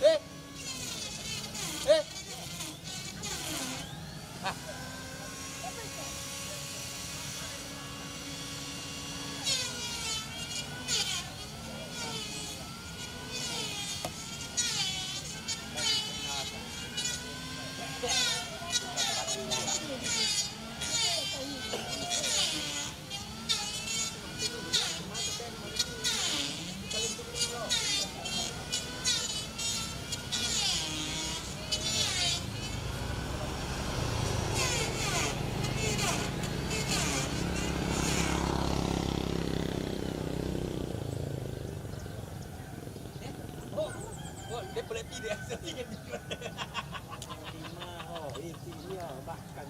Eh. Eh. Ah. Oh, dia boleh tidak? Oh, intinya bahkan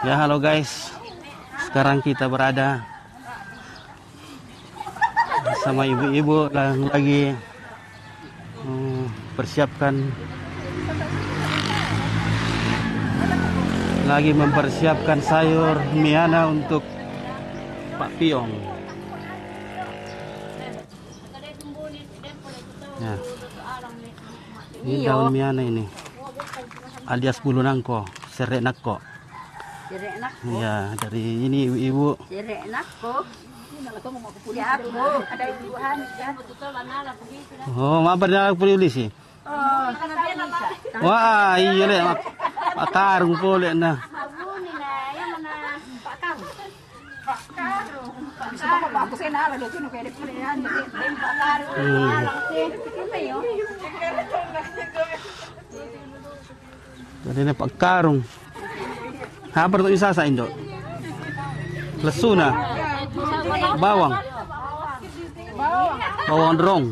Ya, halo guys. Sekarang kita berada bersama ibu-ibu yang lagi mempersiapkan sayur miana untuk Pak Piong. Ya. Ini daun miana ini, alias bulu nangko, serai nako. Ya, dari ini ibu-ibu. Oh, maaf ada polisi. Wah, iya deh, Pak Karung boleh nah. Jadi ini Pak Karung. Apa tuh isasa Indo? Lesuna, bawang, bawang derong.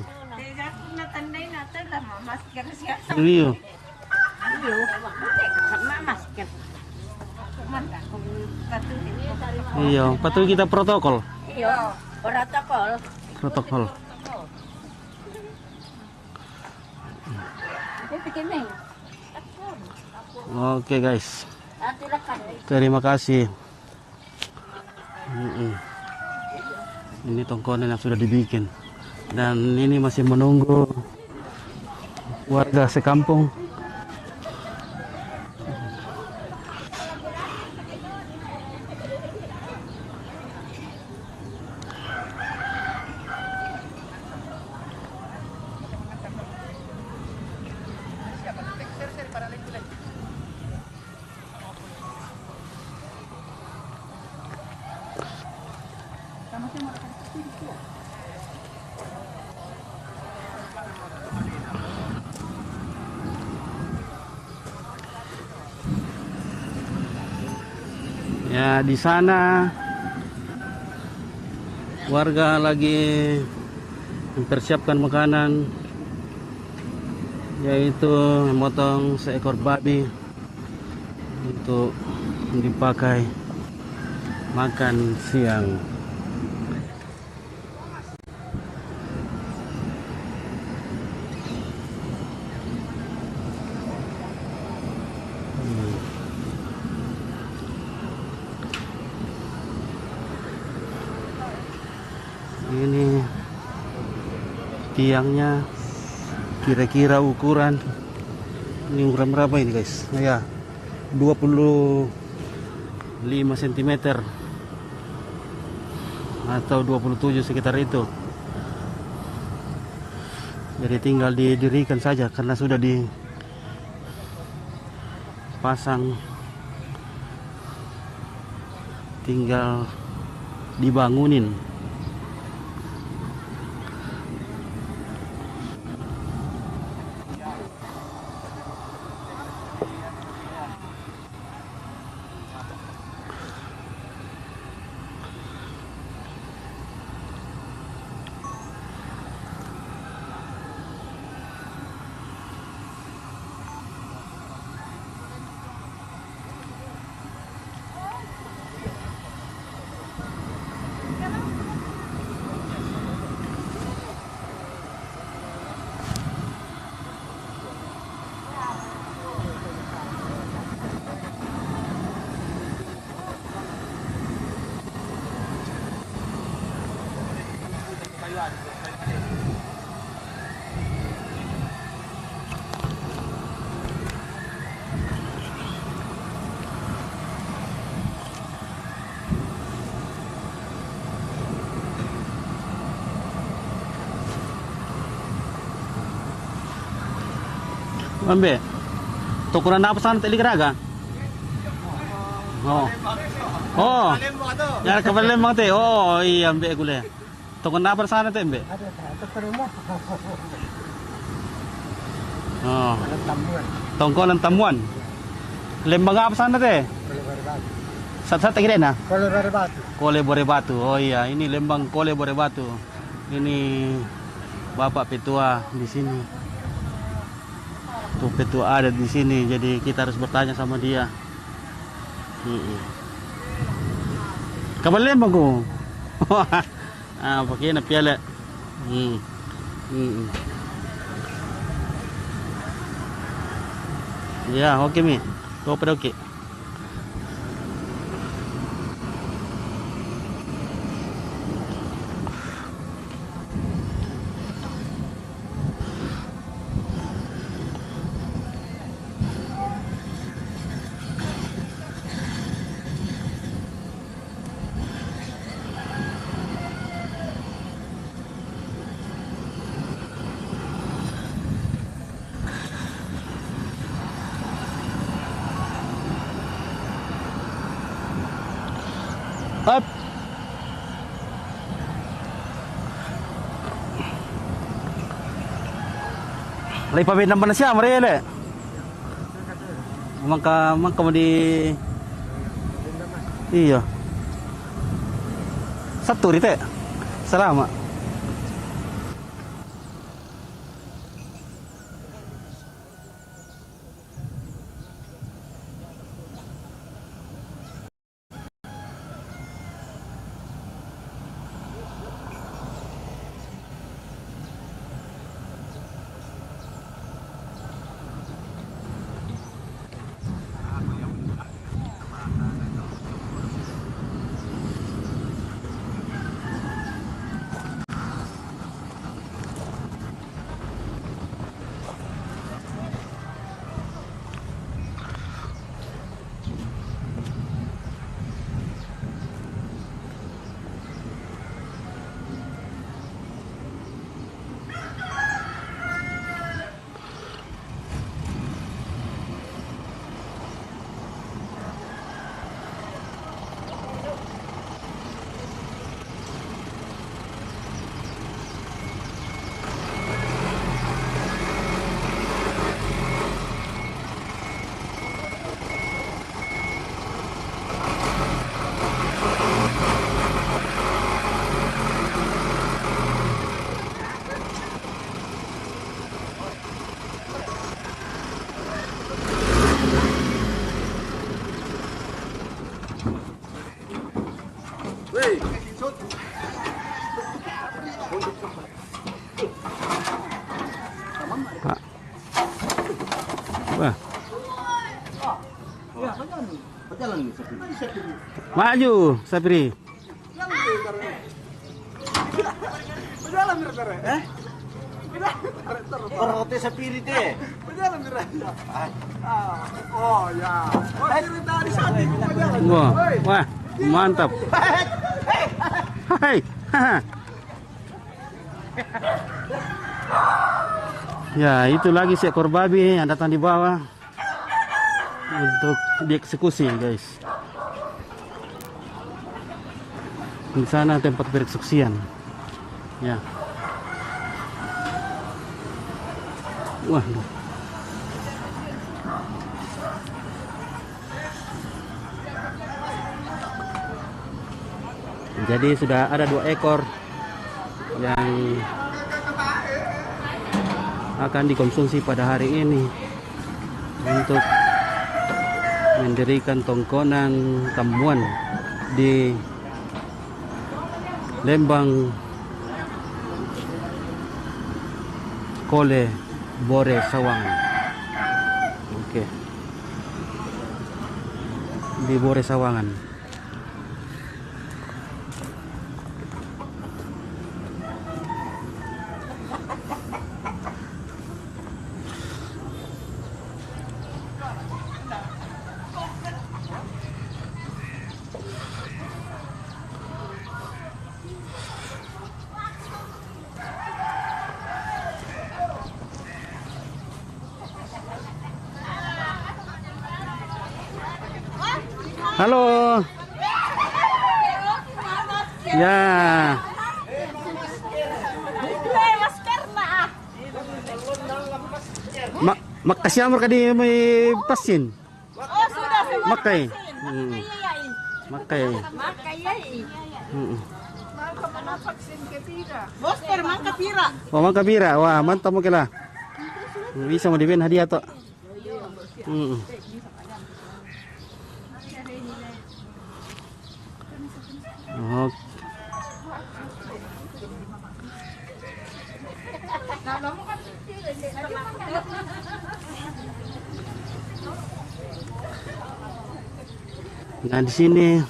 Iya. Iya, patuh kita protokol. Iya, protokol. Protokol. Oke guys. Terima kasih. Ini tongkonan yang sudah dibikin. Dan ini masih menunggu warga sekampung. Ya, di sana warga lagi mempersiapkan makanan, yaitu memotong seekor babi untuk dipakai makan siang. Ini tiangnya kira-kira ukuran ini ukuran berapa ini guys? Nah, ya 25 cm atau 27 sekitar itu. Jadi tinggal didirikan saja karena sudah dipasang, tinggal dibangunin. Ambe, tukuran apa sana tadi keraga? Oh, oh, ya kabar lembang teh. Oh iya ambe gule. Tukuran apa sana teh ambe? Ada tak rumah. Oh, Ada tambuan. tongkonan tamuan. Lembang apa sana teh? Sat-sat kira na? Kalau dari batu. Kole Bore Batu. Oh iya, ini Lembang Kole Bore Batu. Ini Bapak Petua di sini. Tuh Petua ada di sini, jadi kita harus bertanya sama dia. Kabar Lembang ko. Ah, pakai na piala. Ya, oke mi. Kau pada oke. Up. Lagi pabit naman na siya, Marielle. Mangka mo di... Iya. Satu rite. Salamat. Pak. Wah. Maju, Sapri. Berjalan Tere. Orote sa pirit eh. Berjalan Tere. Oh ya. Oh cerita di sana berjalan. Wah, wah, mantap. Hai. Ya, itu lagi seekor babi yang datang di bawah untuk dieksekusi, guys. Di sana tempat pereksekusian. Ya. Wah. Jadi sudah ada 2 ekor yang akan dikonsumsi pada hari ini untuk mendirikan tongkonan tamuan di Lembang Kole Bore Sawangan. Oke. Di Bore Sawangan. Halo. Ya. Makasih amor kadi may pasin. Oh, sudah semua. Makai. Makai. Booster, mangka pira. Oh, mangka bira. Wah, mantap mo kila. Bisa mo dibin hadiah to. Oh. Nah, di sini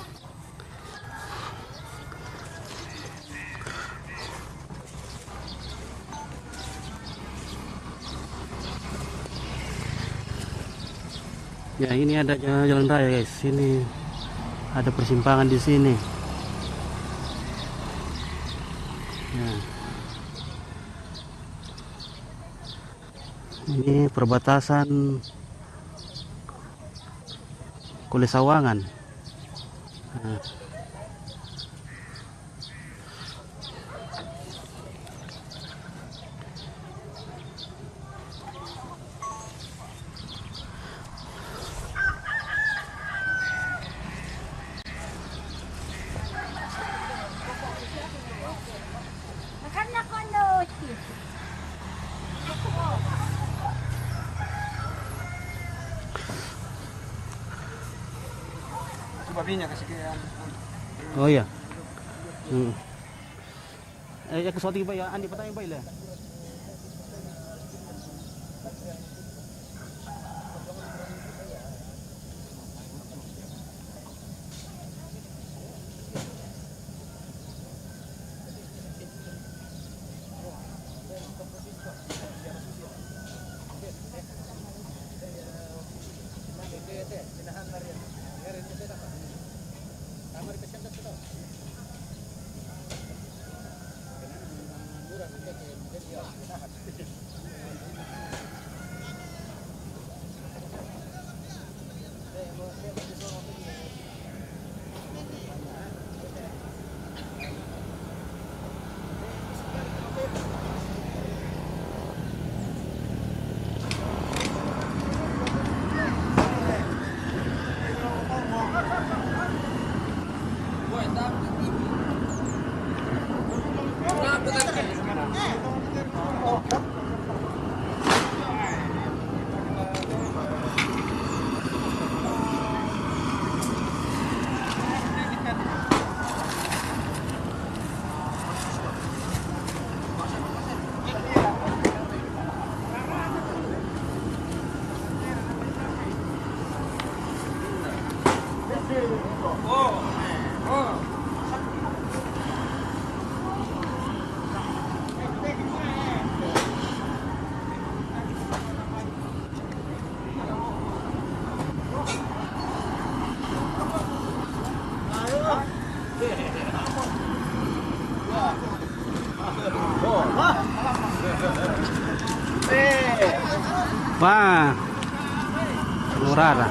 ya, ini ada jalan raya, guys. Ini ada persimpangan di sini. Ya. Ini perbatasan Kole Sawangan. Nah. Babinya kasih ke Oh iya. Ya ke suatu ya, andi patay ba ila? Wah, murah lah.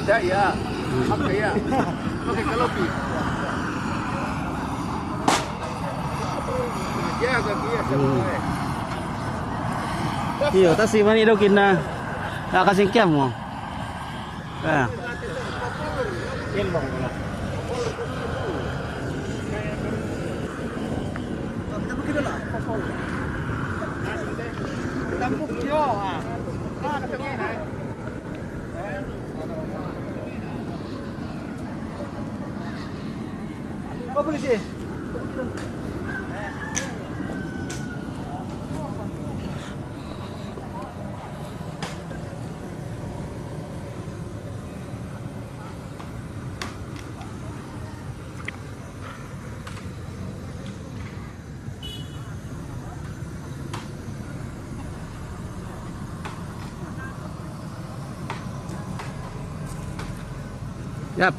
Tidak ya. Apa ya? Oke, kalau pi. Ya, kaki ya. Iyo, tas si mani daw kina. Nakasing kiam mo. Ah. Tampuk yo. Ah, ketemu na. Apa polisi? Yap.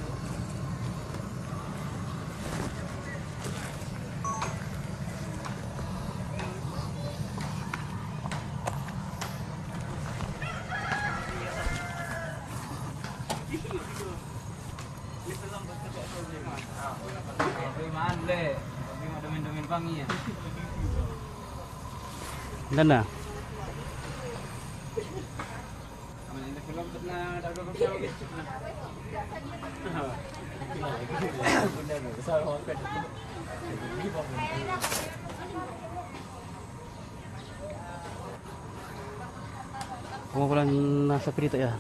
Dan na. Kumpulan nasa prito ya.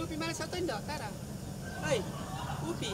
Lupi mana satu enggak, Tara? Hei, Lupi.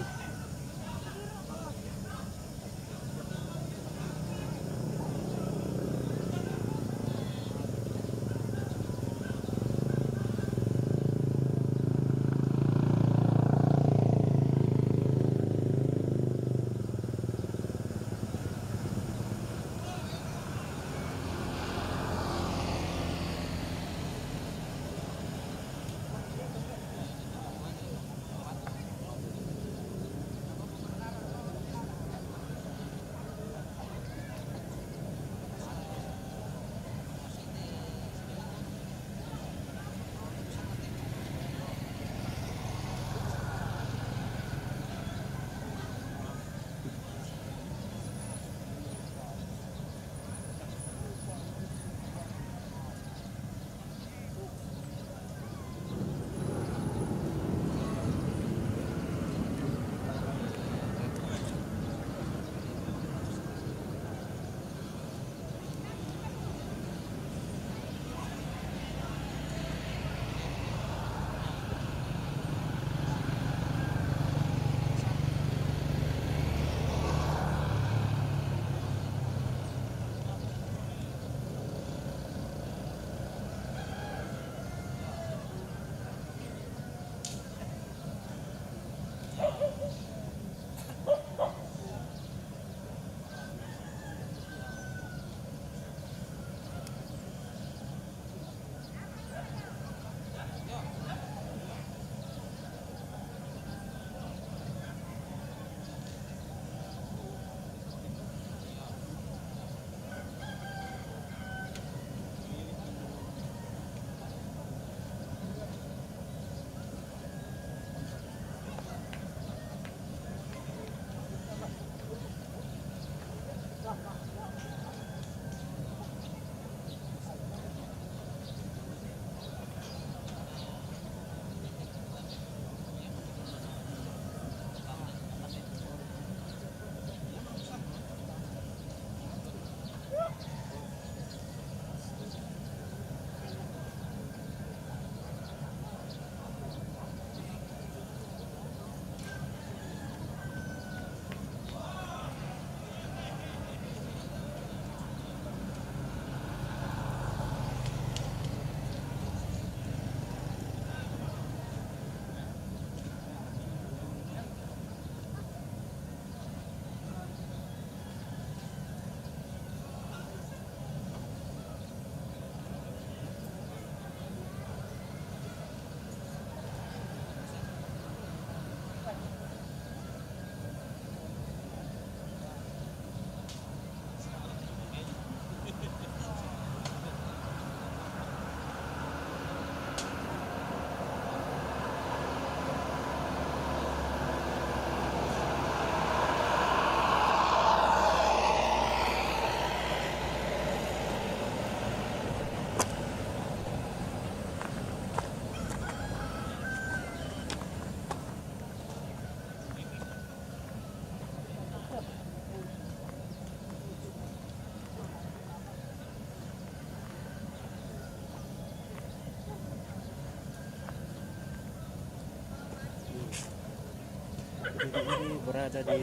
Ini berada di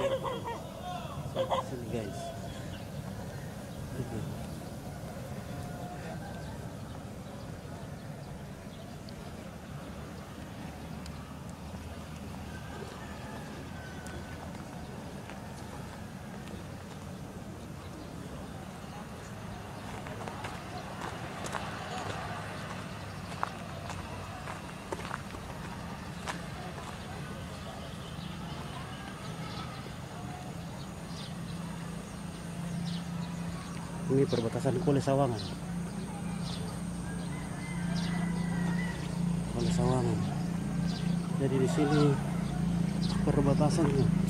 sini guys. Ini perbatasan Kole Sawangan. Kole Sawangan. Jadi di sini perbatasannya.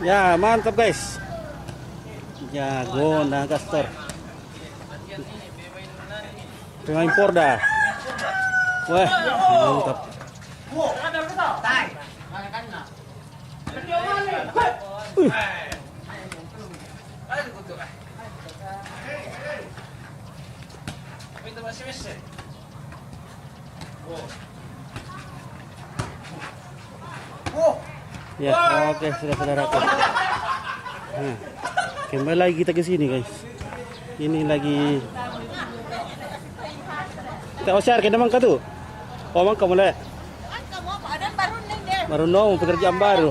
Ya, mantap guys. Jago nah Castor. Pemain Porda. Wah, mantap. Ya, oke sudah saudaraku. Nah, kembali lagi kita ke sini guys. Ini lagi kita osar ke namang katu. Oh, mang kamu le. Baru nong pekerjaan baru.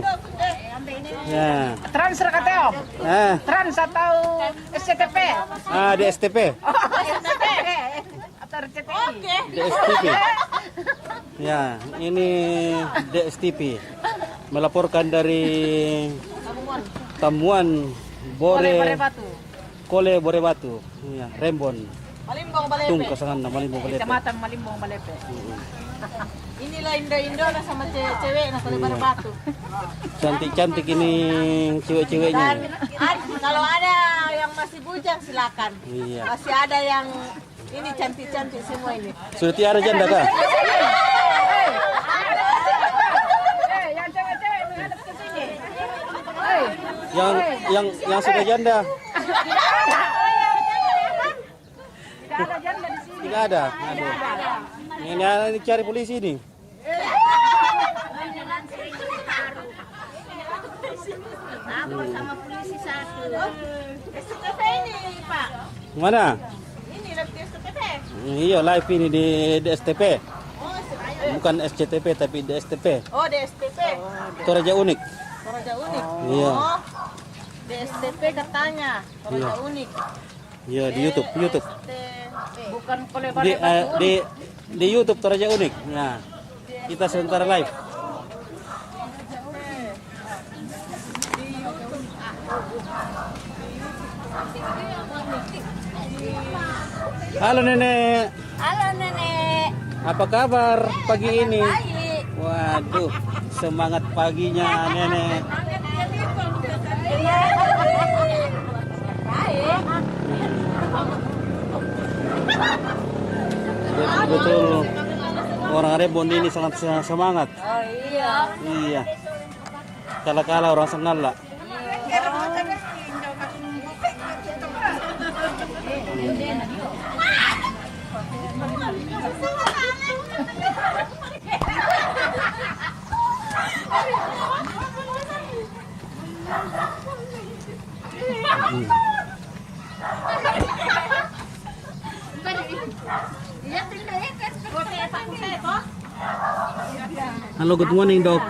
Ya. Transfer kateo. Ah, Trans atau SCTP? di STP. SCTP. Atau RCTI? Oke. DSTP. Ya, ini DSTP. Melaporkan dari Tamuan Bore Batu. Kole Bore Batu. Ya, Rembon. Malimbong Tung Balepe. kasangan na Malimbong Balepe. Kecamatan Malimbong Balepe. Inilah Indo-Indo na sama cewek-cewek na Kole Batu. Cantik-cantik ini cewek-ceweknya. Kalau ada yang masih bujang silakan. Iya. Masih ada yang ini cantik-cantik semua ini. Sudah tiada janda kah? Yang cewek-cewek menghadap ke sini. Yang sudah janda. Tidak ada janda di sini. Tidak ada. Aduh. Ini cari polisi ini. Sama polisi satu. STP ini, Pak. Mana? Ini lebih STP. Iya, live ini di STP. Oh, Bukan SCTP tapi di STP. oh DSTP. Toraja Unik. Toraja Unik. Iya. Oh, DSTP katanya. Toraja Iya. Unik. Iya, di YouTube. Bukan Kole Di, Batu. di YouTube Toraja Unik. Nah, kita sementara live. Halo Nenek. Halo Nenek. Apa kabar pagi ini? Baik. Waduh, semangat paginya Nenek. Betul. Orang Rembon ini sangat semangat. Oh iya. Iya. Kala-kala orang Sengala. Halo, good morning, Dok.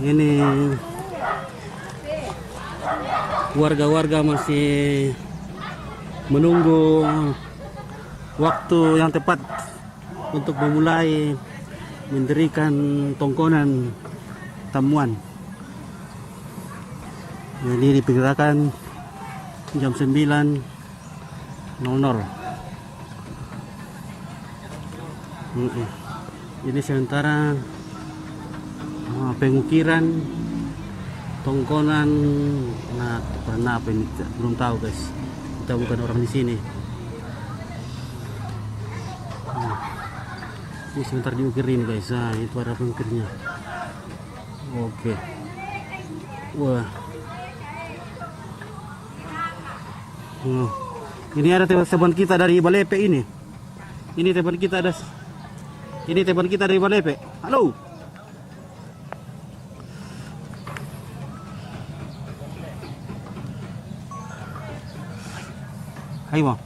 Ini warga-warga masih menunggu waktu yang tepat untuk memulai mendirikan tongkonan Tamuan. Jadi diperkirakan jam 9.00. Ini sementara pengukiran tongkonan. Nah, karena apa ini belum tahu guys. Kita bukan orang di sini. Nah, ini sebentar diukir ini guys. Nah, itu ada pengukirnya. Oke. Wah. Ini ada teman kita dari Balepe ini. Ini teman kita dari Balepe. Halo. Hai, Bang.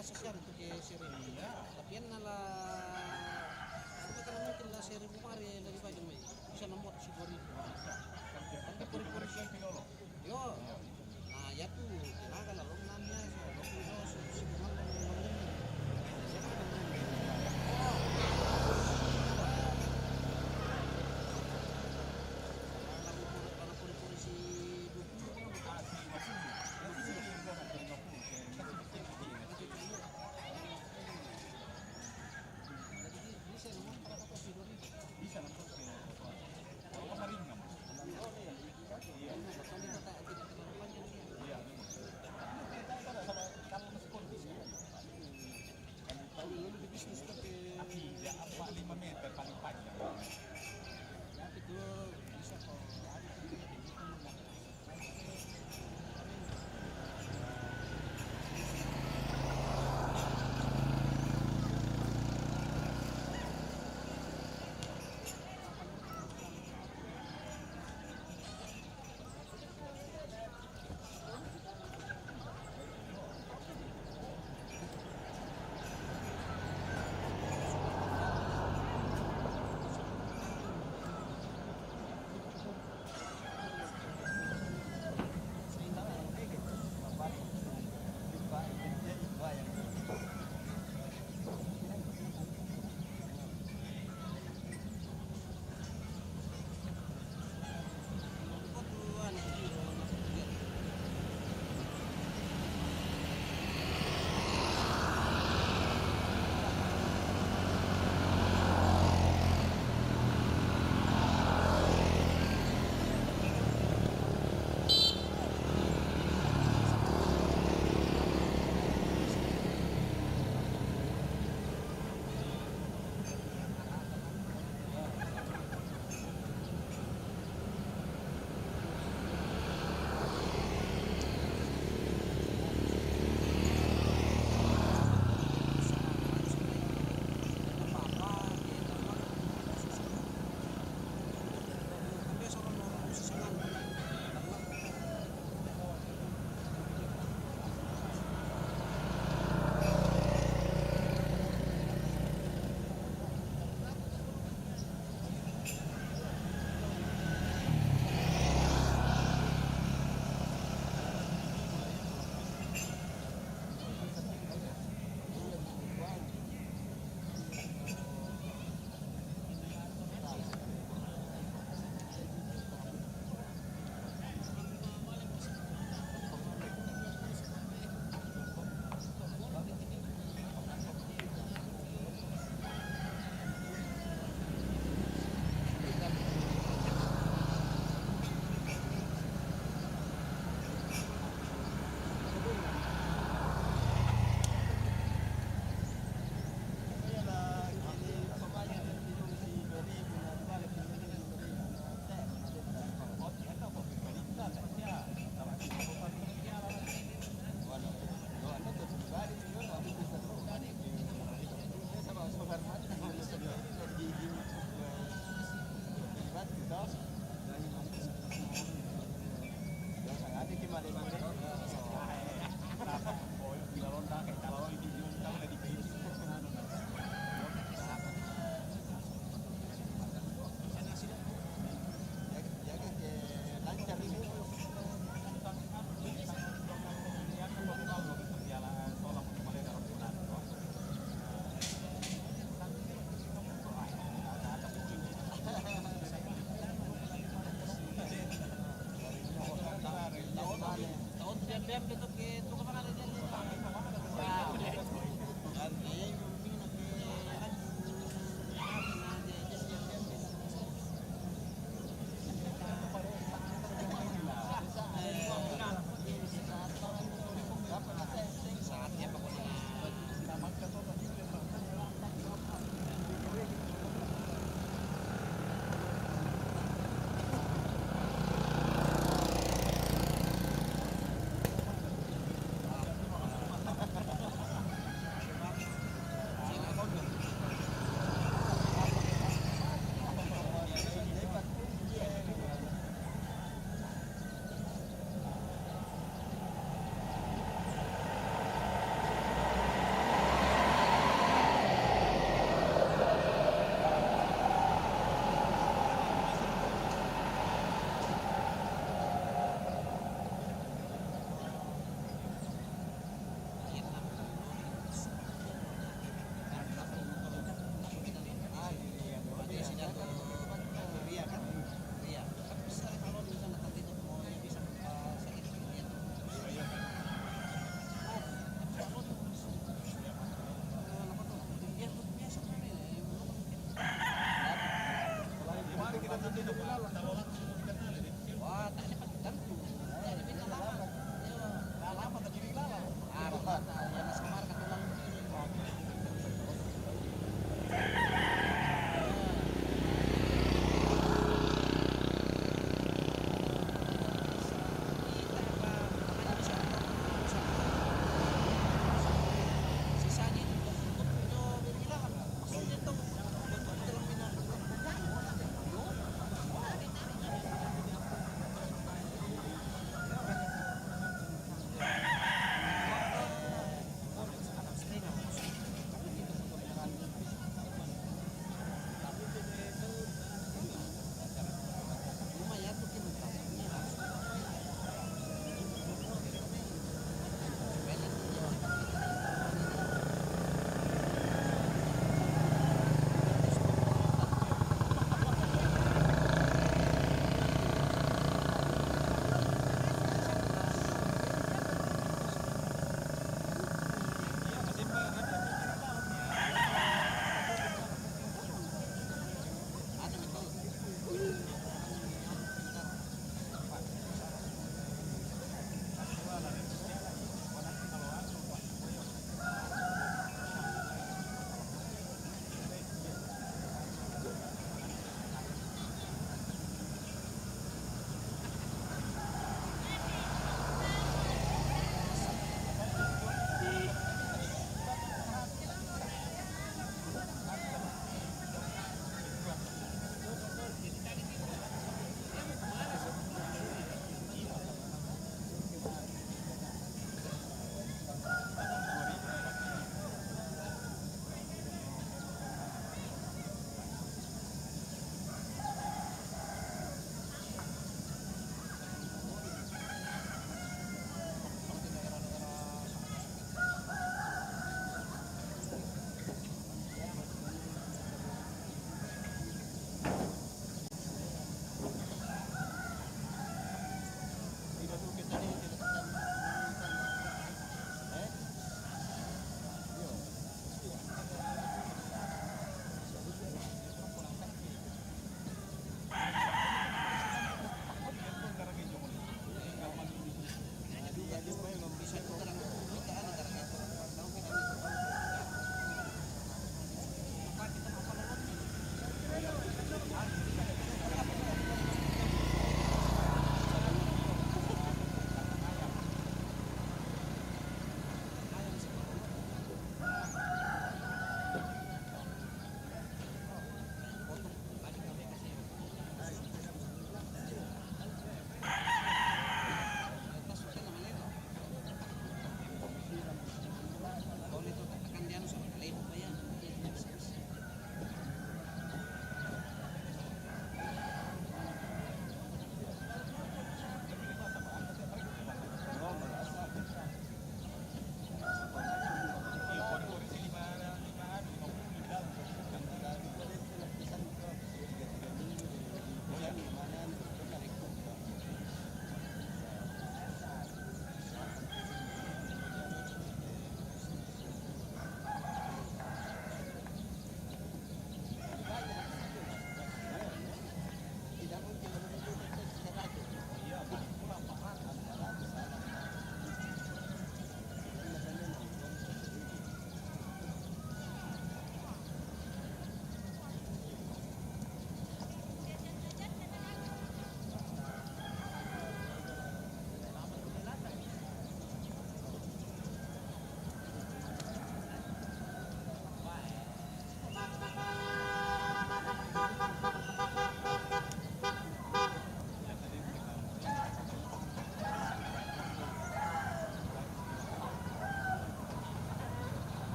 biasa sih untuk ke seri. Tapi yang nala itu kan mungkin lah seri kemarin dari bagian mai bisa nomor si Gori. Tapi puri-puri sih. Yo. Nah ya tuh, tenaga lah namanya si teman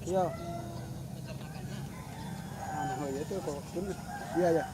Iya. peternakannya. Oh iya itu kok. Iya ya.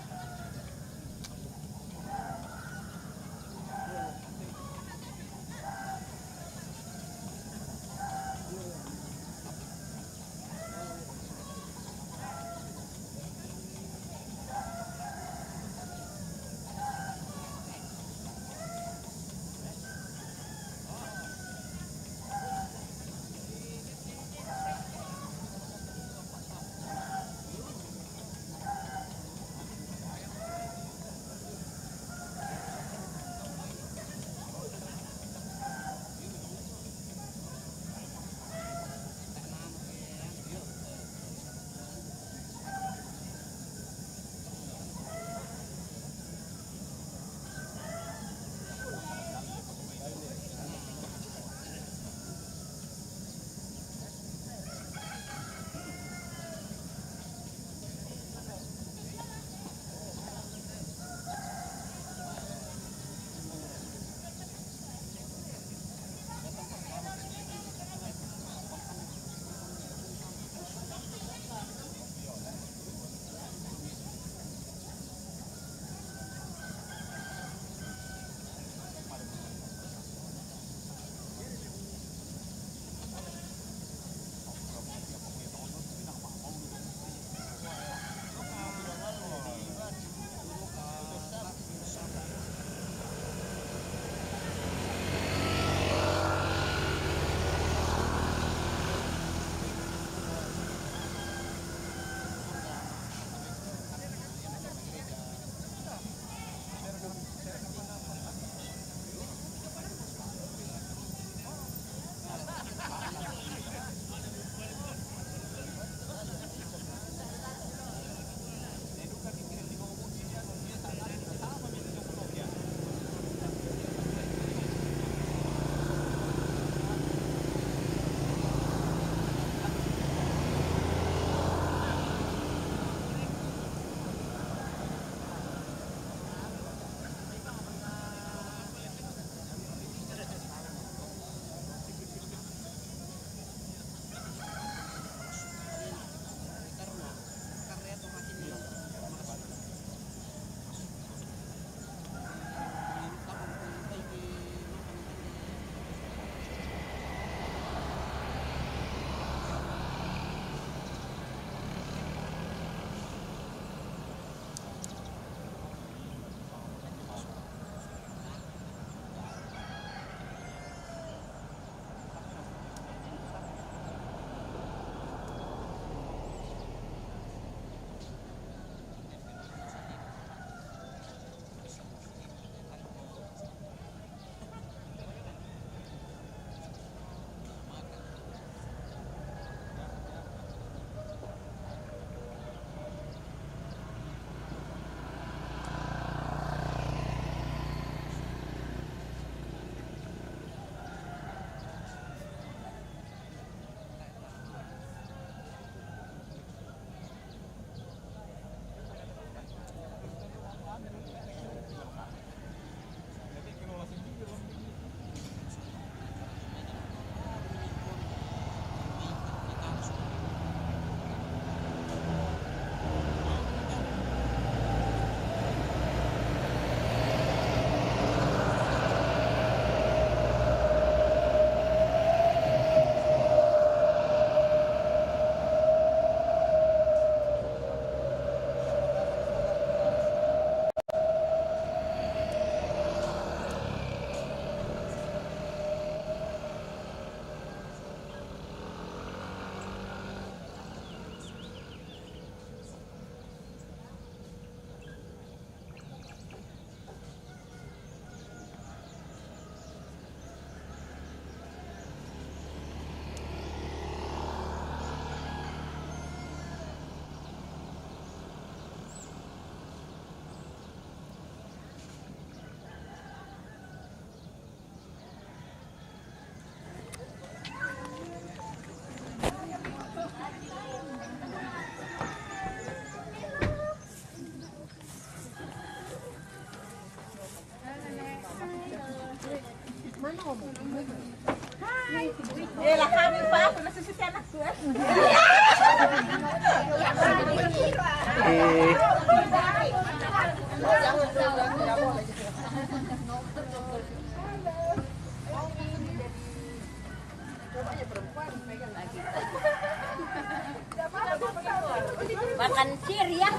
Makan siri ya.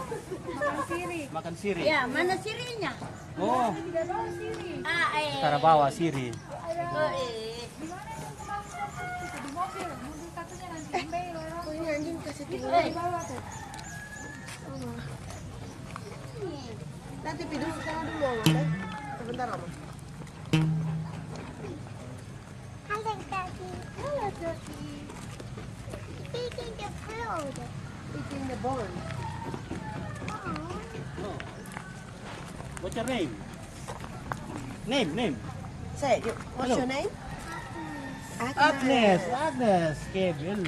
Makan siri. Ya, mana sirinya? Oh, Ah, cara bawa siri. Oh, Ini anjing kasih tidur. Nanti tidur sekarang dulu, Mama. Sebentar, Mama. Halo, Kaki. Halo, Kaki. Eating the food. Eating the bone. Oh. What's your name? Name. Say, what's Hello. your name? Agnes, Kevin.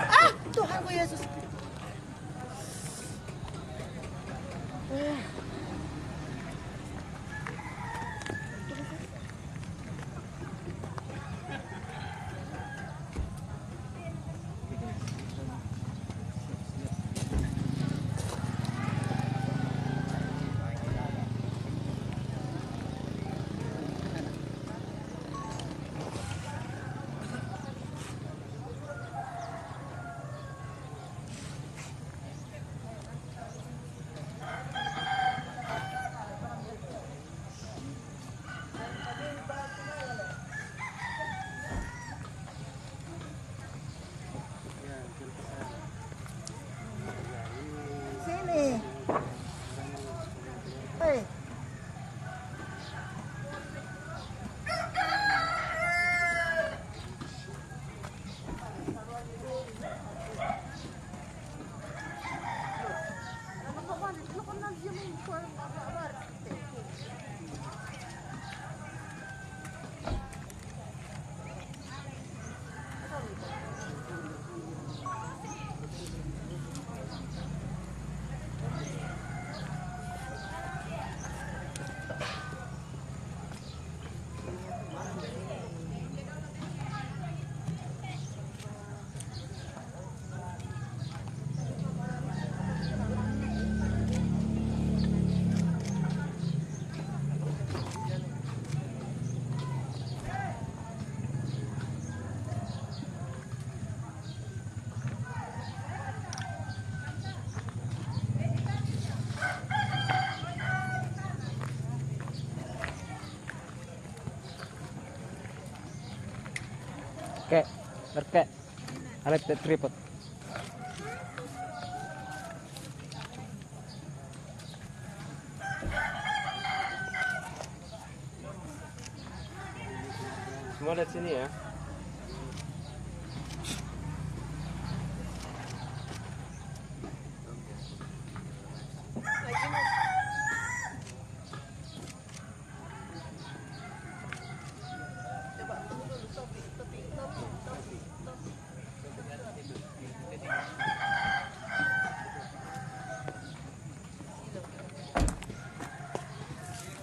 Ah, Tuhanku Yesus. Sini. Hei. Berke. Alat tripod. Semua lihat sini ya.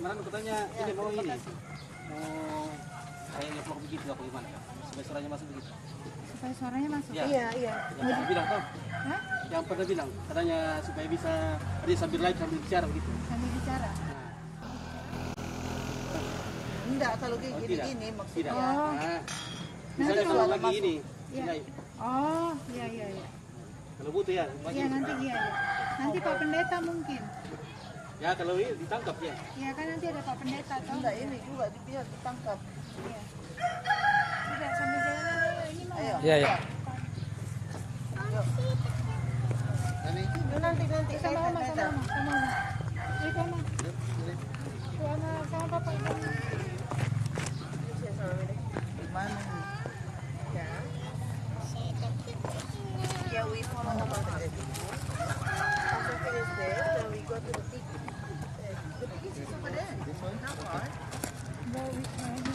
Kemarin aku tanya ini mau ini. Mau kayak ngeplok begitu apa gimana? Supaya suaranya masuk begitu. Supaya suaranya masuk. Ya. Iya, iya. Yang pernah bilang toh? Hah? Yang pernah bilang katanya supaya bisa dia sambil live sambil bicara begitu. Sambil bicara. Nah, Enggak, kalau kayak oh, gini-gini tidak. maksudnya. Oh. Nah, misalnya kalau lagi ini, Iya. live. Oh, iya. Kalau butuh ya, bagi. Iya, nanti iya. Nanti Pak Pendeta mungkin. Ya kalau ini ditangkap ya. Iya kan nanti ada Pak Pendeta toh. Enggak, ini juga dia ditangkap. Iya. Sudah sambil jalan aja ini mau. Ayo. Iya, iya. Nanti Sama Mama. Ini sama. Sama Papa itu. Gimana nih? Ya. Yeah, we follow Mama. After finish there, then we go to the pig. The pig is over there. Not far. Bawa wisma aja.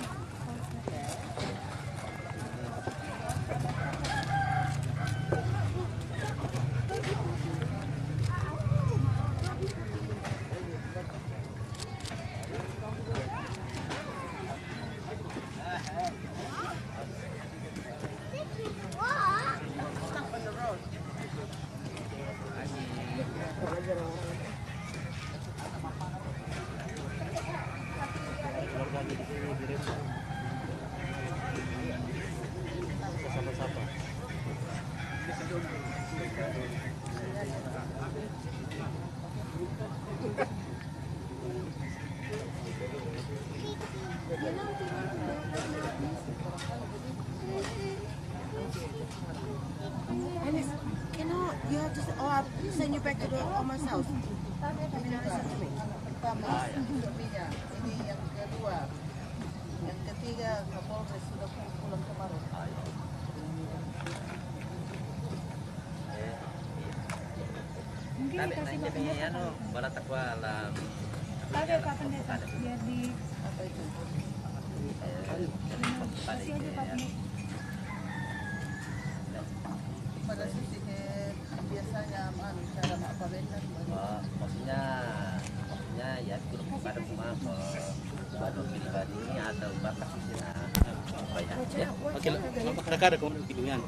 send you back to the Oma's house. Pertama, minyak. Ini yang kedua. Yang ketiga, Kapolres sudah pulang kemarin. Tapi nanti ini anu bala takwa alam. Tapi Pak Pendeta biar di Apa itu? kasih aja Pak Pendeta. Pada sisi biasanya cara Pak Pendeta. Oh, maksudnya ya grup pada semua baru pribadi atau bakat sisi apa ya? Oke, ada kau videonya.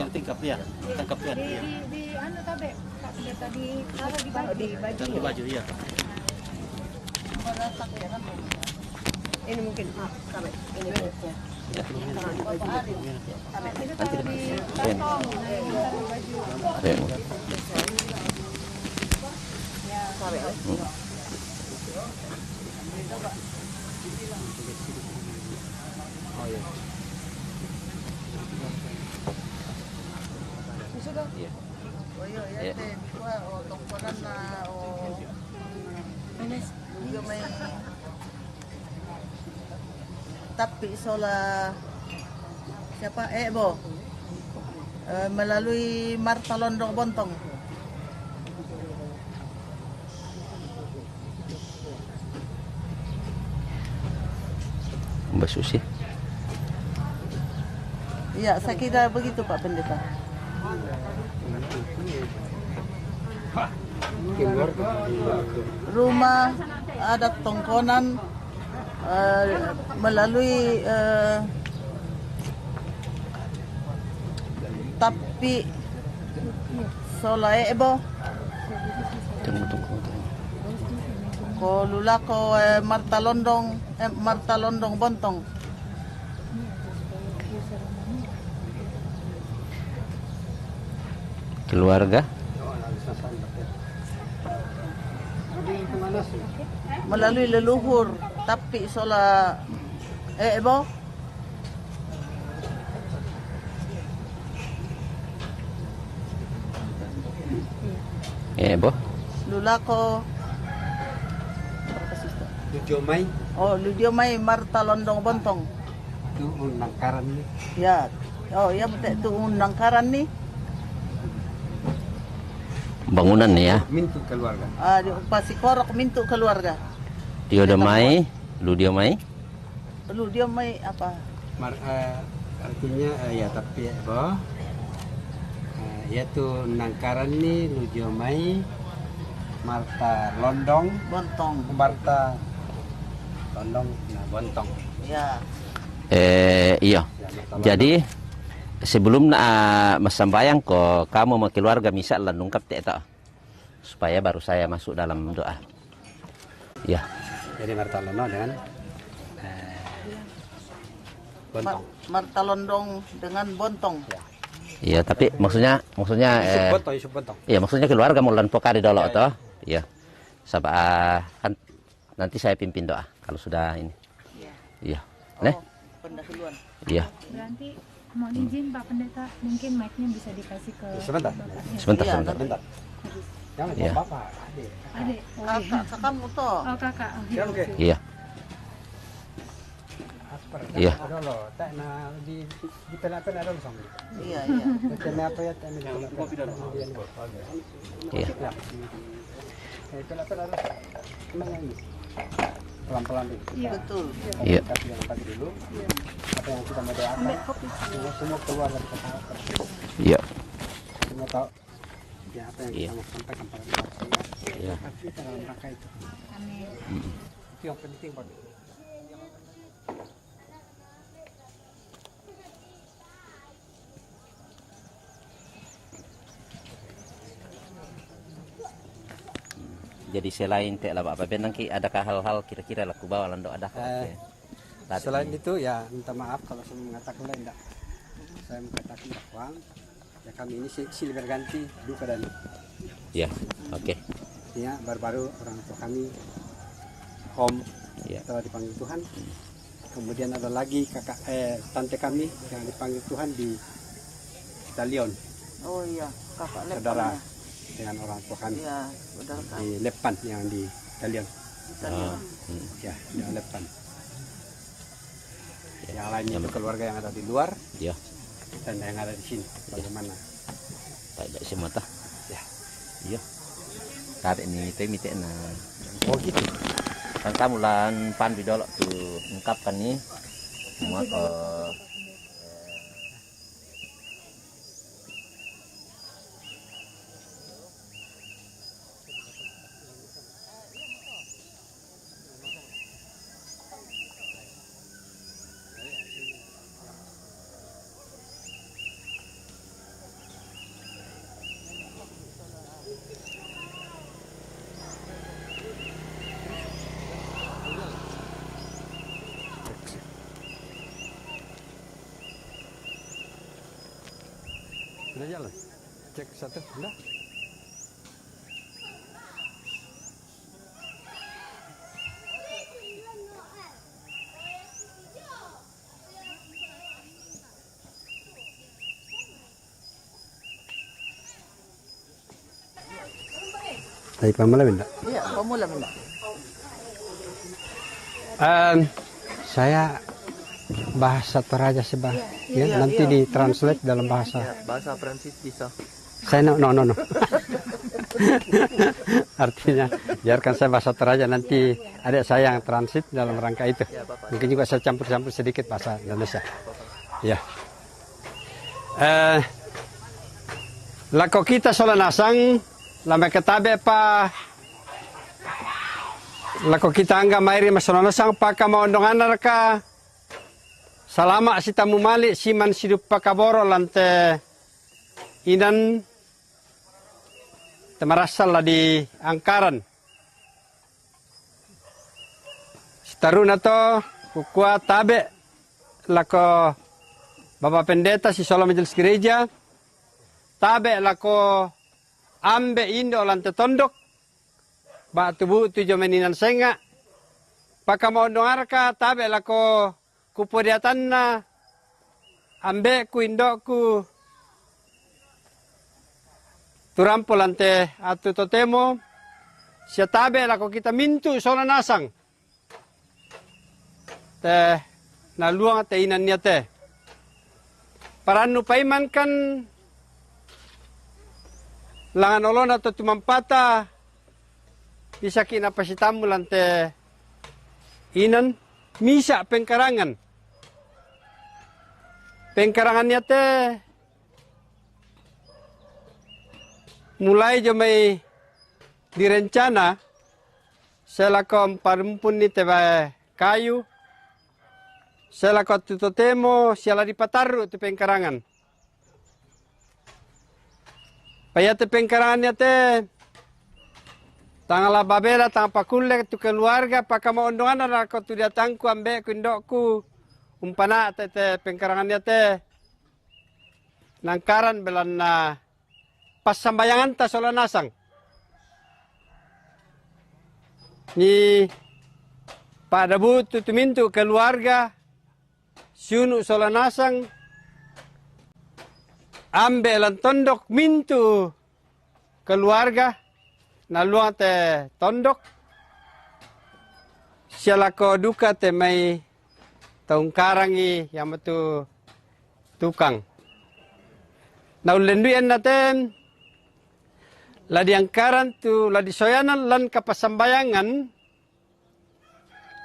Yang tingkap ya, tangkap ya. Di anu tabe Pak Pendeta di taruh di baju. Di baju ya. Pada tak ya kan? Ini mungkin kami ini perutnya. Bapak Adil. Itu taruh di kantong. Nah, ini taruh di baju. Oh iya, ya teh kuah tongkonan na juga may tapi sola siapa Ebo melalui Marta Londong Bontong. Mbak Susi. Iya, saya kira begitu Pak Pendeta. Rumah adat Tongkonan melalui tapi Solaebo ko lulako Marta Londong Bontong. Keluarga Melalui leluhur tapi sola Ebo Bo. lulako Ludiomay oh Ludiomay Marta Londong Bontong. itu nangkaran ni. Ya. Oh, ya betul itu undangkaran nih. Bangunan nih ya. Mintu keluarga. Di Pasikorok mintu keluarga. Diodamai, Ludiomai. Lu dia mai apa? Artinya ya tapi boh. Yaitu nangkaran ni Ludiomay Marta Londong Bontong. Marta Londong nah Bontong. Ya. Iya. Jadi sebelum masambayang ko kamu mau keluarga misal nungkap tak supaya baru saya masuk dalam doa. Ya. Jadi Marta Londong dengan Bontong. Marta Londong dengan Bontong. Iya, tapi maksudnya Yusuf Bontong. iya maksudnya keluarga mulan pokari dolo toh. Iya. Sabar kan nanti saya pimpin doa kalau sudah ini. Iya. Nih. Pendahuluan. Iya. Berarti mohon izin Pak Pendeta, mungkin mic-nya bisa dikasih ke Sebentar. Bapaknya. Sebentar, Iya, sebentar. Bentar. Jangan Iya. bapak. Adik. Adik. Oh, Kakak kamu toh. oh kakak. Oh, Ya, oke. Iya. Iya. Ada loh, tak na di pelak-pelak ada loh sama. Iya, iya. Kena apa ya? Kena kopi dah. Iya. Pelak-pelak ada. Kemana ini? Pelan-pelan dulu. Betul. Iya. Kasih yang pagi dulu. Apa yang kita mau doakan? Semua keluar dari kepala. Iya. Semua tahu. Ya apa yang Iya. kita mau sampaikan pada masyarakat. Iya. Tapi kita dalam rangka itu. Itu yang penting Pak. Jadi selain teh lah Bapak nanti adakah hal-hal kira-kira laku bawa lando ada Selain itu ya minta maaf kalau saya mengatakan lain enggak. Saya mengatakan bahwa ya kami ini silih berganti duka dan ya oke ya baru-baru orang tua kami Om ya telah dipanggil Tuhan. Kemudian ada lagi tante kami yang dipanggil Tuhan di Italion. Oh iya, kakak Saudara lepasnya. dengan orang tua kami Ya, betul kan. di Lepan yang di Italian. Oh, Ya, di Lepan. Yang lain itu keluarga yang ada di luar iya. dan yang ada di sini. Bagaimana? Tak ada semua tah. Ya. Iya. Tarik ni teh mite na. Oh gitu. Kan kamu lan pan di dolok tu ungkapkan ni semua ke Udah jalan. Cek satu, udah. Dari pamala benda. Iya, pemula benda. Saya bahasa Toraja sih, ya, nanti ditranslate dalam bahasa. Bahasa Prancis bisa. Saya no. Artinya biarkan saya bahasa Toraja, nanti adik saya yang transit dalam rangka itu. Mungkin juga saya campur-campur sedikit bahasa Indonesia. Ya. Lako kita solanasang lama ketabe pa lako kita angga mairi masolanasang pa kamaondongan narka salama si tamu mali siman sidup pakaboro lante inan temarasal lah di angkaran sitaruna to kukua tabe lako Bapak Pendeta si Sola Majelis Gereja tabe lako ambe indo lante tondok ba tubu tujo meninan senga pakamoondongarka tabe lako kupodiatanna ambe ku indoku turampo lante atu totemo sia tabe lako kita mintu sola nasang te na luang te inan niya te paranu paiman kan langan olon atau tumampata bisa kinapasitamu lante inan misa pengkarangan pengkarangannya te mulai jomai direncana selakom parumpun ni teba kayu selakot tutotemo siala dipataru tu pengkarangan payate pengkarangannya te tangala babela tang pakulle tu keluarga pakamoondongan na ko tu datangku ambe ku indokku umpana te pengkarangannya te nangkaran belan na pasambayangan ta solanasang ni pada butu tumintu keluarga sunu solanasang ambelan tondok mintu keluarga naluang te tondok sialako duka te mai taung karangi yang metu tukang naulenduyan naten ladi angkaran tu ladi soyanan lan kapasambayangan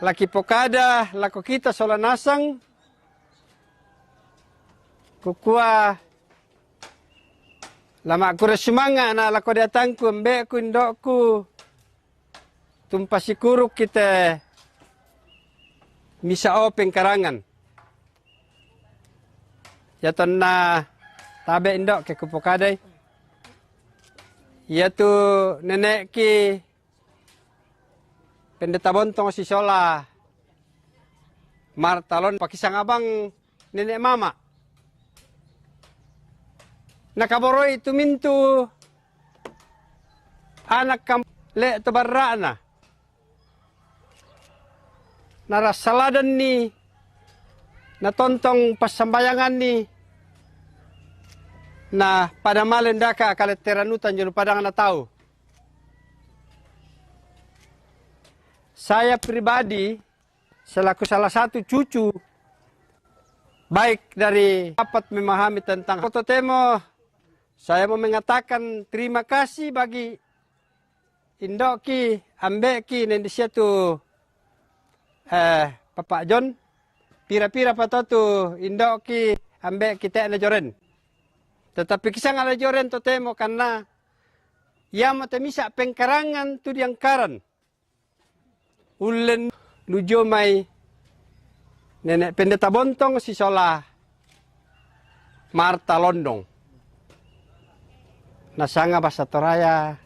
laki pokada lako kita solanasang kukua lama aku resumanga na lako datangku mbekku indokku tumpasi kuruk kita misa o pengkarangan yaton na tabe indok ke kupokadai yaitu nenek ki pendeta bontong si Sola martalon pakisang abang nenek mama nakaboroi itu mintu anak kam le tabarrana narasaladan ni natontong pasambayangan ni Nah, pada malam daka kalet teranutan julu padang na tahu. Saya pribadi selaku salah satu cucu baik dari dapat memahami tentang Foto Temo, saya mau mengatakan terima kasih bagi Indoki, Ambeki, dan di situ Bapak John, pira-pira patotu Indoki, Ambeki, Tekna Joren. Tetapi kisah ngala Joren to Temo karena ia mata misa pengkarangan tu diangkaran. Ulen lujo mai nenek pendeta Bontong si Sola Marta Londong. Nasanga basa toraya.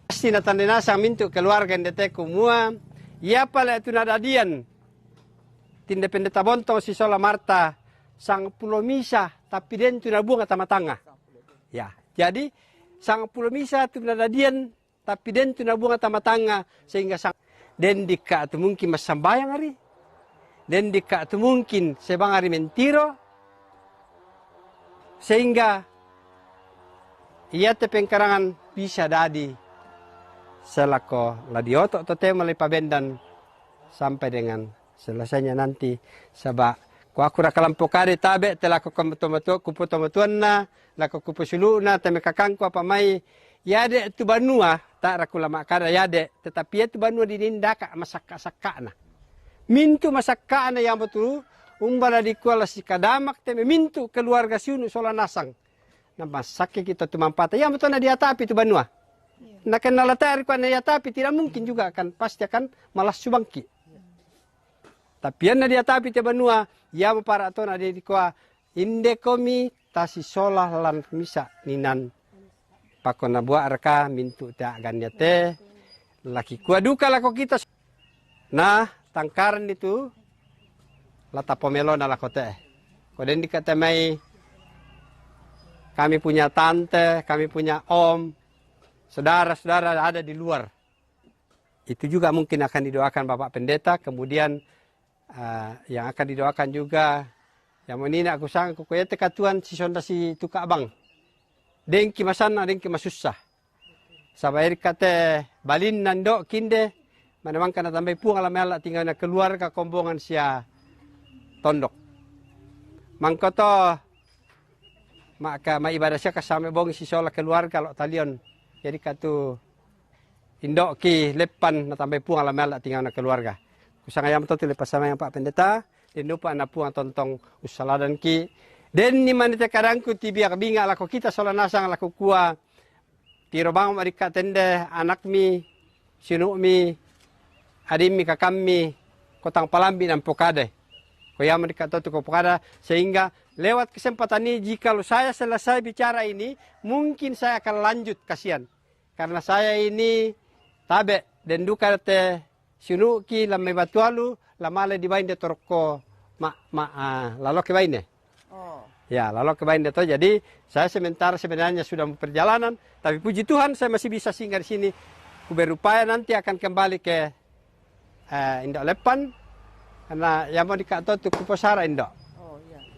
Pasti natandinasang mintu keluarga ndete kumua. Ia pala itu nadadian. Tinde pendeta Bontong si Sola Marta sang pulo misa tapi den tu nabunga tamatanga. Ya, jadi sang pulo misa tu nadadian tapi den tu nabunga tamatanga sehingga sang den dika tu mungkin mas sambayang hari. Den dika tu mungkin sebang hari mentiro. Sehingga ia te pengkarangan bisa dadi selako ladioto to te malai pabendan sampai dengan selesainya nanti sabak ko aku ra kalampokade tabe te lako kuputomatuan na lako kupusulu te mekakangku apa mai yade tu banua tak ra kula makada yade tetapi itu banua dinindaka masakka-sakka na mintu masakka na yang betul umbala di kuala si kadamak te mintu keluarga siunu sola nasang na masakki kita tu mampata yang betul na dia tapi tu banua na kenal latari ko na dia tapi tidak mungkin juga akan pasti akan malas subangki tapi na dia tapi te banua ya para to na di kuala inde komi tasi sola lan misa ninan pakona buat reka mintu tak ganya te laki kuah duka lako kita nah tangkaran itu lata pomelo na lako te koden dikata mai kami punya tante kami punya om saudara-saudara ada di luar itu juga mungkin akan didoakan Bapak Pendeta kemudian yang akan didoakan juga yang menina aku sang kukuya tekatuan si sonda si tuka abang dengki masana dengki masusah sabair kate balin nando kinde manamang kana tambay puang alam ala tinggal na keluarga kombongan sia tondok mangkoto maka maibadah sia kasame bong si sola keluarga lo talion jadi katu indok ki lepan na tambay puang alam ala tinggal na keluarga kusang ayam to lepas sama yang Pak Pendeta den lupa na puang tontong usaladan ki den ni manita kadangku tibiak binga lako kita sola nasang lako kuah tiro bang marika tende anak mi sinu mi adim mi kakam mi kotang palambi dan pokade koya marika totu ko pokada sehingga lewat kesempatan ini jika saya selesai bicara ini mungkin saya akan lanjut kasihan karena saya ini tabe den duka te sinu ki lamai batualu lamale di bain de torko lalu ke bain ya, lalu ke bain itu. Jadi saya sebenarnya sudah perjalanan, tapi puji Tuhan saya masih bisa singgah di sini. Ku berupaya nanti akan kembali ke Indok Lepan karena yang mau dikatakan itu Kuposara Indok.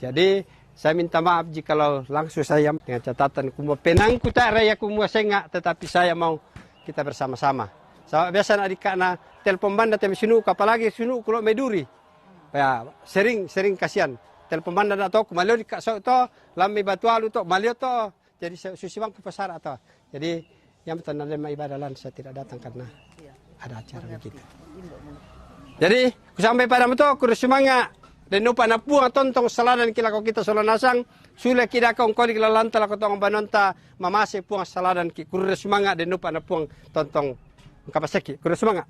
Jadi saya minta maaf jikalau langsung saya dengan catatan ku mau penangku tak raya ku mau sengak, tetapi saya mau kita bersama-sama. Saya biasa adik na telepon banda tem sinu apalagi sinu kulo meduri. Ya, sering kasihan. Telepon banda atau kumalio di kasau to lami batualu to malio to jadi susibang ku pasar atau jadi yang betul nama ibadalan saya tidak datang karena ada acara begitu jadi ku sampai pada itu ku semangat dan lupa napu tontong saladan kila ko kita solanasang sule kida kong koli kila lanta la ko tong banonta mamase puang saladan ki ku semangat dan lupa napuang tontong kapaseki ku semangat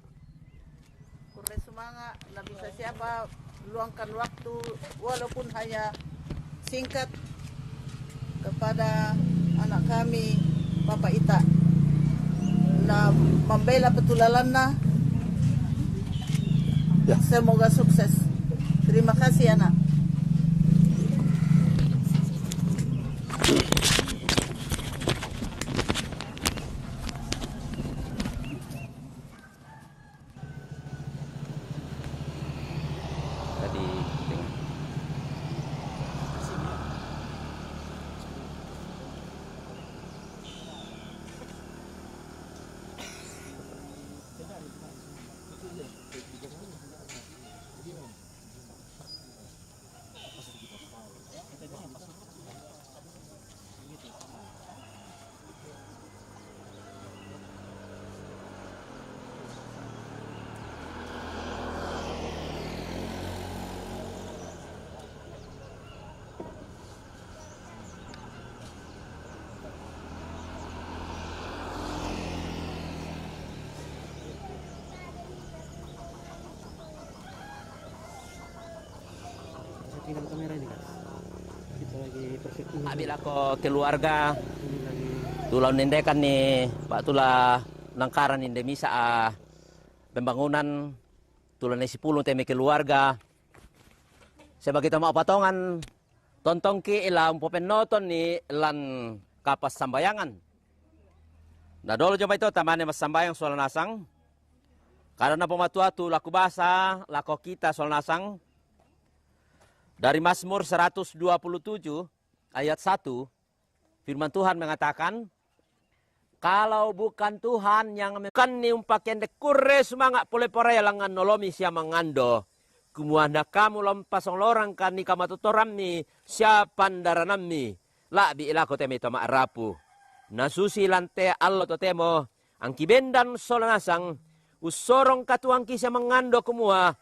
nggak bisa siapa luangkan waktu walaupun hanya singkat kepada anak kami Bapak Ita na membela petulalanna semoga sukses terima kasih anak tinggal kamera ini Kak. Kita lagi persiapan. Bila ko keluarga Ini lagi tulau nindekan ni Pak Tula nangkaran inde misa pembangunan tulan ni 10 teme keluarga. Sebagai tamu patongan tontong ki ilang popenoton ni lan kapas sambayangan. Na dolo jama itu tamane mas sambayang soal nasang. Karena pematua tu laku basa, laku kita soal nasang. Dari Mazmur 127 ayat 1 firman Tuhan mengatakan, kalau bukan Tuhan yang bukan ni umpaken de kurre semangat pole pore langan nolomi siya mangando. Kumuana kamu lompasong lorang kan ni kamatutoram ni siapan daranam ni. Labi ilako teme to maarapu. Nasusi lante allo to temo ang kibendan solanasang usorong katuang kisya mangando kumua.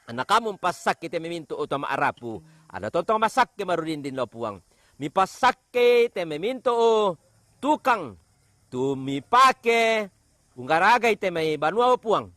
Anak kamu pasak kita memintu utama arapu. Ada tontong masak ke marudin din lopuang. Mi pasak ke te memintu tukang. Tu mi pake unggaragay te may banua puang.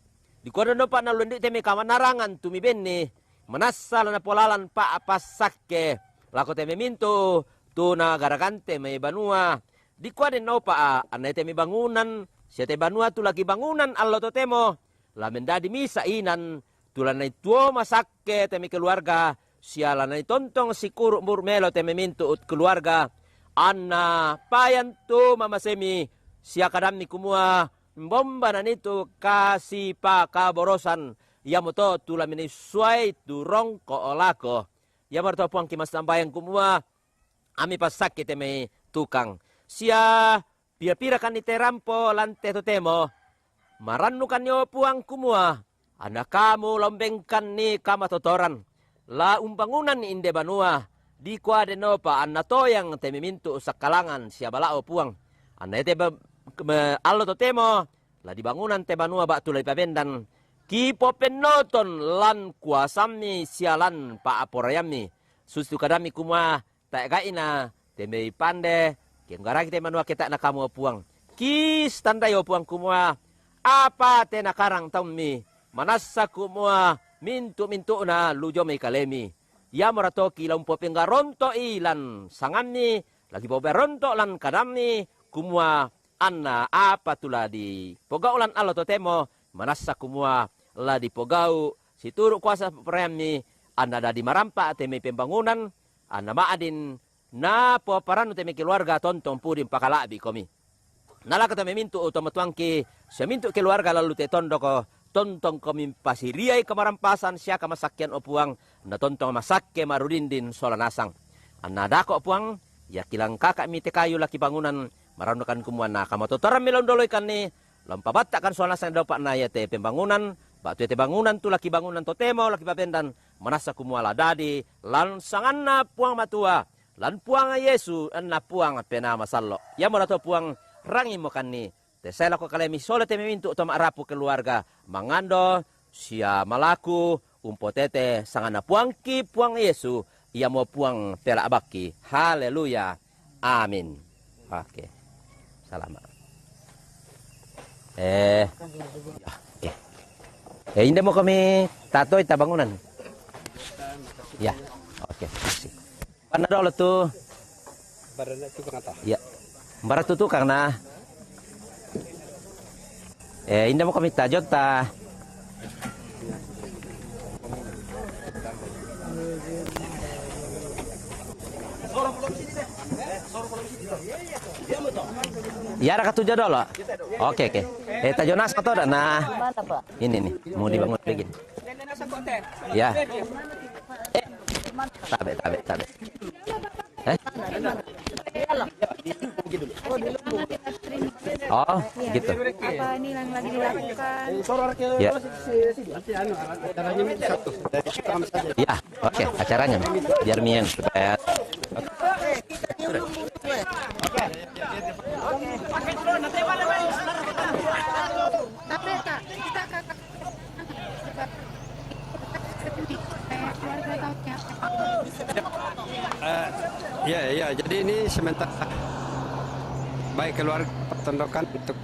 Di kuada no pa nalundi te may kamanarangan tu mi benne. Manasal na polalan pa pasak ke. Lako te memintu tu na garagante may banua. Di kuada no pa anay te may bangunan. Siya te banua tu lagi bangunan allo to temo. Lamenda di misa inan. Tulan na ituo masakke temi keluarga. Siala na itontong si kuru murmelo temi mintu ut keluarga. Anna payan tu mamasemi. Siya kadam ni kumua. Bomba na nito kasi pa kaborosan. Yamo to tulan minisuay turong ko olako. Yamo to puang kimas tambayang kumua. Ami pasakke temi tukang. Siya pira-pira kan iterampo lante to temo. Maranukan nyo puang kumua. Anak kamu lombengkan ni kamatotoran. La umbangunan ni inde banua. Di kuade no pa anato yang temimintu sakalangan siya balao puang. Anete allo to temo. La dibangunan te banua ba tulay pabendan. Kipo penoton lan kuasam ni sialan pa aporayam ni. Sustu kadami kuma tak kaina teme pande. Kenggaragi te manua kita na kamu puang. Kis tanda yo puang kumua. Apa te nakarang taumi. Manasa kumua mintu-mintu na lujo may kalemi. Ya morato kilaw po pinggaronto ilan sangani. Lagi po beronto lan kadami kumua anna apa tula di pogau lan alo to temo. Manasa kumua la di pogau. Situru kuasa premi anna da di marampa temi pembangunan. Anna maadin na po parano temi keluarga tontong purim pakalabi komi. Nala kata memintu utomatuangki. Siya mintu keluarga lalu te tondo ko. Tontong kami pasiriay kamarampasan siya kamasakyan o puang na tontong masakke marudindin solanasang. Anadako puang ya kilang kakak mite kayo laki bangunan maranukan kumuan na kamatotoran milondoloy kan ni lampabata kan solanasang daw pa na yate pembangunan batu yate bangunan tu laki bangunan totemo laki papendan manasa kumuala dadi lan sangan na puang matua lan puang Yesu na puang penama sallo. Ya mo na to puang rangi mo kan ni. Saya laku kalemi sole te memintu utama arapu keluarga mangando sia malaku umpotete sangana puangki puang Yesu ia mau puang pela abaki. Haleluya. Amin. Oke. Selamat. Ini mau kami tato ita bangunan. Ya. Oke. Mana dulu tuh? Barana itu kenapa? Ya. Barat tuh karena indah mau kami tajot ta. Ya ada katu jadol loh. Oke. Tajonas atau ada nah. Ini nih mau dibangun begini. Ya. Tabe. Oh, gitu. Apa ini yang lagi dilakukan? Ya. Ya, oke, acaranya biar mien supaya Ya, jadi ini sementara baik keluarga pertondokan untuk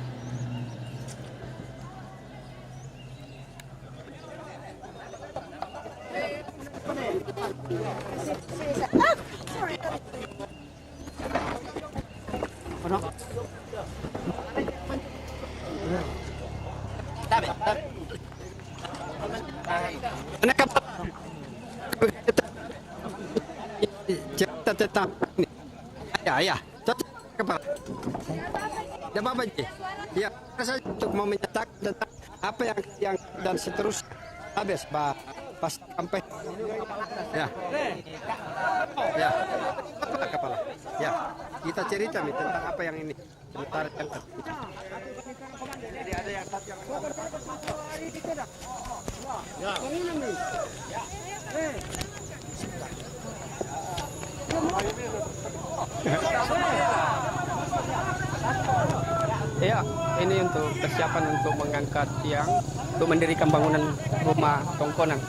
Ah, sorry. Cerita tentang ini. Ya. Kepala. Ada apa Ji? Ya, saya untuk mau menyatakan tentang apa yang dan seterusnya. Habis pas sampai. Ya. Kepala. Ya, kita cerita nih tentang apa yang ini. Sebentar kan. Jadi ada yang ya, ini untuk persiapan untuk mengangkat tiang untuk mendirikan bangunan rumah tongkonan.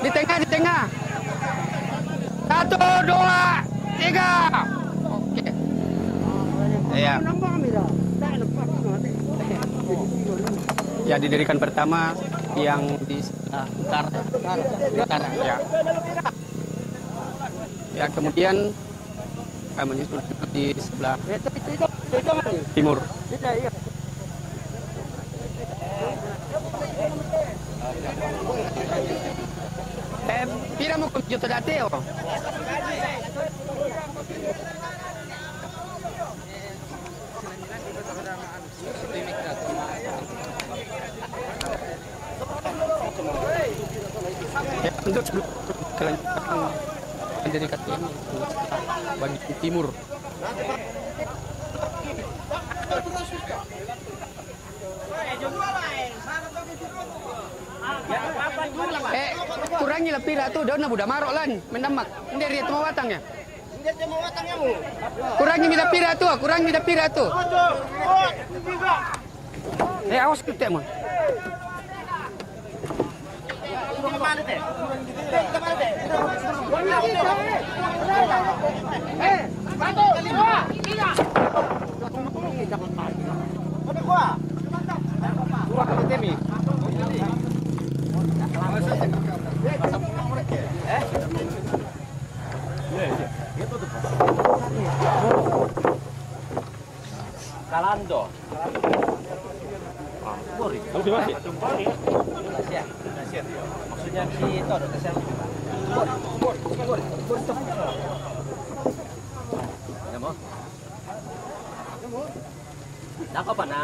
Di tengah. 1, 2, 3. Oke. Ya. Ya, didirikan pertama yang di utara. Ya. Ya, kemudian menyusul di sebelah timur. Pira mo kompyuter dati oh. Ya, untuk kelanjutan mendirikan ini bagi timur. Kurangi lah pira tu, daun budak marok lan, mendamak. Nderi itu watangnya. Kurangi minta pira tu. Awas kita mon. Kalando. Maksudnya si itu ada kesel. Ya mo. Nako pa na.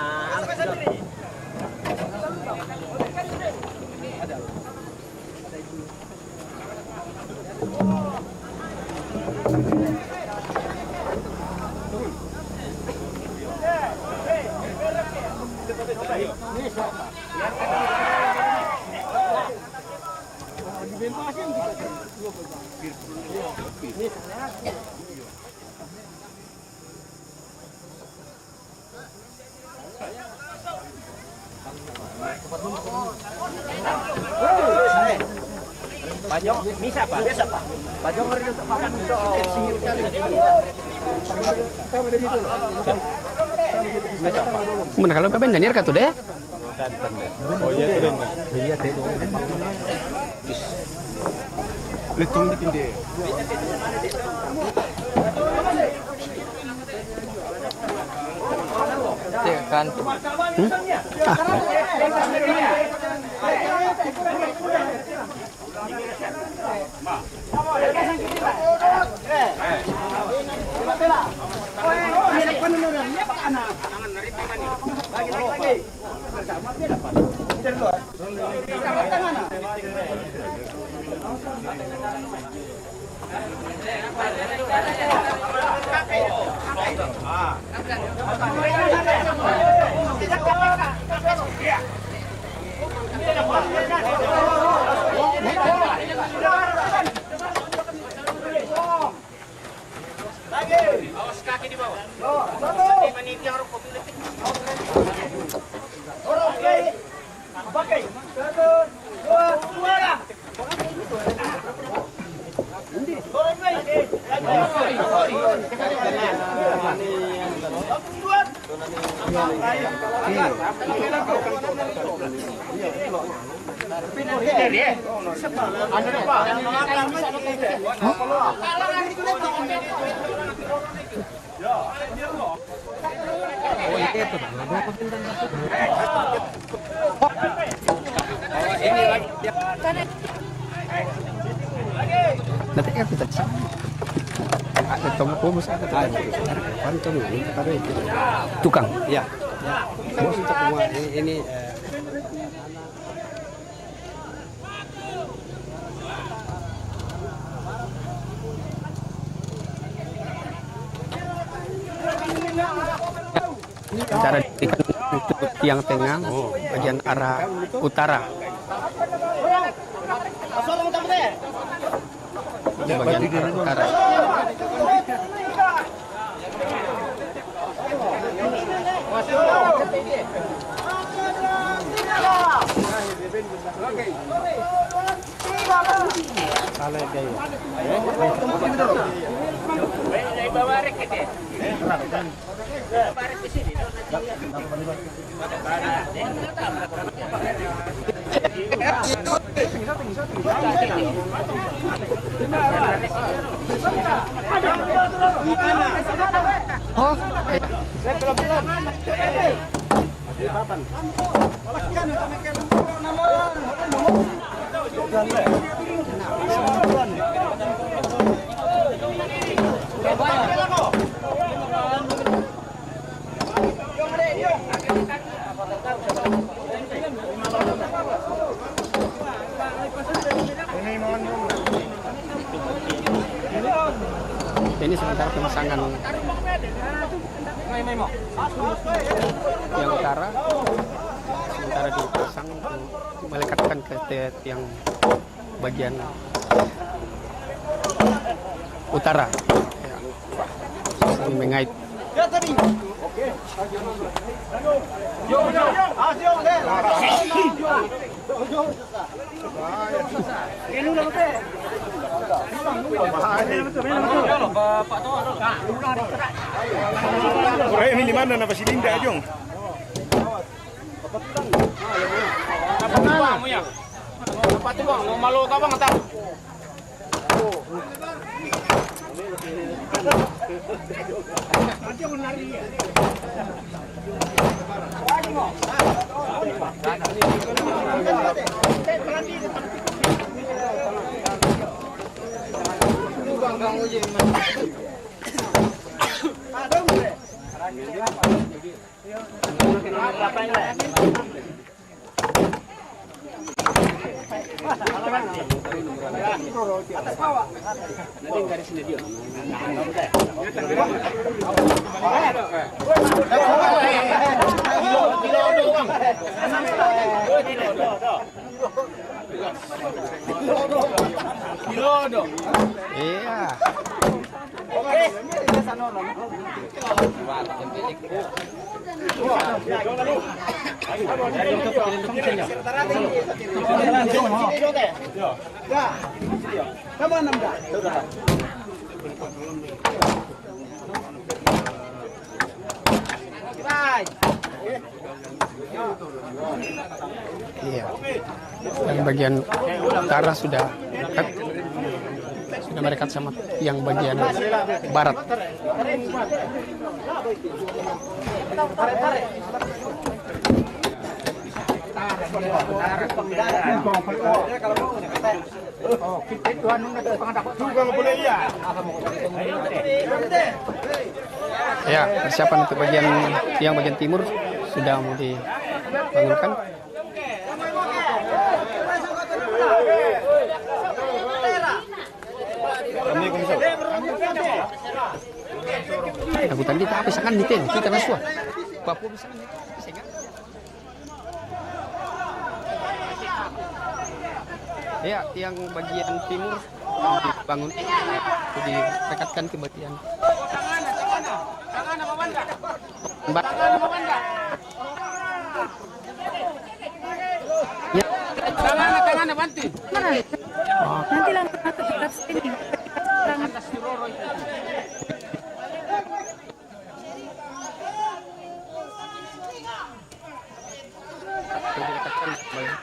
Pajong, misa Pak? Biasa Pak. Pajong hari untuk makan Mana kalau kapan danir ka tu deh? Oh iya keren. Iya teh. Letung di tinde. Kan. Awas kaki di bawah. Nanti panitia harus mobil. Pakai. 1, 2, 3. Nanti kan kita bisa. Ada tombol bos ada tukang. Ya. Bos untuk semua ini cara untuk tiang tengah bagian arah utara. Ini bagian arah utara. Oh, ini sementara pemasangan yang utara sementara dipasang untuk melekatkan ke yang bagian utara ya. Saling mengait. Orang ini mana na Pasilinda Jong? Apa tu bang? Mau malu kau bang tak? Iya. Iya. Dan bagian utara sudah dekat. Sudah merekat sama yang bagian barat. Ya, persiapan untuk yang bagian timur sudah mau dibangunkan. Aku tadi tak bisa kan nitin kita masuk. Papua bisa kan bisa kan? Ya, yang bagian timur dibangun, direkatkan ke bagian. Ya. Tangan bantu. Nanti langsung masuk ke sini.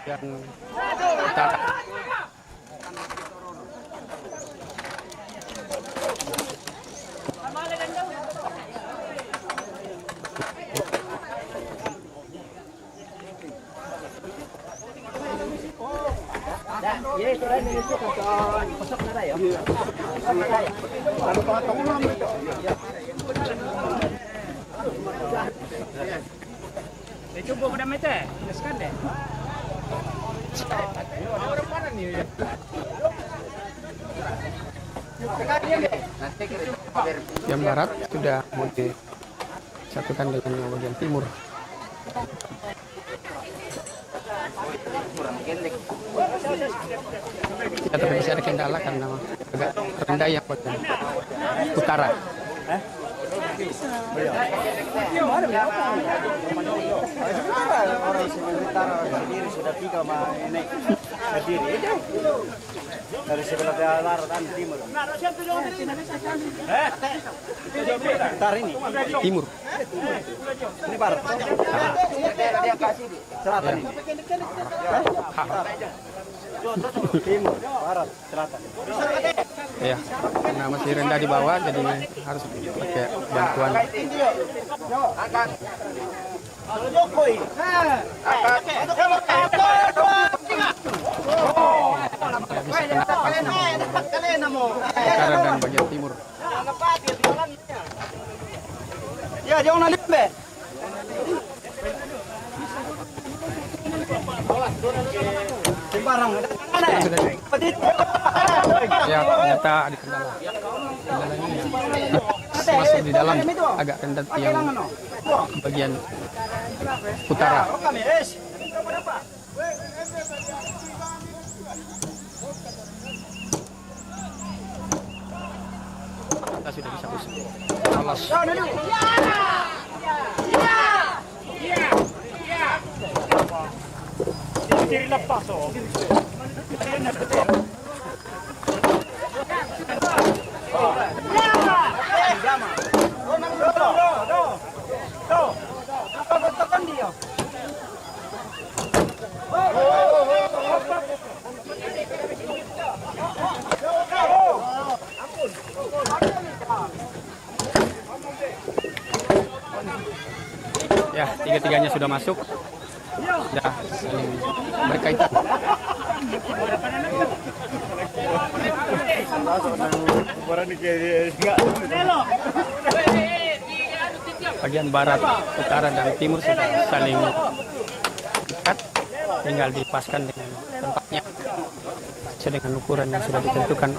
bagian utara. Yang barat sudah mau disatukan dengan yang bagian timur. Ya, tapi masih ada kendala karena agak rendah yang bagian utara. Orang sebentar sendiri sudah 3 ini berdiri dari sebelah barat timur. Bentar ini Timur. ini barat. Selatan ini. Timur, barat, selatan. Ya, karena masih rendah di bawah, jadi harus pakai bantuan. Utara dan bagian timur. Ya, jangan nanti be. Sembarang. Ya, ternyata ada kendala. Kendalanya masuk di dalam agak rendah yang bagian utara. Kita sudah bisa usut. Lolos. Ya, tiga-tiganya sudah masuk. Sudah saling berkaitan. Bagian barat, utara, dan timur sudah saling dekat. Tinggal dipaskan dengan tempatnya sesuai dengan ukuran yang sudah ditentukan.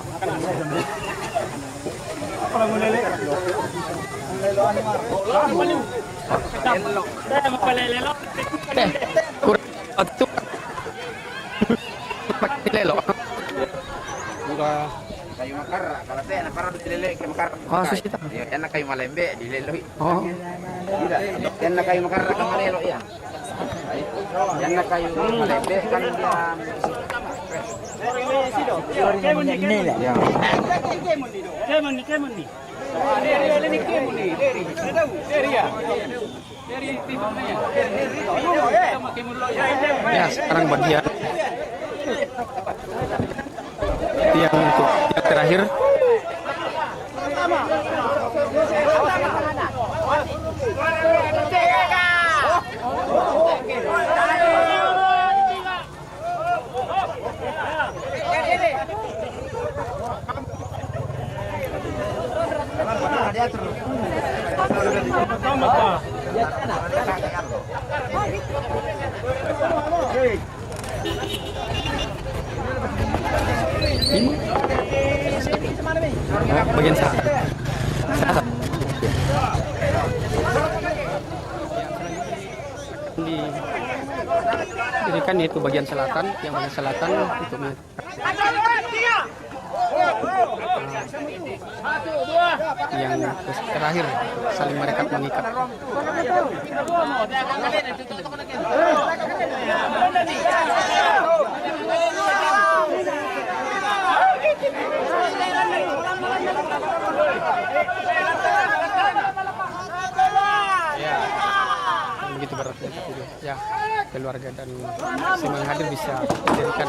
Kayu makar, kalau saya nakar dilelek kayu makar. Oh, susita. Ya, yan na kayu malembe, dileloi. Oh, Yan na kayu makar ka malelo ya. Yan na kayu malembe kan dia. Ya. ya sekarang bagian yang untuk yang terakhir. Bagian selatan. Dirikan yaitu bagian selatan, yang bagian selatan untuk yang terakhir saling merekat mengikat. Ya, begitu beratnya. Ya. keluarga dan semua yang hadir bisa diberikan.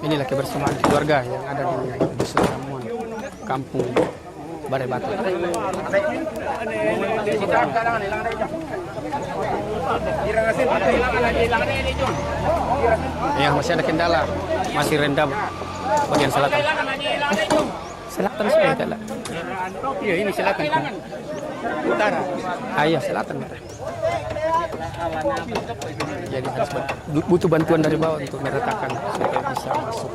Inilah kebersamaan keluarga yang ada di Dusun Ramuan, Kampung Barai Batu. Ya, masih ada kendala, masih rendam bagian selatan. Selatan sudah ada. Iya, ini selatan. Utara. Iya, selatan. Jadi harus butuh bantuan dari bawah untuk meratakan supaya bisa masuk.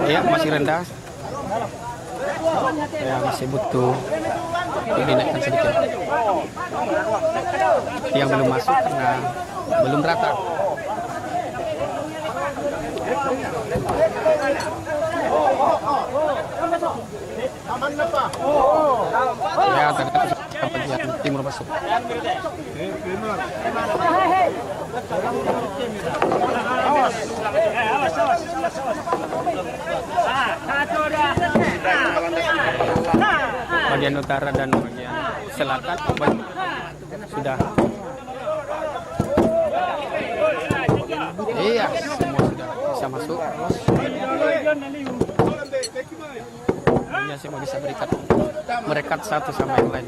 Ya, masih rendah. Ya, masih butuh dinaikkan sedikit. Yang belum masuk karena belum rata. Ya, ternyata bagian timur masuk. Bagian utara dan bagian selatan sudah. Iya, semua sudah bisa masuk. Ini semua bisa merekat satu sama yang lain.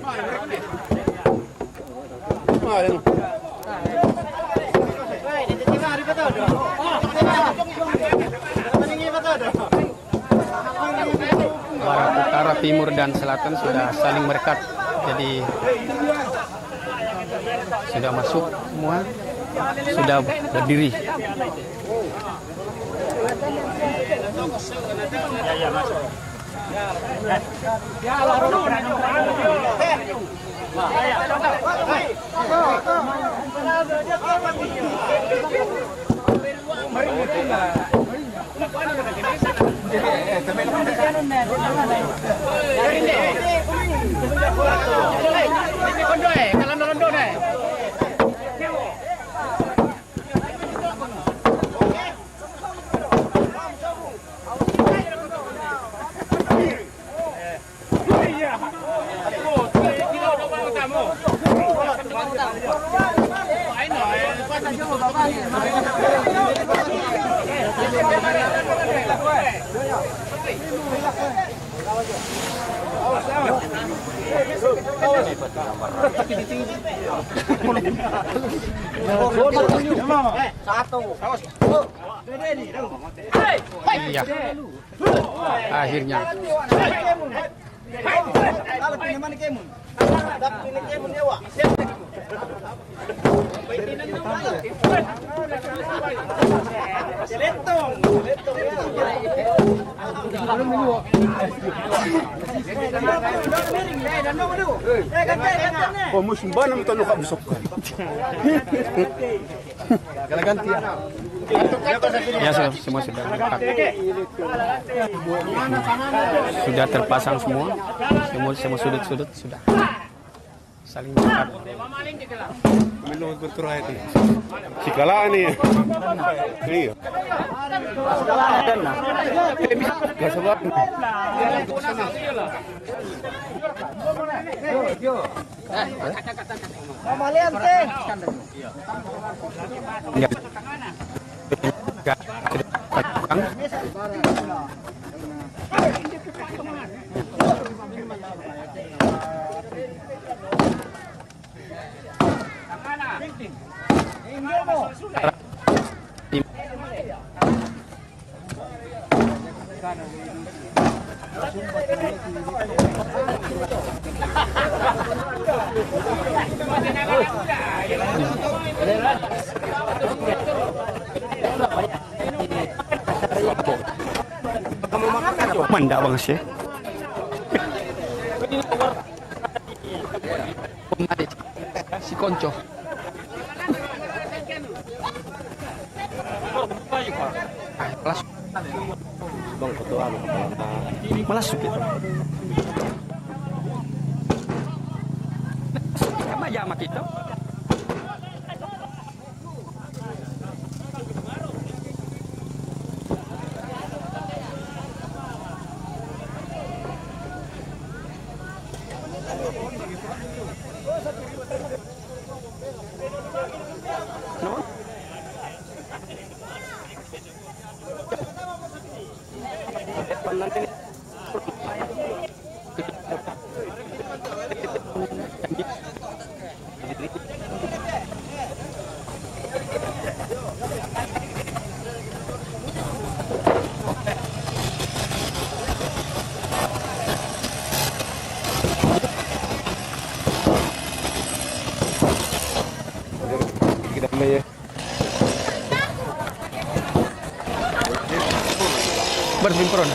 Barat, utara, timur, dan selatan sudah saling merekat. Jadi sudah masuk semua, sudah berdiri. Iya. Akhirnya. Oh, musim banam tu nak busuk. Kalau ganti ya. Ya, semua sudah lengkap. Sudah terpasang semua. Semua sudut-sudut sudah saling dekat. Menurut berturah itu. Sikala ni. Iya. Gak sebab. Manda bang sih. Si Konco. Malas. Bang, ketua lu. Malas gitu. Sama aja sama kita. Kita mulai ya. Bersimpron.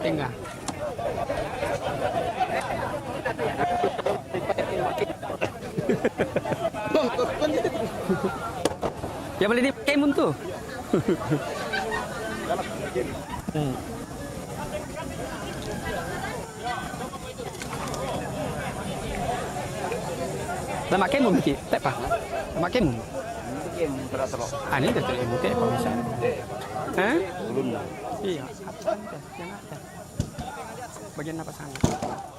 Tengah. Ya boleh dipakai mun tuh. Lah makai mun ki, tak apa. Makai mun. Ah ini dah terima ke apa bisa. Hah? Belum lah. Iya. Yang ada. Bagian apa sana?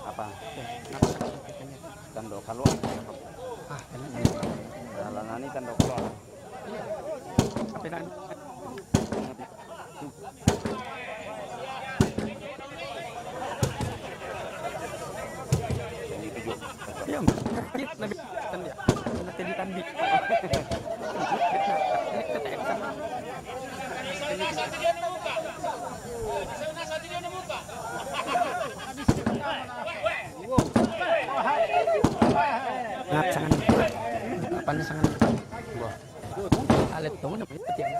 Apa? Kenapa sakit? Tando kalau. Ah, Jalanan ini tando kalau. Tapi kan iya, kita lebih kan ya. Nanti ditandi. Nah, sangat. Apanya sangat? Alet dong, namanya petian.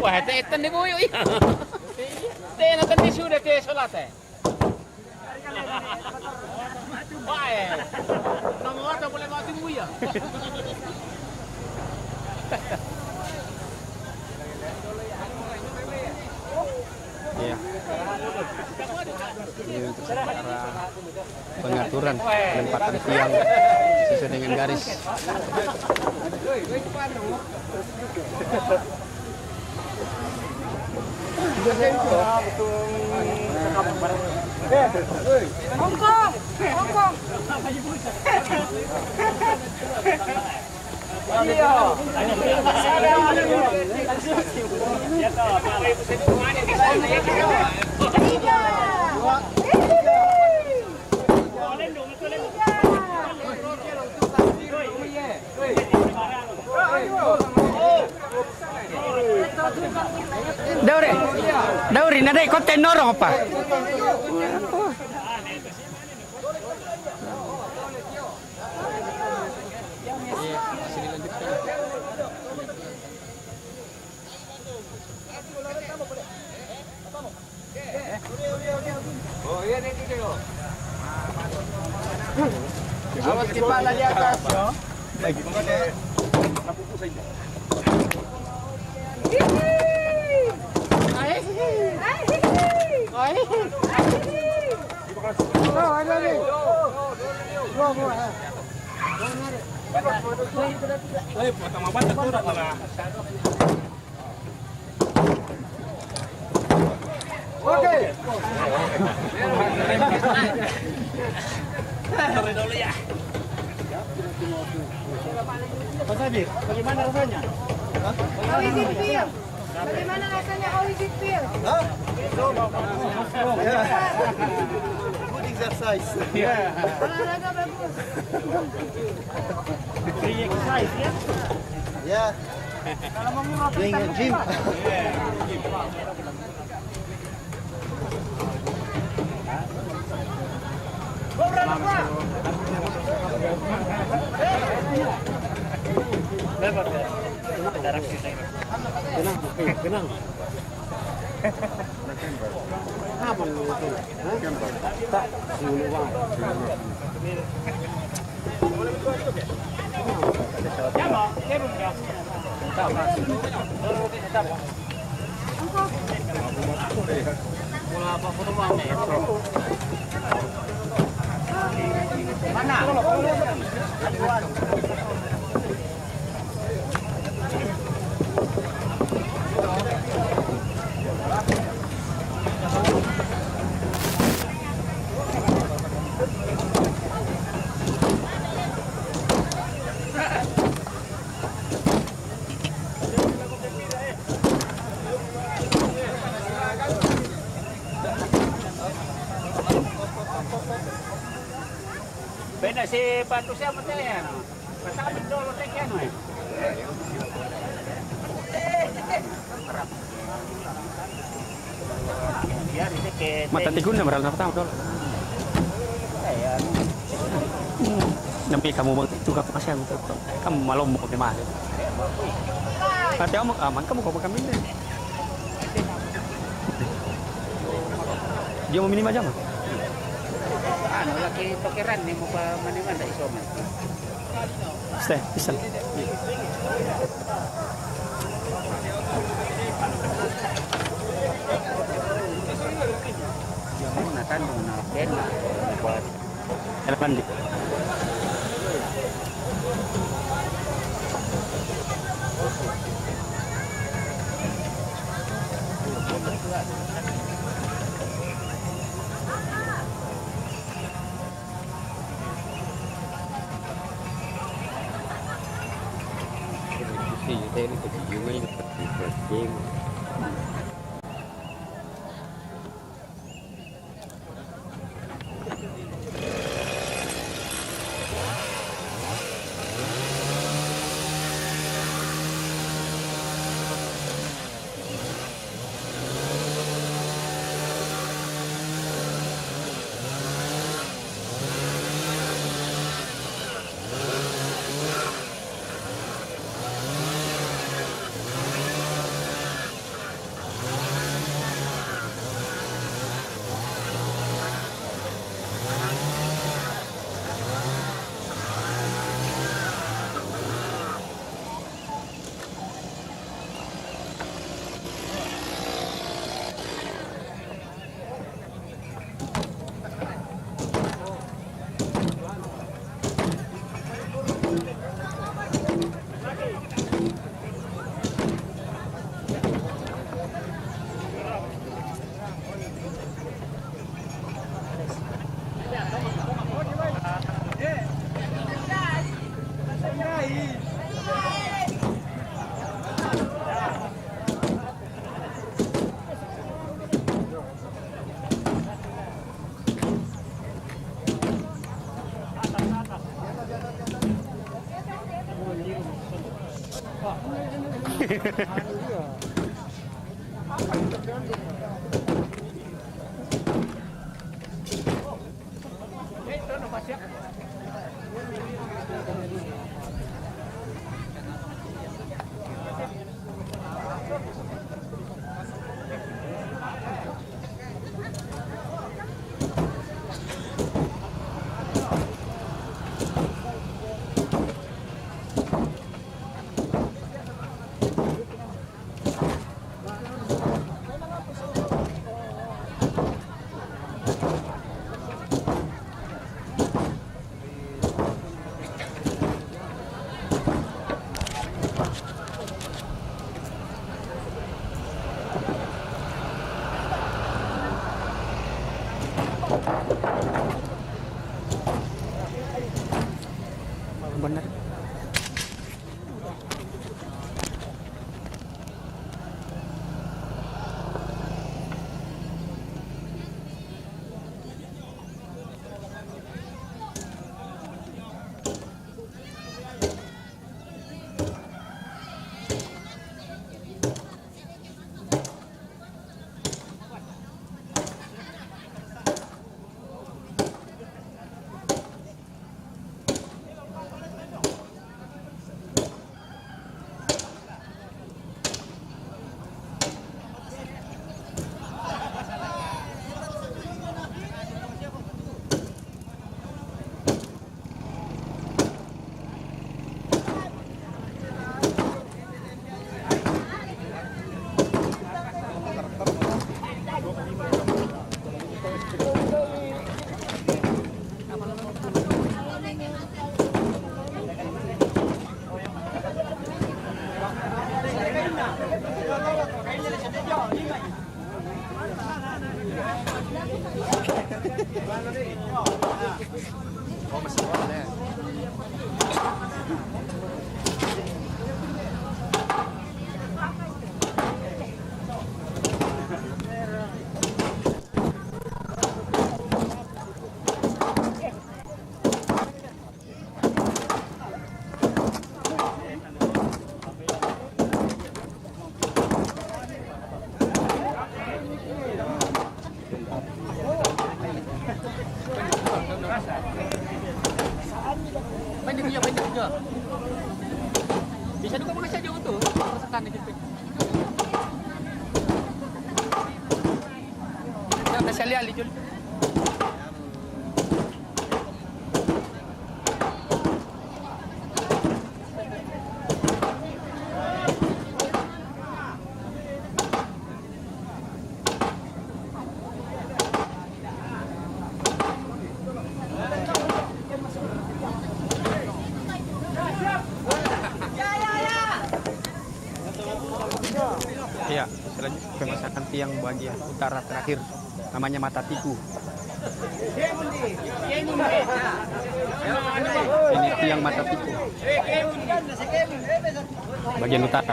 Wah, tetan ni boyo ya. Tena tadi sudah ke solat eh. Wah, nomor atau boleh mati buya. Iya. Ini untuk sementara pengaturan penempatan tiang sesuai dengan garis. Hongkong. Dauri, nada konten norong apa? Awas kepala di atas. Mas Adit, bagaimana rasanya? How is it feel? Bagaimana rasanya? How is it feel? Good exercise. Olahraga bagus. Free exercise ya? Yeah. Playing a gym. Kenang. Kapan itu? Tak diuluwang. Beda si Patu siapa teh ya? Pasal dulu teh kan. Mata tigun na maral na pertama dol. Nampi kamu bang juga pasien kamu malam mau ke mana? Kata kamu aman kamu kau makan ini. Dia mau minum aja mah. Ano laki tokeran ni mo pa maniman da iso man. Stay, bisa. Yung natanong na pena buat Elemen di. Benar. Ya, selanjutnya pemasakan tiang bagian utara terakhir, namanya mata tiku. Ini tiang mata tiku, bagian utara,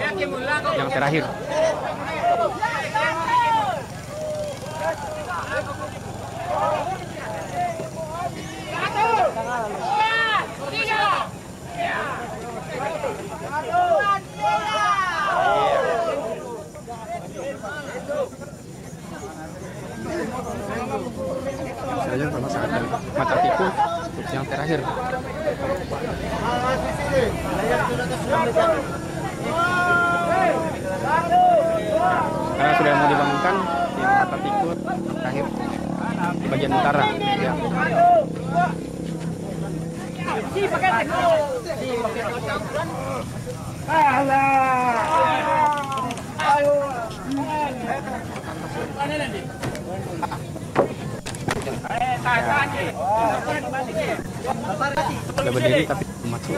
yang terakhir. Saya pemasangan mata tiku yang terakhir. Karena sudah mau dibangunkan yang mata tiku terakhir di bagian utara. Ya. Sudah berdiri tapi masuk.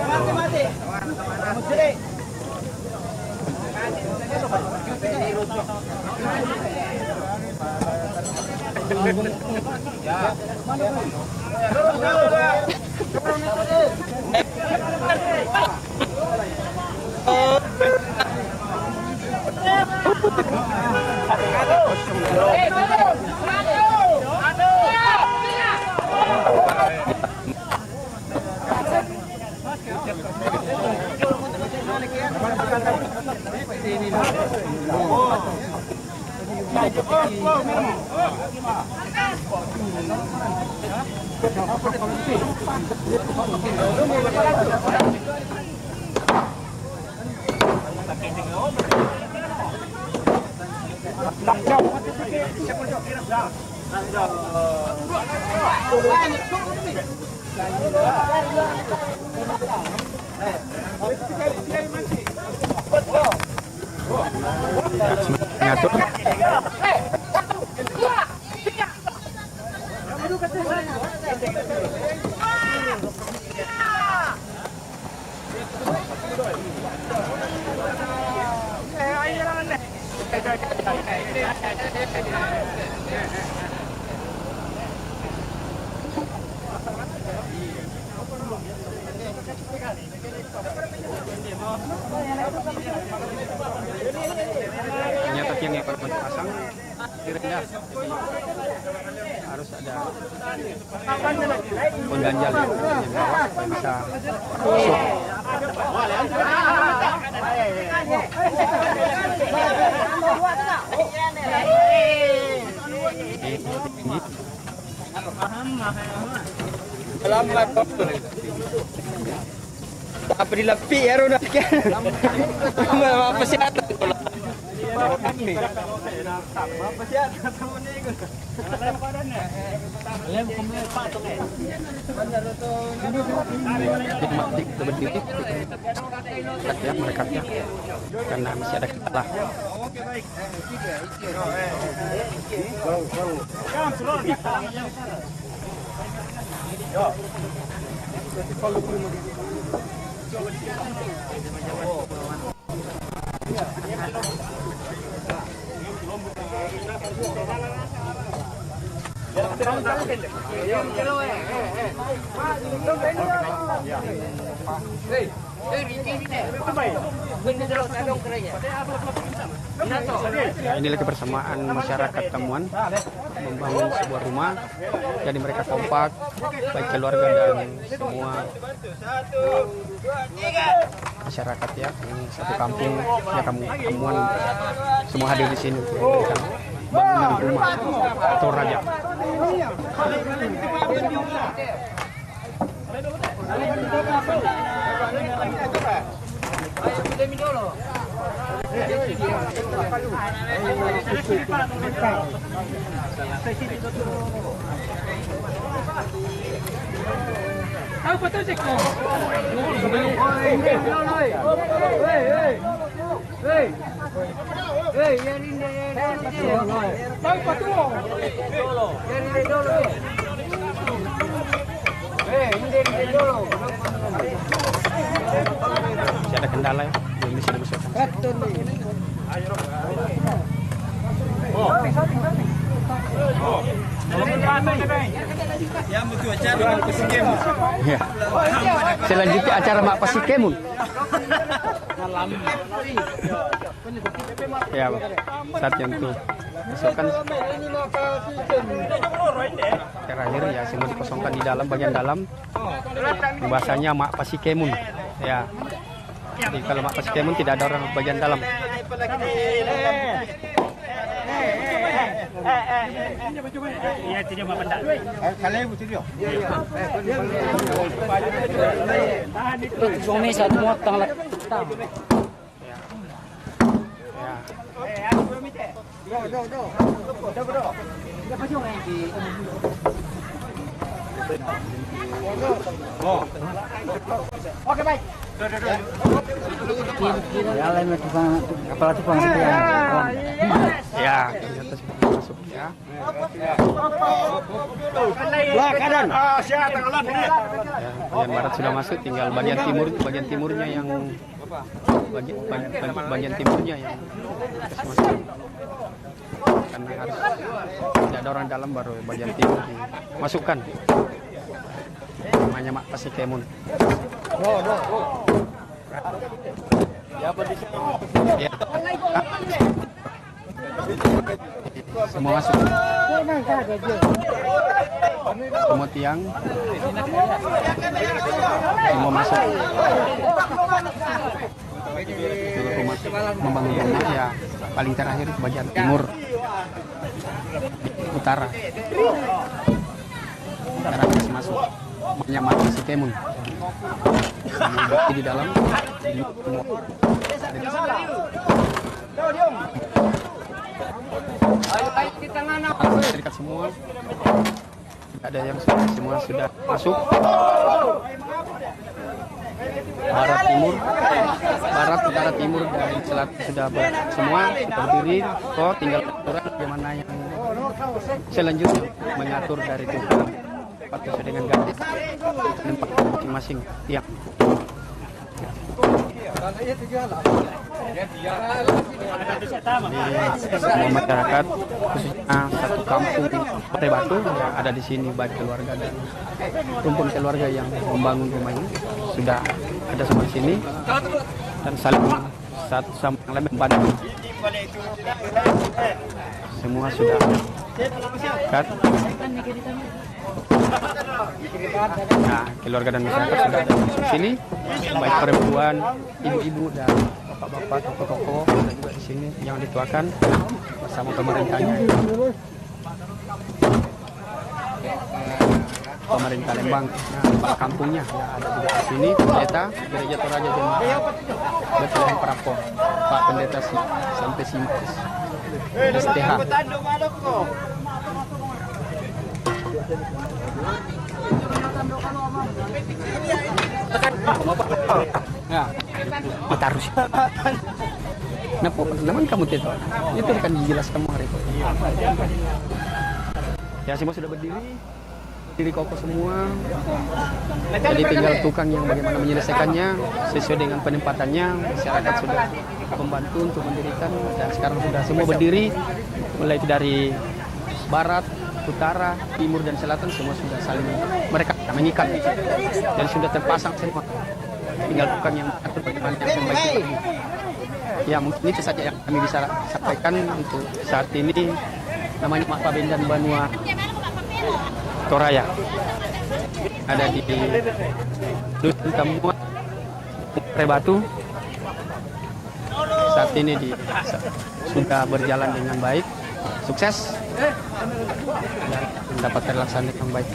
Ternyata tiang yang baru dipasang direndah, harus ada pengganjal yang bawah supaya bisa masuk. Selamat apa dilapi ya udah apa sih ya merekatnya karena masih ada kelah. Ya, inilah kebersamaan masyarakat Tamuan membangun sebuah rumah, jadi mereka kompak, baik keluarga dan semua masyarakat ya. Ini satu kampung ya, Tamuan semua hadir di sini untuk memberikan bangunan rumah atau raja. Masih ada kendala ya, belum bisa dimasukkan. Ya. Selanjutnya acara Mak Pasikemun. Ya, saatnya untuk masukkan. Terakhir ya, semua dikosongkan di dalam bagian dalam. Bahasanya Mak Pasikemun. Ya. Jadi kalau Mak Pasikemun tidak ada orang bagian dalam. Ya, ternyata sudah masuk ya. Kanan. Bagian barat sudah masuk, tinggal bagian timurnya yang bagian timurnya yang harus masuk. Karena harus tidak ada orang dalam baru bagian timur dimasukkan. Namanya Mak Pasikemun. Ya. Semua masuk. Semua tiang. Semua masuk. Rumah membangun rumah ya paling terakhir bagian timur, utara. Utara harus masuk. Namanya Mak Pasikemun. Di dalam. Serikat semua. Tidak ada yang semua sudah masuk. Barat timur, barat utara timur dari selatan sudah semua berdiri. Kok tinggal aturan bagaimana yang selanjutnya mengatur dari itu sesuai dengan garis tempat masing-masing tiang. Semua masyarakat khususnya satu kampung Pantai Batu yang ada di sini, baik keluarga dan rumpun keluarga yang membangun rumah ini sudah ada semua di sini dan saling satu sama yang lain membantu. Semua sudah dekat. Nah, keluarga dan masyarakat sudah ada di sini, baik perempuan, ibu-ibu dan bapak-bapak, tokoh-tokoh ada juga di sini yang dituakan bersama pemerintahnya. Pemerintah Lembang, kepala kampungnya ya, ada juga di sini. Pendeta Gereja Toraja Jemaat Betlehem Prapon, Pak Pendeta sampai Simpis, STH. Ya, Matarus. Kenapa? Namun kamu tidak? Itu akan dijelaskan hari itu. Ya, semua sudah berdiri kokoh semua. Jadi tinggal tukang yang bagaimana menyelesaikannya sesuai dengan penempatannya. Masyarakat sudah membantu untuk mendirikan dan sekarang sudah semua berdiri, mulai dari barat, utara, timur dan selatan semua sudah saling mereka mengikat dan sudah terpasang semua. Tinggal tukang yang mengatur bagaimana yang membaiki. Ya, mungkin itu saja yang kami bisa sampaikan untuk saat ini. Namanya Mak Pabendan Banua Toraya, ada di Dusun Tamuat, Pantai Batu. Saat ini sudah berjalan dengan baik, sukses dan dapat terlaksana dengan baik.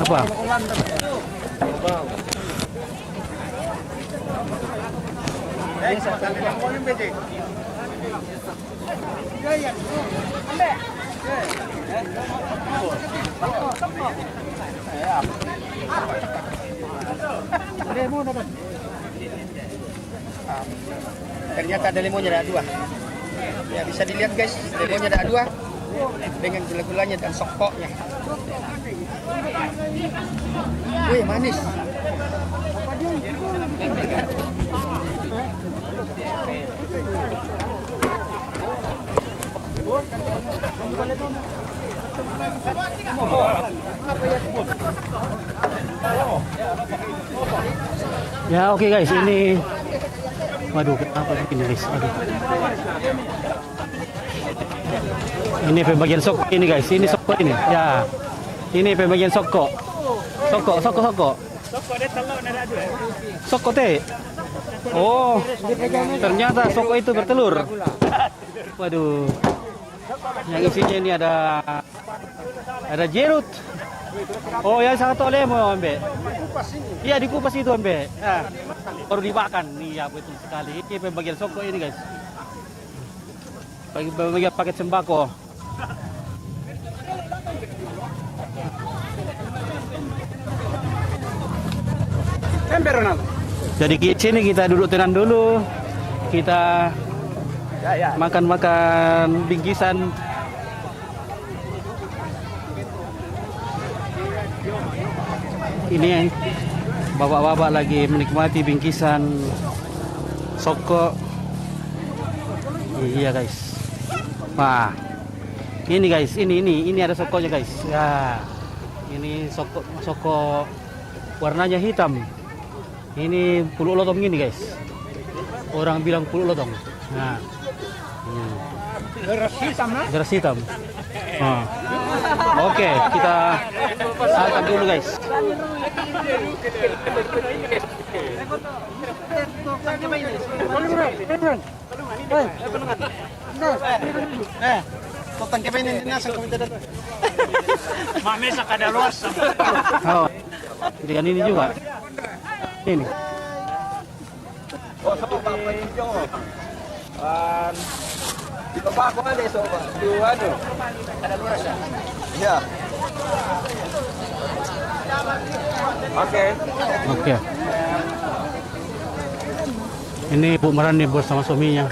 Apa? Ternyata ada lemonnya ada dua. Ya bisa dilihat guys, lemonnya ada dua dengan gula-gulanya dan sokoknya. Wih manis. Ya oke guys, ini waduh apa ini guys, aduh. Ini pembagian soko ini guys, ini soko ini. Ya. Ini pembagian soko. Soko. Soko teh. Oh, ternyata soko itu bertelur. Waduh. Yang isinya ini ada jerut. Oh, yang satu lemon, Ambe. Iya, dikupas itu, Ambe. Ya. Baru dimakan. Nih, ya betul sekali. Ini pembagian soko ini, guys. Pembagian paket sembako. Jadi di sini kita duduk tenang dulu. Kita makan-makan bingkisan. Ini bapak-bapak lagi menikmati bingkisan soko. Iya guys. Wah, ini guys, ini ada sokonya guys. Ya, ini soko warnanya hitam. Ini puluh lotong ini guys. Orang bilang puluh lotong. Nah, geras hitam. Nah. Oke, kita santap dulu guys. Totang kepenin din nasa komentar. Mamesa kada luas. Oh. Dengan ini juga. Ini. Oh, sama Bapak Ijo. Di bawah aku ada soba. Dua tuh. Ada luas ya? Iya. Oke. Oke. Ini Bu Marani bersama suaminya.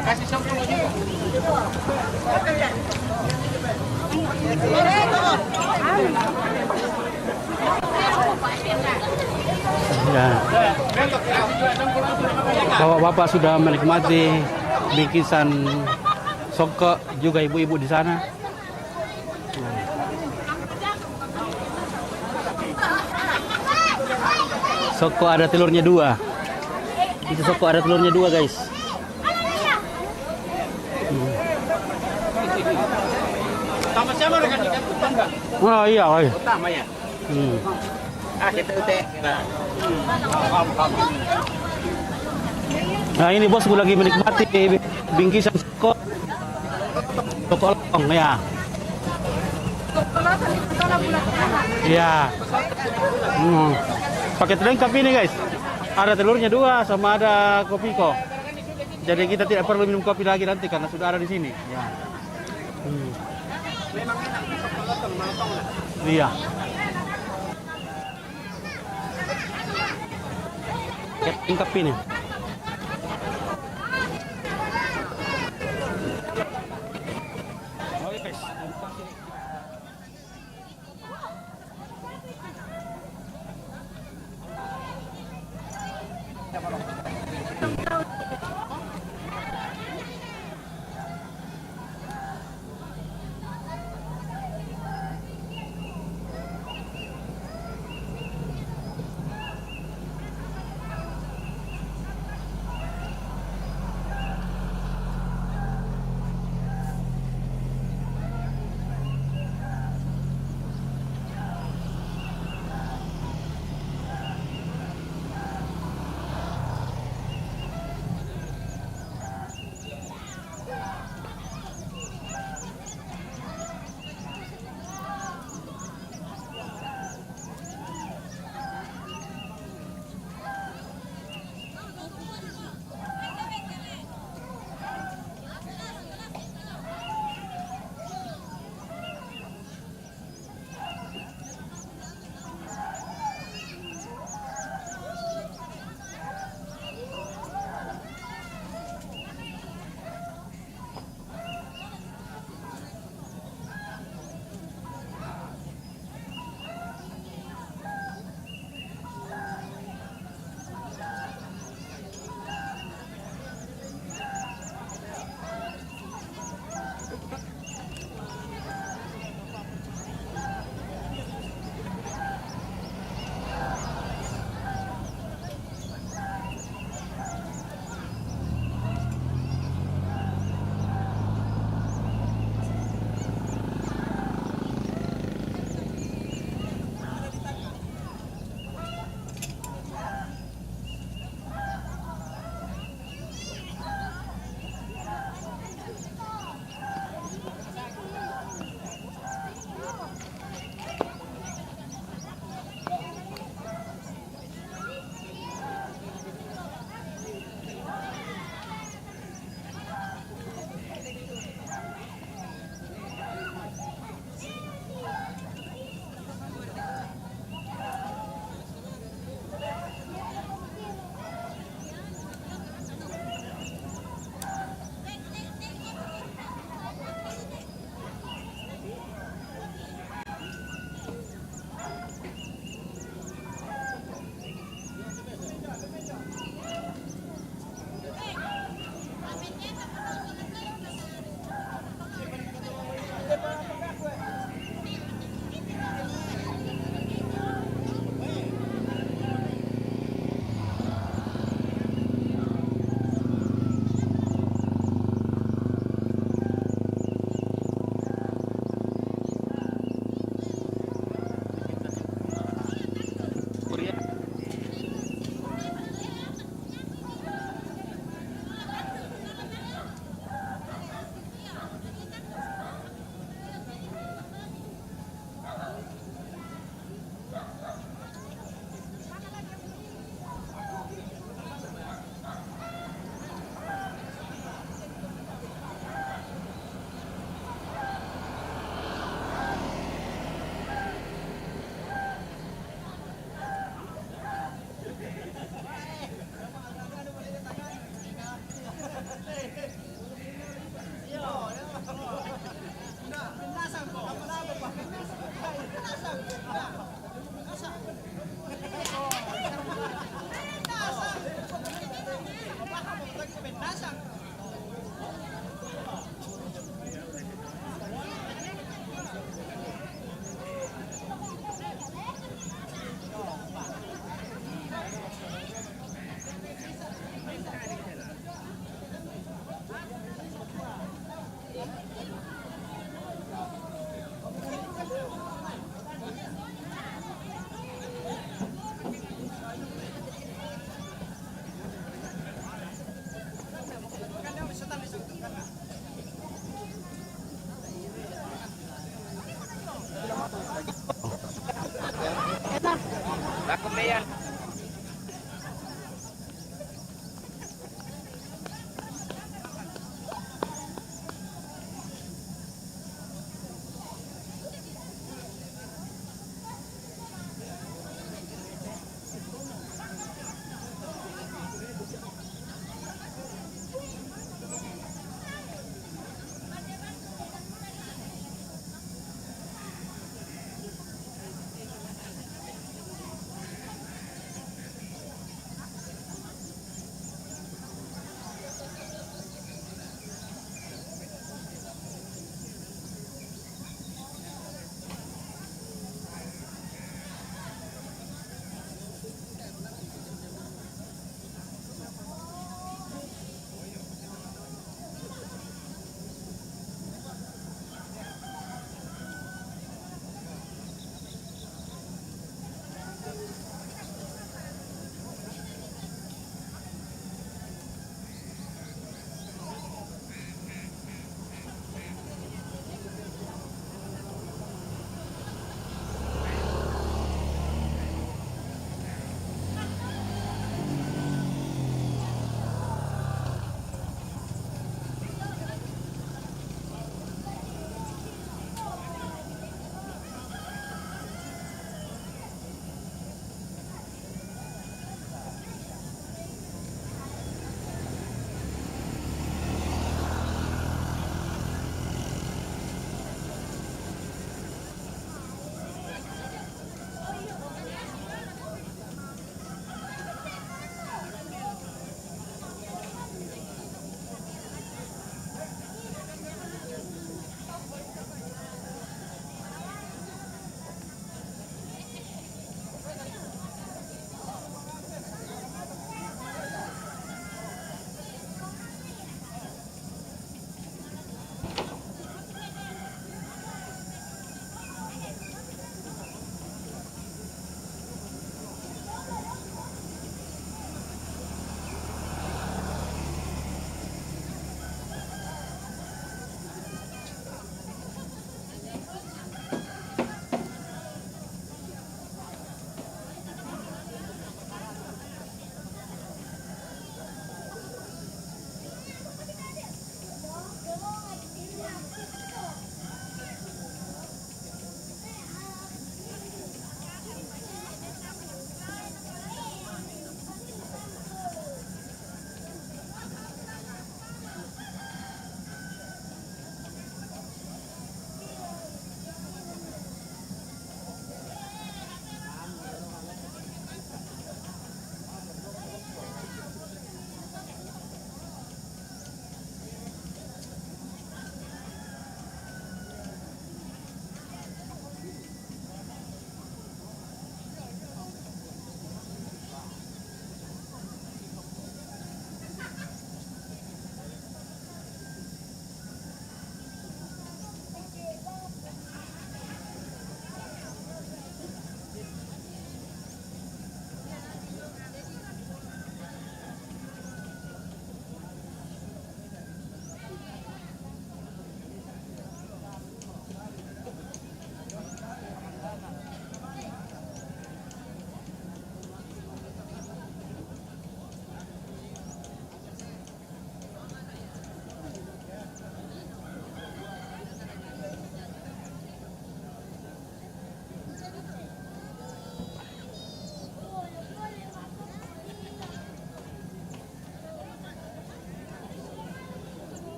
Kasih songkolo juga. Ya. Bapak-bapak sudah menikmati bingkisan soko, juga ibu-ibu di sana. Soko ada telurnya dua. Itu soko ada telurnya dua guys. Sama siapa dengan ikan utang enggak? Oh iya, oi. Utama ya. Kita utek. Nah ini bosku lagi menikmati bingkisan soko. Soko lotong ya. Iya. Paket lengkap ini guys. Ada telurnya dua sama ada kopi kok. Jadi kita tidak perlu minum kopi lagi nanti karena sudah ada di sini. Ya. Iya. Paket lengkap ini.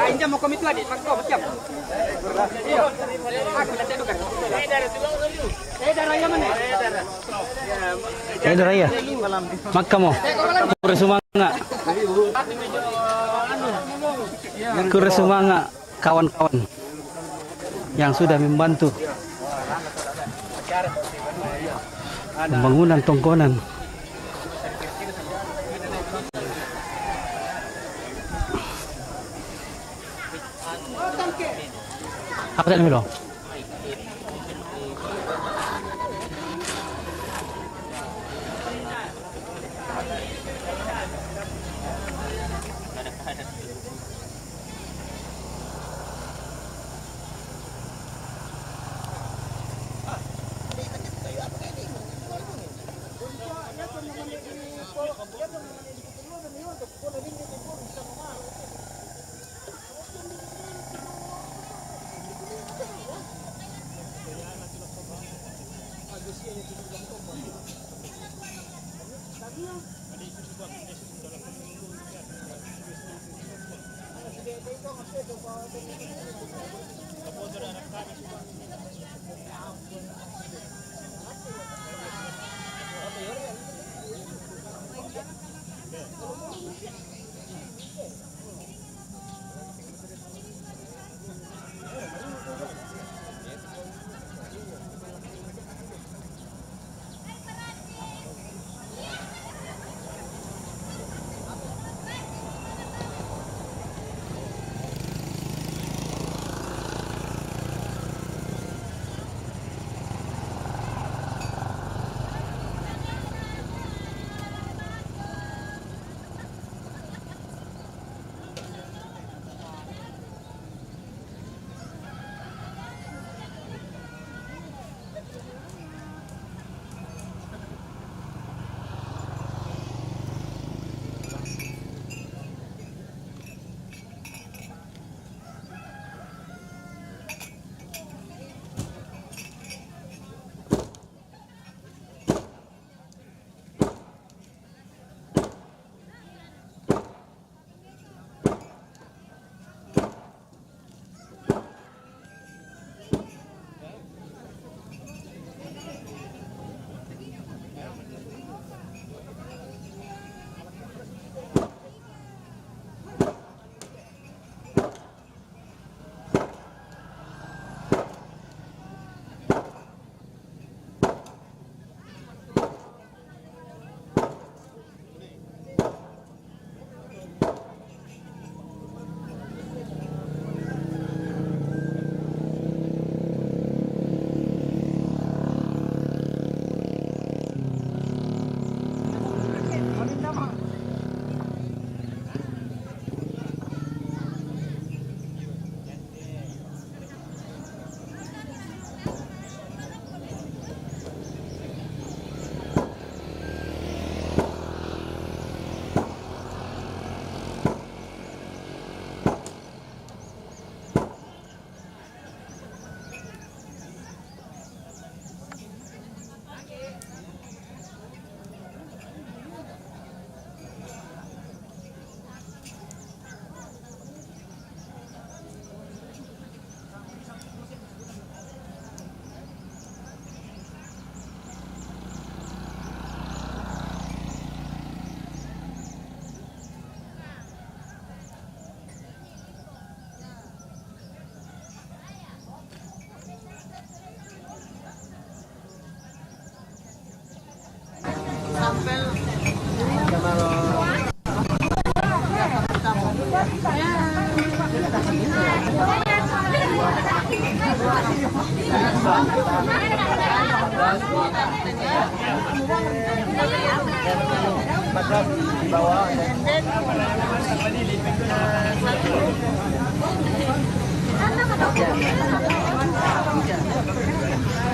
Injam mau komit lagi, Pak Kau siap. Iya. Aku dah tedukan. Saya darah yang mana? Ini raya. Maka mo. Kuresumanga. Kuresumanga kawan-kawan yang sudah membantu pembangunan tongkonan. Apa tadi lo?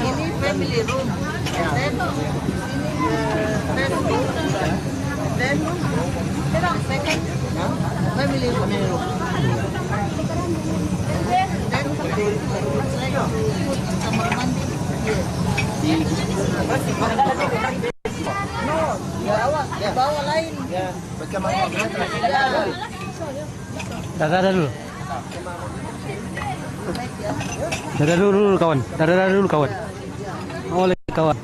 Ini family room. Then second family room. Kamar mandi. Ya, bawa lain. Dadah dulu. Dadah dulu kawan. Dadah dulu kawan. Oleh kawan.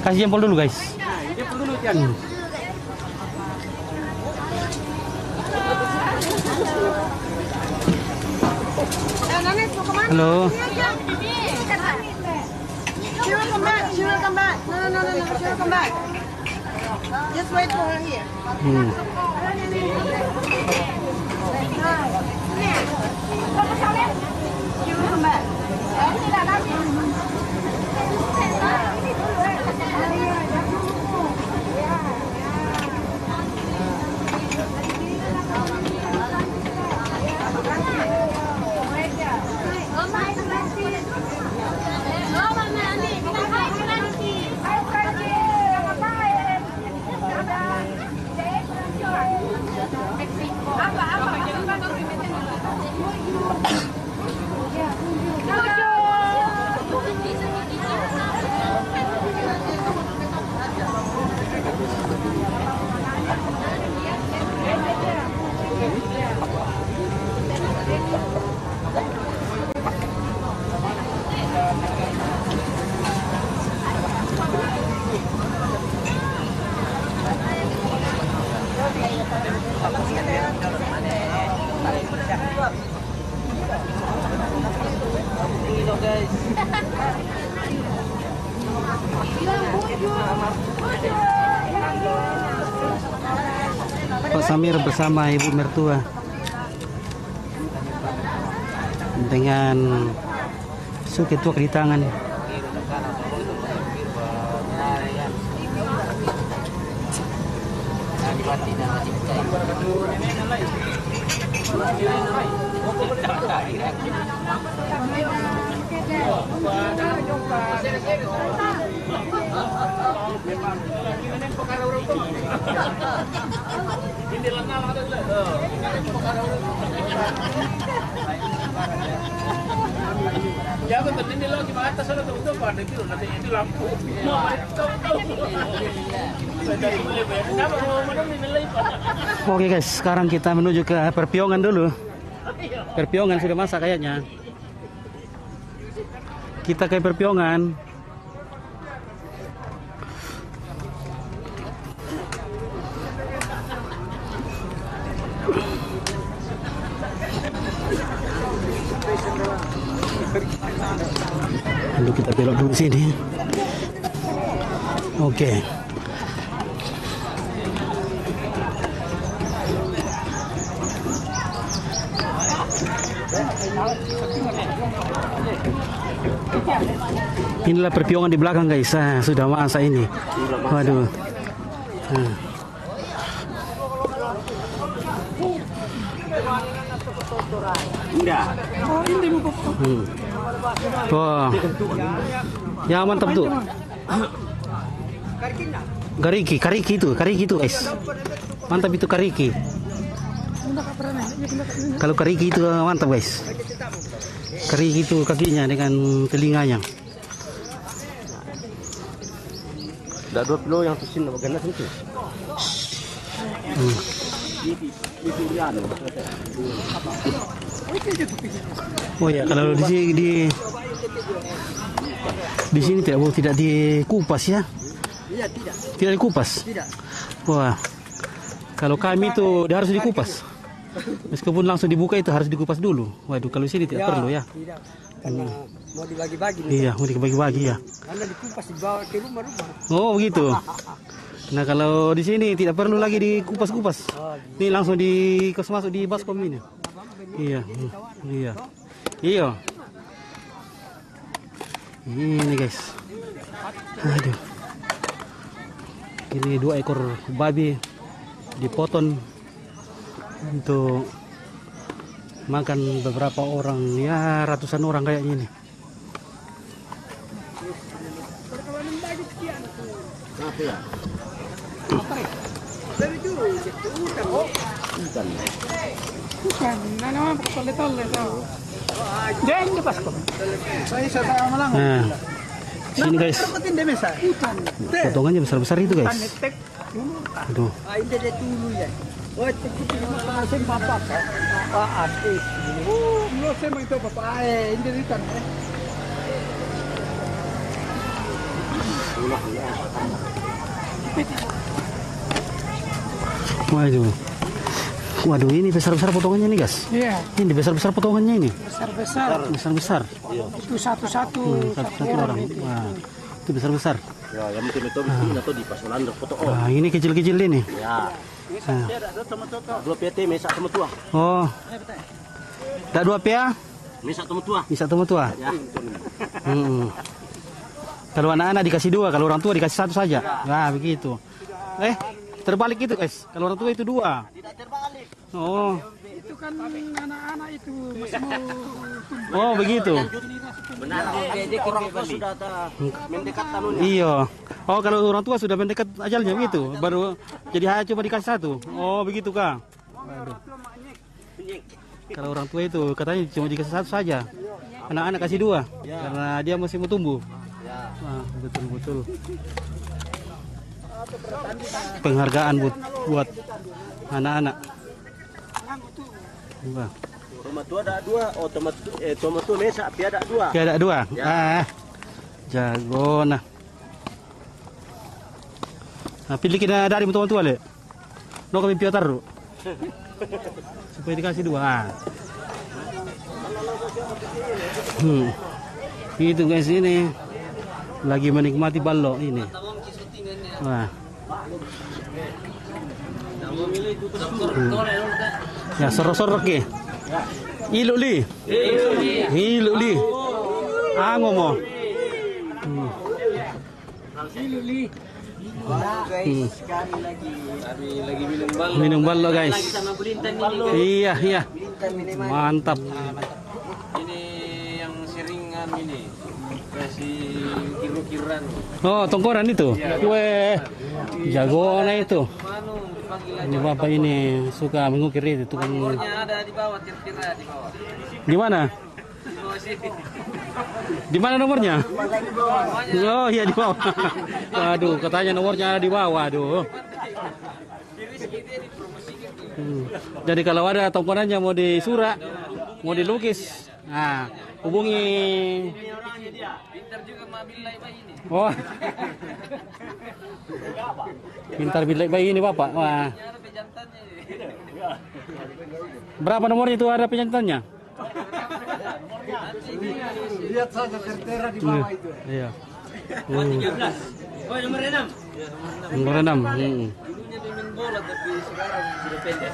Kasih jempol dulu guys. Halo. She will come back. She will come back. No. She will come back. Just wait for her here. She will come back. Pak Samir bersama Ibu mertua dengan suket tuak di tangan. Oke guys, sekarang kita menuju ke Perpiongan dulu. Perpiongan sudah masak kayaknya. Kita ke Perpiongan. Lalu kita belok dulu sini. Oke. Inilah Perpiongan di belakang guys. Sudah masak ini. Waduh. Wah, ya mantap tuh. Kariki itu guys. Mantap itu kariki. Kalau kariki itu mantap guys. Kariki itu kakinya dengan telinganya. Ada 2 kilo yang tusin ganas itu. Oh ya, kalau di sini tidak dikupas ya? Iya, tidak. Tidak dikupas. Tidak. Wah, kalau kami itu harus dikupas. Meskipun langsung dibuka itu harus dikupas dulu. Waduh, kalau di sini tidak perlu ya? Tidak. karena mau dibagi-bagi. Iya, mau dibagi-bagi ya. Karena dikupas dibawa ke rumah-rumah. Oh begitu. Nah kalau di sini tidak perlu lagi dikupas-kupas. Ini langsung masuk di baskom ini. Iya, iya, iya. Ini guys. Aduh. Ini 2 ekor babi dipotong untuk makan beberapa orang, ya ratusan orang kayaknya ini. Nah, sini guys, potongannya besar-besar itu guys. Aduh. Waduh. Waduh, ini besar-besar potongannya nih, guys. Iya. Ini besar-besar potongannya ini. Besar-besar. Besar-besar. Itu satu-satu. Satu orang. Wah, itu besar-besar. Ya, yang mungkin itu atau di pasulan foto. Wah, ini kecil-kecil ini. Ya. Nah. Dua PT mesak temu tua. Oh. Tak 2 pia? Mesak temu tua. Bisa temu tua. Ya. Kalau anak-anak dikasih 2, kalau orang tua dikasih 1 saja. Nah, begitu. Terbalik itu, guys. Kalau orang tua itu 2. Tidak terbalik. Oh. Itu kan anak-anak itu masih mau tumbuh. Oh, begitu. Benar. Orang tua sudah mendekat tanunya. Iya. Oh, kalau orang tua sudah mendekat ajalnya begitu. Baru jadi hanya cuma dikasih 1. Oh, begitu, Kak. Waduh. Kalau orang tua itu katanya cuma dikasih 1 saja. Anak-anak kasih 2 karena dia masih mau tumbuh. Wah, betul-betul. Penghargaan buat anak-anak. Wah. Tomat tua ada 2. Oh, tomat tua mesak pia ada 2. Pia ada 2. Ya. Jago nah. Nah, pilih kita dari tomat tua le. No kami pia taruh. Supaya dikasih 2. Itu guys, ini lagi menikmati balok ini. Wah. Ya sorok-sorok ya. Iluk li. Iluk li. Ngomo. Iluk li. Guys, kami lagi minum balok. Minum balok guys. Lagi sama Bulintan ini. Iya, iya. Mantap. Ini yang seringan ini. Kasih kiru-kiruan. Oh, tongkoran itu. Weh. Jago nah itu. Ini bapak ini suka mengukir itu tukang. Nomornya ada di bawah, tir-tirnya di bawah. Di mana? Di bawah sini. Di mana nomornya? Oh iya di bawah. Aduh, katanya nomornya ada di bawah. Aduh. Jadi kalau ada tongkorannya mau disurat, mau dilukis, nah hubungi. Pintar juga mobil lain ini. Oh. Pintar bilik bayi ini bapak. Wah. Ada pejantannya ini. Berapa nomornya itu ada pejantannya? Lihat saja tertera di bawah itu. Iya. 13. Oh, nomor 6. Nomor 6. Dulunya dia main bola tapi sekarang sudah pendek.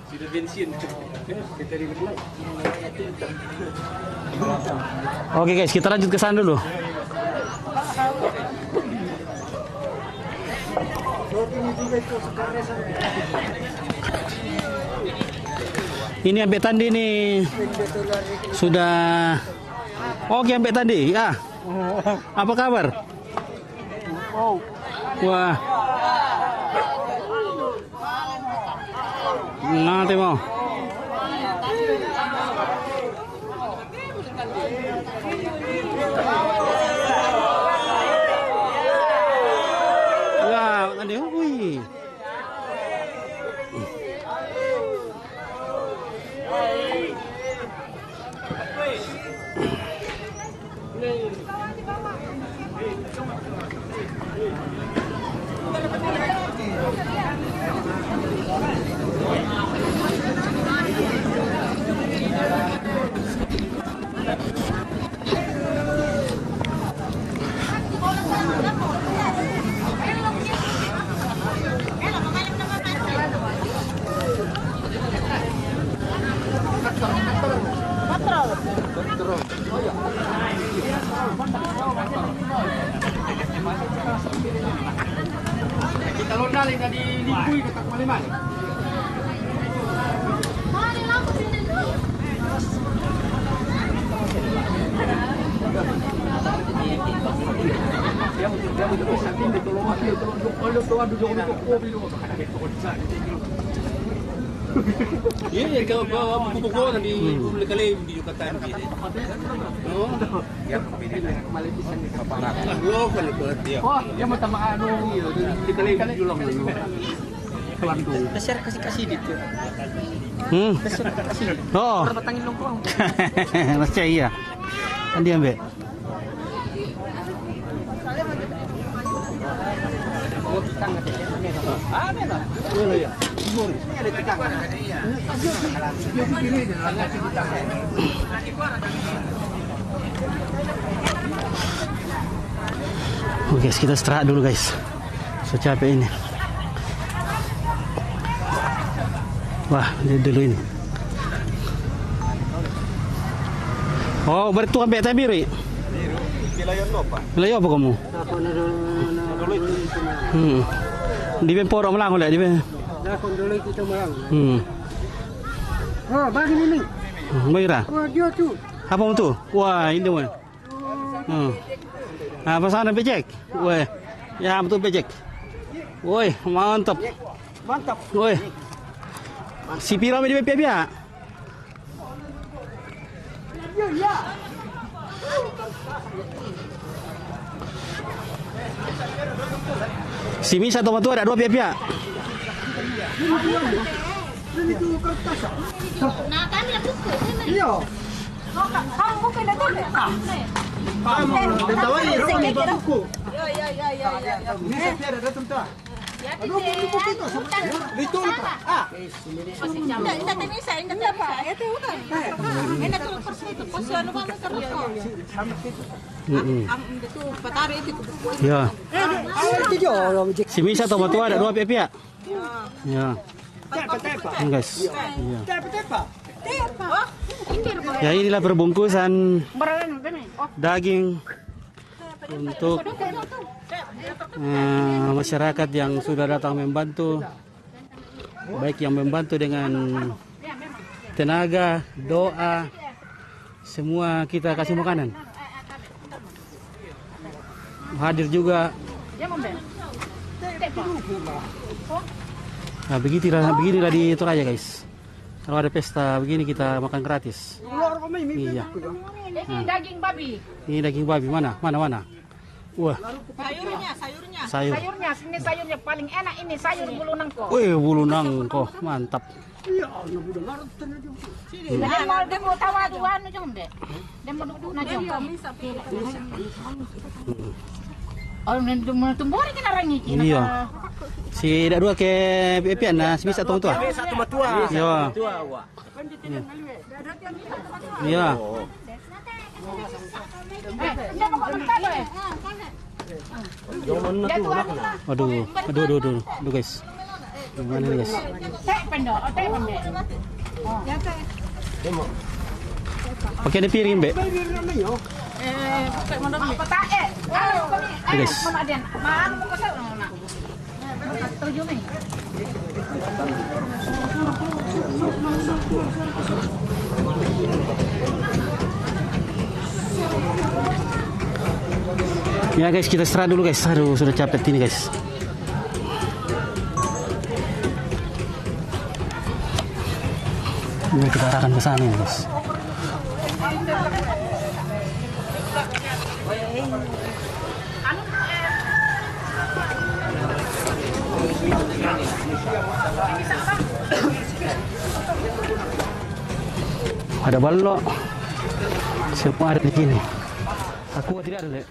Sudah bensin. Oke guys, kita lanjut ke sana dulu. Ini sampai tadi nih sudah. Oke, sampai tadi ya. Apa kabar? Wah. Nanti mau. Ya, nanti wih. maling dari limbui ke tak maling. Iya, kalau buku-buku nanti kali di Yucatan gitu. Oh, Ya, maling pisan di paparan. lo kan dia. Oh, dia mau tambah anu di kali julang dulu. Besar kasih gitu. Besar kasih. Oh. Batangin longkong. Masih iya. Kan dia ambek. Oke, kita istirahat dulu guys. So capek ini. Wah, dia dulu ini. Oh, berarti ambek teh biru. Wilayah apa kamu? Di Bempor Malang udah di Bempor. Oh, bagi ini. Mayra. Oh, dia tu. Apa itu? Wah, ini mah. Ah, pasangan becek. Woi. Ya, betul becek. Woi, mantap. Mantap. Woi. Si Pira di BP ya? Ya. Si Misa atau ada dua pihak. Ini tu kertas. Nah, kami dah buku. Iya. Kamu buku dah tu. Tawari romi buku. Ya. Ini saya ada datang tak? Aduh, buku itu sama. Itu ah. Indah tak bisa, indah tak bisa. Ya tu kan. Indah tu persen itu. Persen apa kerja. Itu patari itu. Ya. Itu je orang je. Si Misa atau ada dua pihak. Ya. Ini guys. Ya. Ya, inilah perbungkusan daging untuk masyarakat yang sudah datang membantu, baik yang membantu dengan tenaga, doa, semua kita kasih makanan. Hadir juga. Nah, beginilah di Toraja guys. Kalau ada pesta begini kita makan gratis. Iya. Ini daging babi. Ini daging babi mana? Wah. Sayur. Sayurnya, sini sayurnya paling enak ini sayur bulu nangko. Wih, bulu nangko, mantap. Dia mau tawa tuan jom deh. Dia mau duduk na jom. Oh, nanti tumbuh kan orang ini. Iya. Si dak dua ke pian na sebisa tu tua. Satu matua. Iya. Iya. Aduh guys. Gimana nih guys? Pakai di piring, Be. Guys. Ya guys, kita istirahat dulu guys. Aduh, sudah capek ini guys. Ini kita arahkan ke sana guys. Ada balok. Siapa ada di sini? Aku tidak ada, Dek.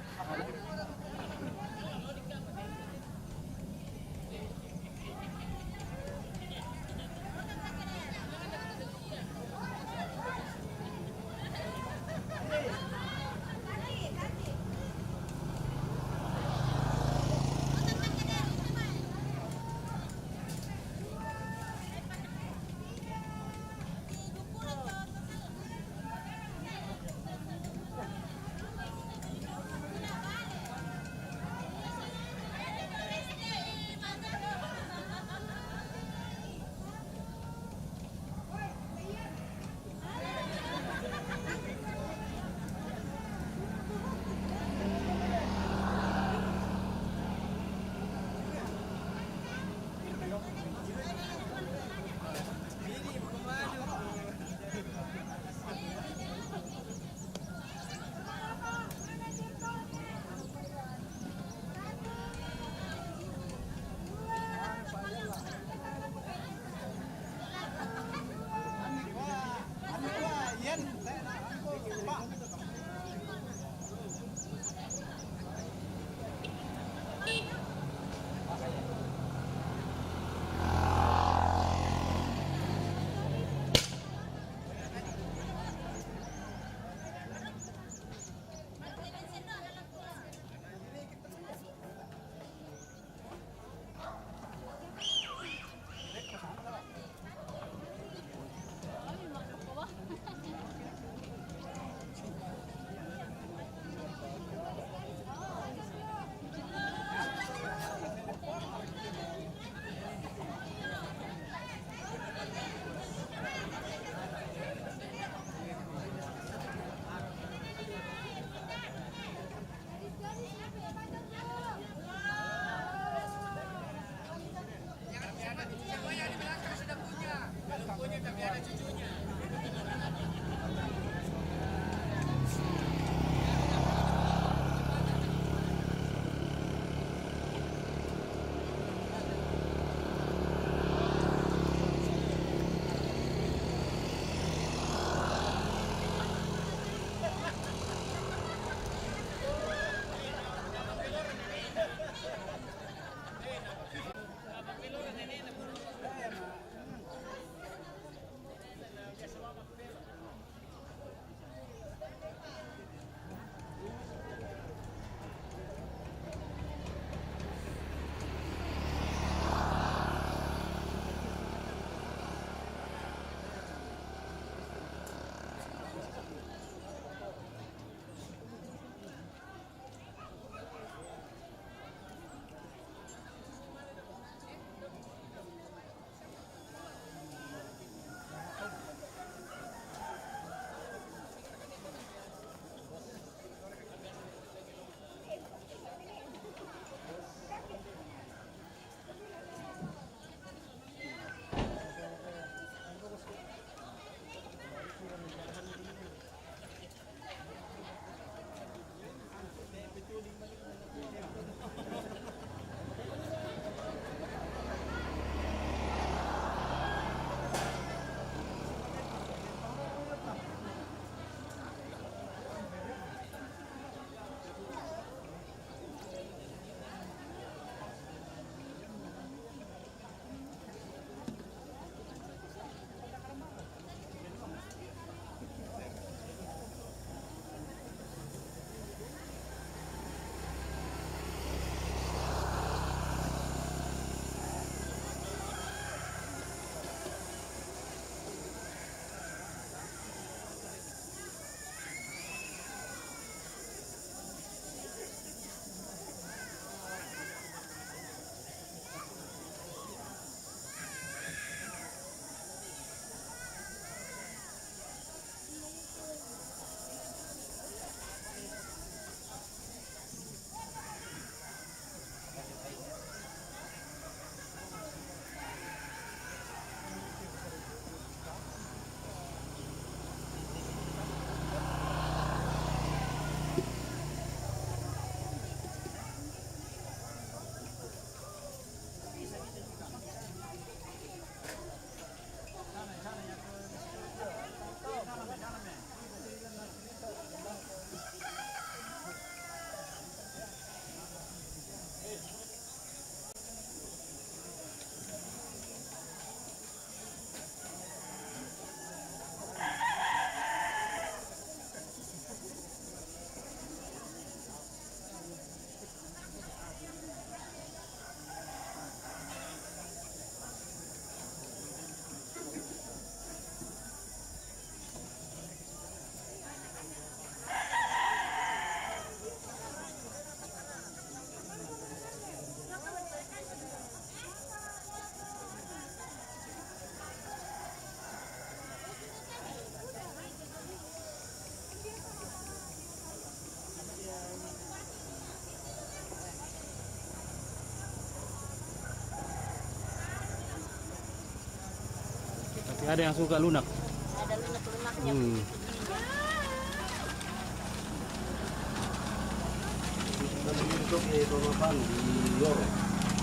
Ada yang suka lunak. Ada lunak-lunaknya.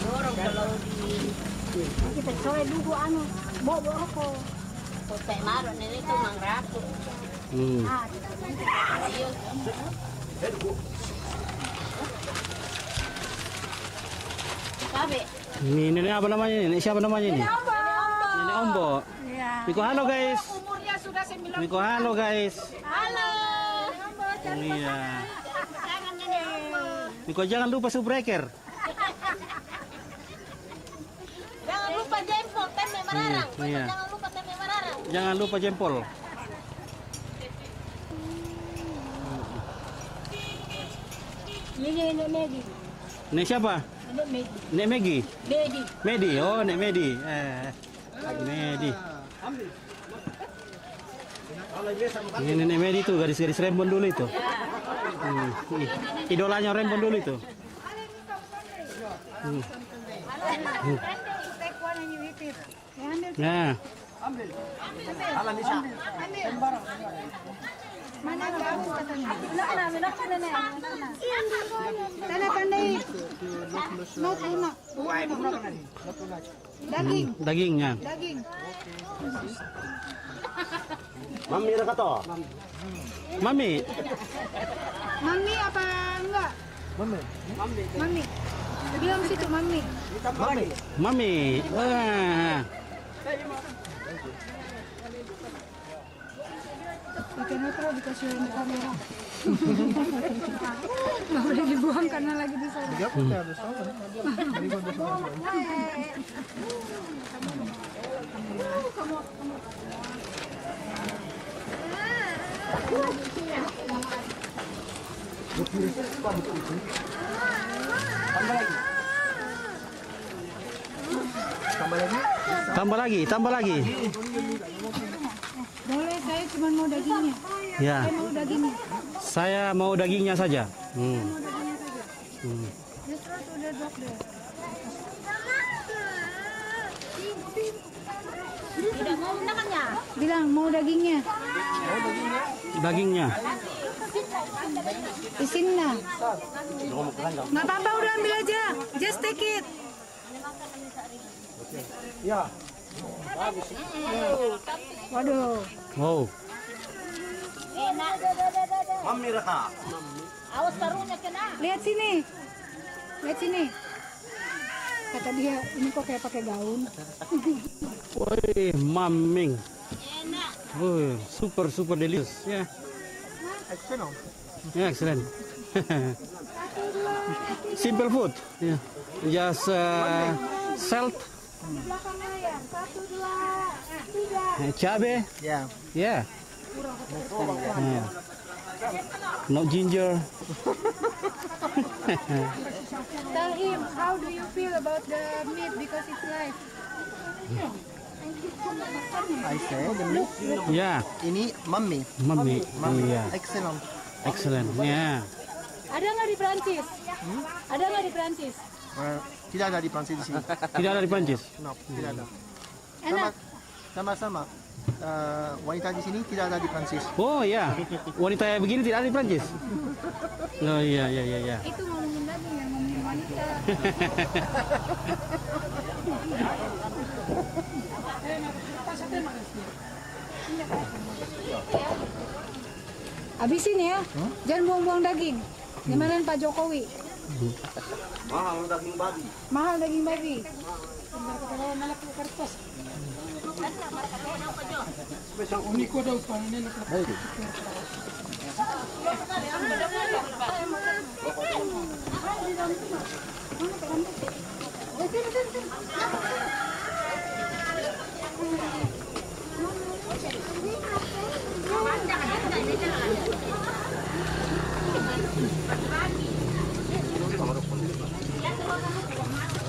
Dorong kalau di kita sore dulu anu bobo ako. Kota maro nito mangrapo. Ayos. Sabi. Ini nenek apa namanya ini? Nenek siapa namanya ini? Nenek Ombo. Iya. Miko halo guys. Umurnya sudah 9. Miko halo guys. Halo. Iya. Jangan nenek. Miko jangan lupa subbreaker. Jangan lupa jempol tempe mararang. Iya. Jangan lupa tempe mararang. Jangan lupa jempol. Ini Nek Medi. Nek siapa? Nek Medi. Nek Megi. Medi. Medi. Oh, Nek Medi. Medi. Ini Nenek Medi tuh, gadis-gadis Rembon dulu itu. Idolanya Rembon dulu itu. Nah, Mana kamu katanya? Tanda pandai. Not. Daging. dagingnya. Daging. Mami Rakato. Mami. Mami apa enggak? Mami. Bilang situ mami. Mami. Wah. Pakai netro dikasih di kamera. Nggak boleh dibuang karena lagi di sana. Tambah lagi. Boleh, saya cuma mau dagingnya. Ya. Saya mau dagingnya. Saya mau dagingnya saja. Netro sudah drop deh. Tidak mau makannya. Bilang mau dagingnya. Dagingnya. Isinnya. Nggak apa-apa, udah ambil aja. Just take it. Ya. Waduh. Wow. Enak. Mami Raka. Awas taruhnya kena. Lihat sini. Lihat sini. Kata dia, ini kok kayak pakai gaun. Woi, maming. Enak. Woi, super delicious. Ya. Excellent. Yeah, excellent. Simple food. Yeah. Just salt, cabe. Yeah. Yeah. Yeah. No ginger. Tell him, how do you feel about the meat because it's live? I say the meat. Yeah. Ini mami. Mami. Mami. Yeah. Excellent. Excellent. Yeah. Ada nggak di Prancis? Ada nggak di Prancis? Tidak ada di Prancis di sini. Tidak ada di Prancis. No, tidak ada. Enak. Sama-sama. Wanita di sini tidak ada di Prancis. Oh ya. Wanita yang begini tidak ada di Prancis. Oh iya. Itu ngomongin daging yang ngomongin wanita. Habisin ya. Jangan buang-buang daging. Gimana Pak Jokowi? Mahal daging babi. Mahal daging babi. Spesial uniko daw pa nila.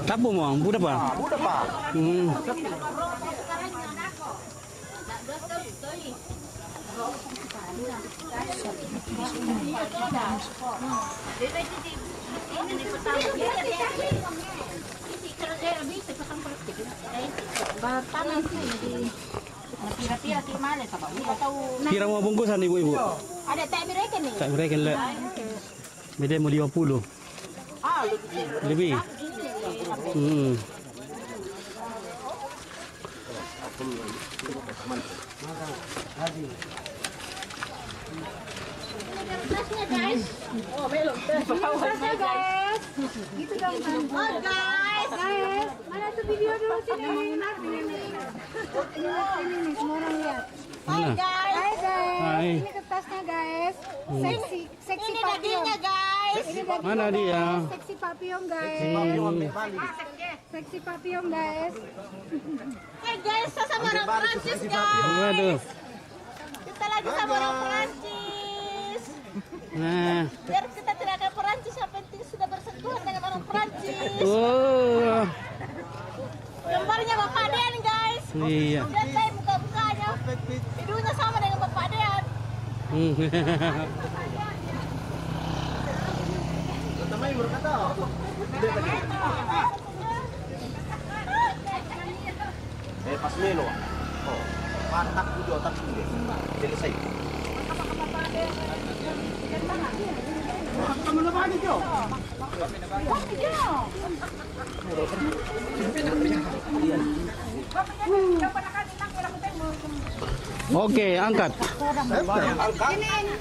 Tapo mo, buda pa. Mudah Pak. Pira-pira ti male ta ba? Ito tahu. Kira mau bungkusan ibu-ibu? Ada tak mereka nih. Tak mereka le. Beda mau 50. Ah, Lebih. Hmm. guys. Oh, belum. Guys. Gitu dong. Oh, guys. Guys, mana tuh video dulu sini. Ini nih, semua orang lihat. Hai guys. Hai guys. Hai. Ini kertasnya guys. Seksi ini papillon. dagingnya guys. Ini daging Mana dia? Seksi papillon guys. Seksi papillon guys. Hey guys, sama orang Prancis guys. Waduh. Kita lagi sama orang Prancis. Nah. Biar kita tidak ada Prancis, yang penting sudah bersentuhan dengan orang Prancis. Oh. Gambarnya Bapak Dean guys. Iya. Lihat saya muka-mukanya. Hidungnya sama dengan Bapak Dean. Pas melo. Oh, patak juga otak dia. Selesai. Oke, angkat.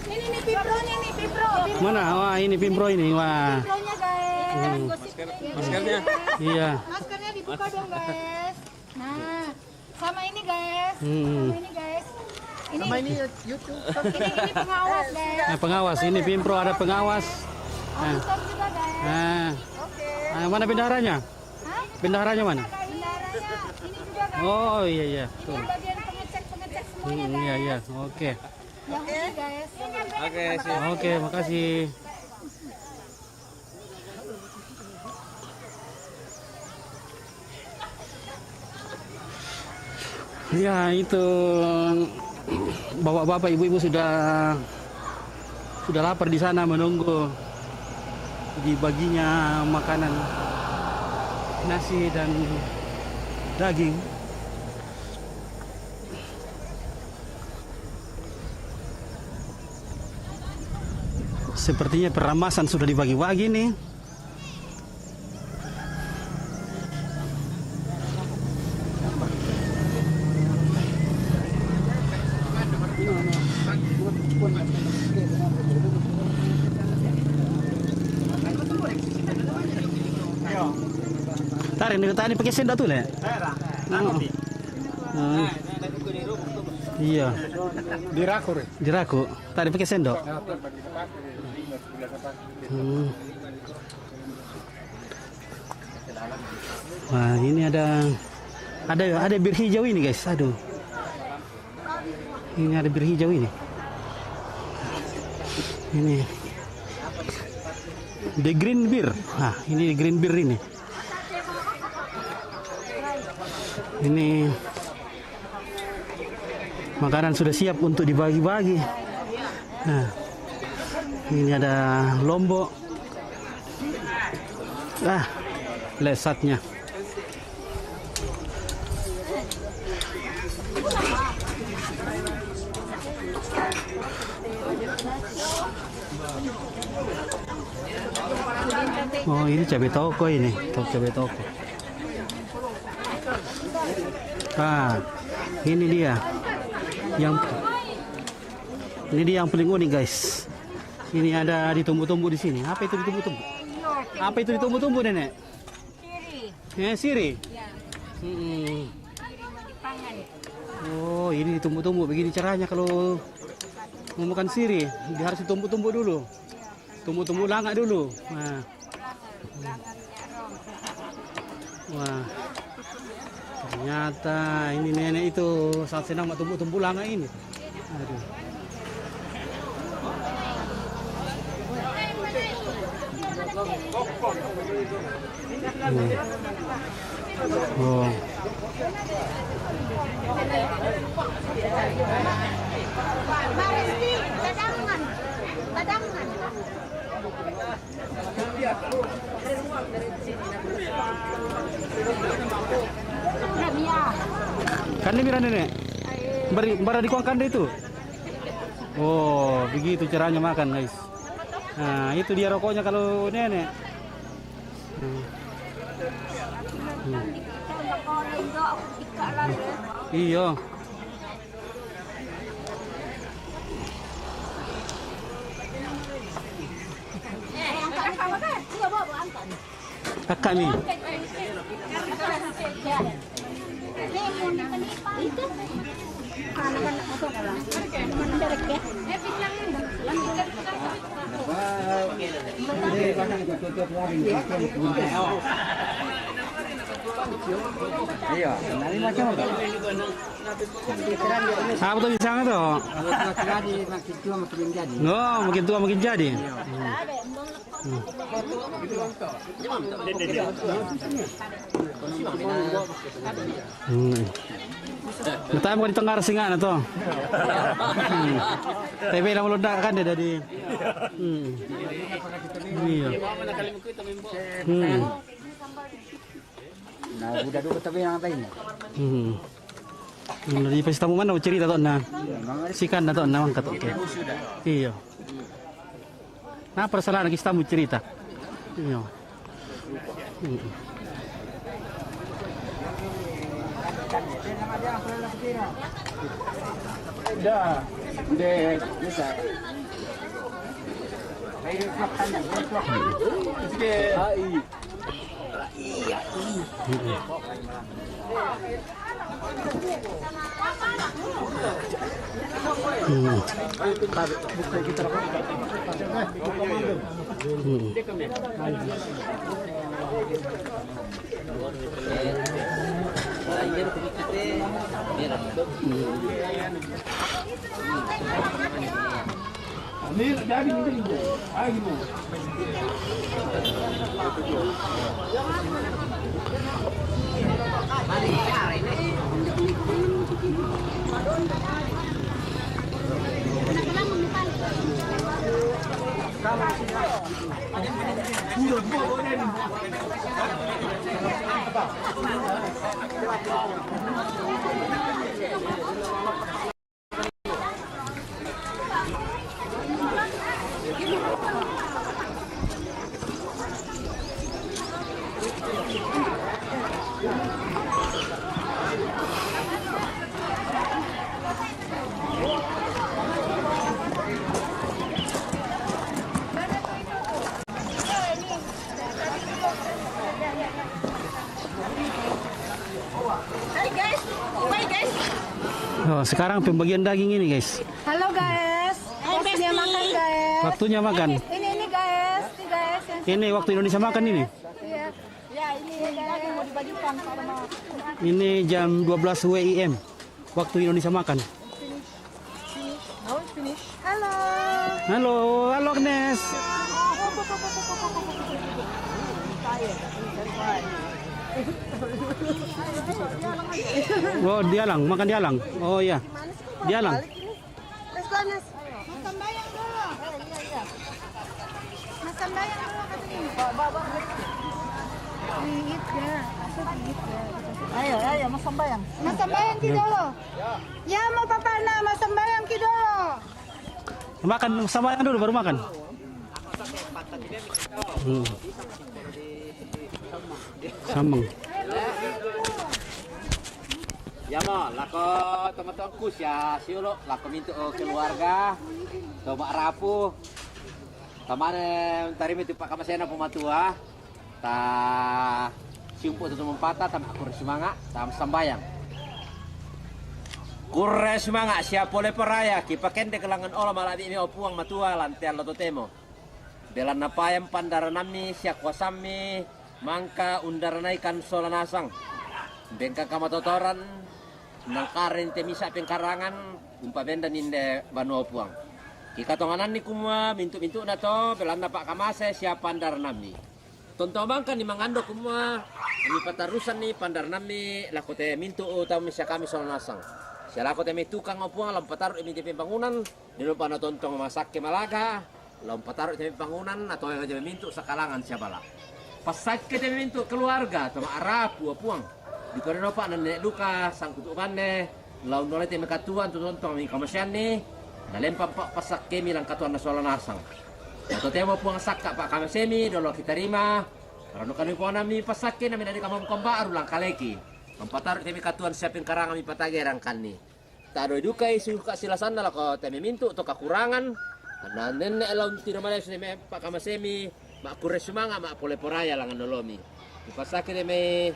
Ini pimpronya nih, pimpro. Mana? Wah, ini pimpro ini. Wah. Pimpronya guys. Maskernya. Iya. Maskernya dibuka dong guys. Nah, sama ini guys. Hmm. Sama ini guys. Ini YouTube. Ini pengawas guys. Nah, pengawas ini pimpro ada pengawas. Nah. Auditor juga guys. Nah. Oke. Nah, mana bendaharanya? Hah? Bendaharanya mana? Bendaranya ini juga guys. Oh, iya iya. Tuh. Yang bagian pengecek semuanya guys. Iya iya. Oke. Yang ini guys. Oke, siap. Oke, makasih. Ya, itu bapak-bapak, ibu-ibu sudah lapar di sana menunggu dibaginya makanan nasi dan daging. Sepertinya peramasan sudah dibagi-bagi nih. Tarik nih tadi pakai sendok tuh le. Iya. Diraku. Tadi pakai sendok. Wah, ini ada bir hijau ini guys. Aduh. Ini ada bir hijau ini. Ini. The green beer. Nah, ini green beer ini. Ini makanan sudah siap untuk dibagi-bagi. Nah, ini ada lombok. Ah, lezatnya. Oh, ini cabai toko ini, cabai toko. Ah, ini dia yang paling unik guys. Ini ada ditumbuk-tumbuk di sini. Apa itu ditumbuk-tumbuk? Apa itu ditumbuk-tumbuk nenek? Siri. Siri. Oh, ini ditumbuk-tumbuk. Begini caranya kalau mau makan siri, dia harus ditumbuk-tumbuk dulu. Tumbuk-tumbuk langak dulu. Nah. Wah. Ternyata ini nenek itu saat senang tumbuk-tumbuk langak ini. Aduh. Oh. Kan ini nenek. Bara di kuang kanda itu. Oh, begitu caranya makan, guys. Nah, itu dia rokoknya kalau nenek. Iya. Kakak nih. Iya, nanti macam apa? Apa tuh pisangnya tuh? Makin tua makin jadi. Oh, makin tua makin jadi. Tayo mo ditong karasingan na to. Tayo lang muludak kan dia dari. Iya. Nah, udah dulu tapi yang lain. Dari pesta mo man cerita to na. Sikan na to na ang katok. Iya. Nah, perasaan lagi kita mau cerita. Iya. Dah, deh, bisa. Ayo makan, iya. Oh, sekarang pembagian daging ini, guys. Halo guys, waktunya makan guys. Waktunya makan. Ini guys, Ini waktu Indonesia makan ini. Iya. Ya ini guys mau dibagikan sama. Ini jam 12 WIM. Waktu Indonesia makan. Halo. Halo, halo Agnes. Oh, dialang, makan dialang. Oh iya. Dialang. Mas Ganes. Makan bayang dulu. Iya. Makan bayang dulu katanya. Bawa. Gigit ya. Ayo, mas sambayang. Mas sambayang ki dulu. Ya, mau papana, mas sambayang ki dulu. Makan sama dulu baru makan. Sambang. Ya mo, lako teman-teman kus ya, siulo, lako minta keluarga, coba rapuh. Kemarin tadi minta Pak Kamasena pematua, ta siumpu itu mempata, tam aku semangat, tam sambayang. Kurre semangat siap oleh peraya, kipaken de kelangan olah malah ini opuang matua lantian loto temo. Delan napayam pandaranami siak wasami, mangka undaranaikan solanasang. Bengka kamatotoran, nangkarin temisa pengkarangan, umpa benda ninde banu opuang. Kikatonganan ni kumwa, mintu-mintu na to, belan Pak Kamase siap pandaranami. Tonton bangka ni mangando kumwa, ini patarusan ni pandaranami, lakote mintu utama siya kami solanasang. Siya lakote may tukang opuang, lampataru imi tipe bangunan, dinupa na tontong masak ke Malaga, lampataru tipe bangunan, atau yang aja mintu sa kalangan siya bala. Pasat ke mintu keluarga, tama arapu opuang. Di kono pa nan luka sangkut upane laun nolai teme katuan tu tontong mi kamasian ni nalempam pak pasak kemi lang katuan nasola nasang. Atau temo puang sakka pak kamasemi dolo kita terima. Karena kami puang nami pasakke nami dari kamam kombaru lang kaleki. Mempatar teme katuan siapin karang kami patage rangkan ni. Tak ada dukai suka silasan lah ko teme mintu atau kekurangan. Karena nenek laun tidak malai sini pak kamasemi mak kure sumanga mak pole poraya langan nolomi. Di pasakke teme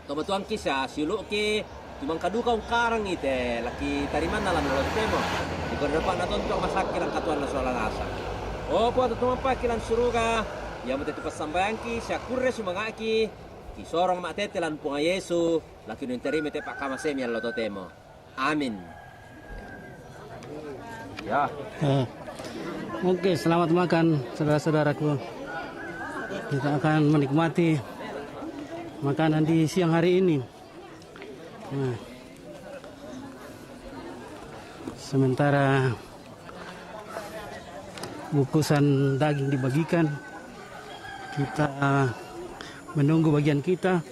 tomo tuang kisah siluk ki tumang kaduka karang ite laki tariman dalam nolot temo. Di depan na tontok masakir ang katuan na sola nasa. Opo ato tumampa kilan suruga. Ya mate tupas sambayangki siya kure sumangaki. Kisorong matetelan punga Yesu laki nun terima te pak kamasemi ang loto temo. Amin. Ya. Oke, selamat makan saudara-saudaraku. Kita akan menikmati makanan di siang hari ini. Nah, sementara bungkusan daging dibagikan, kita menunggu bagian kita.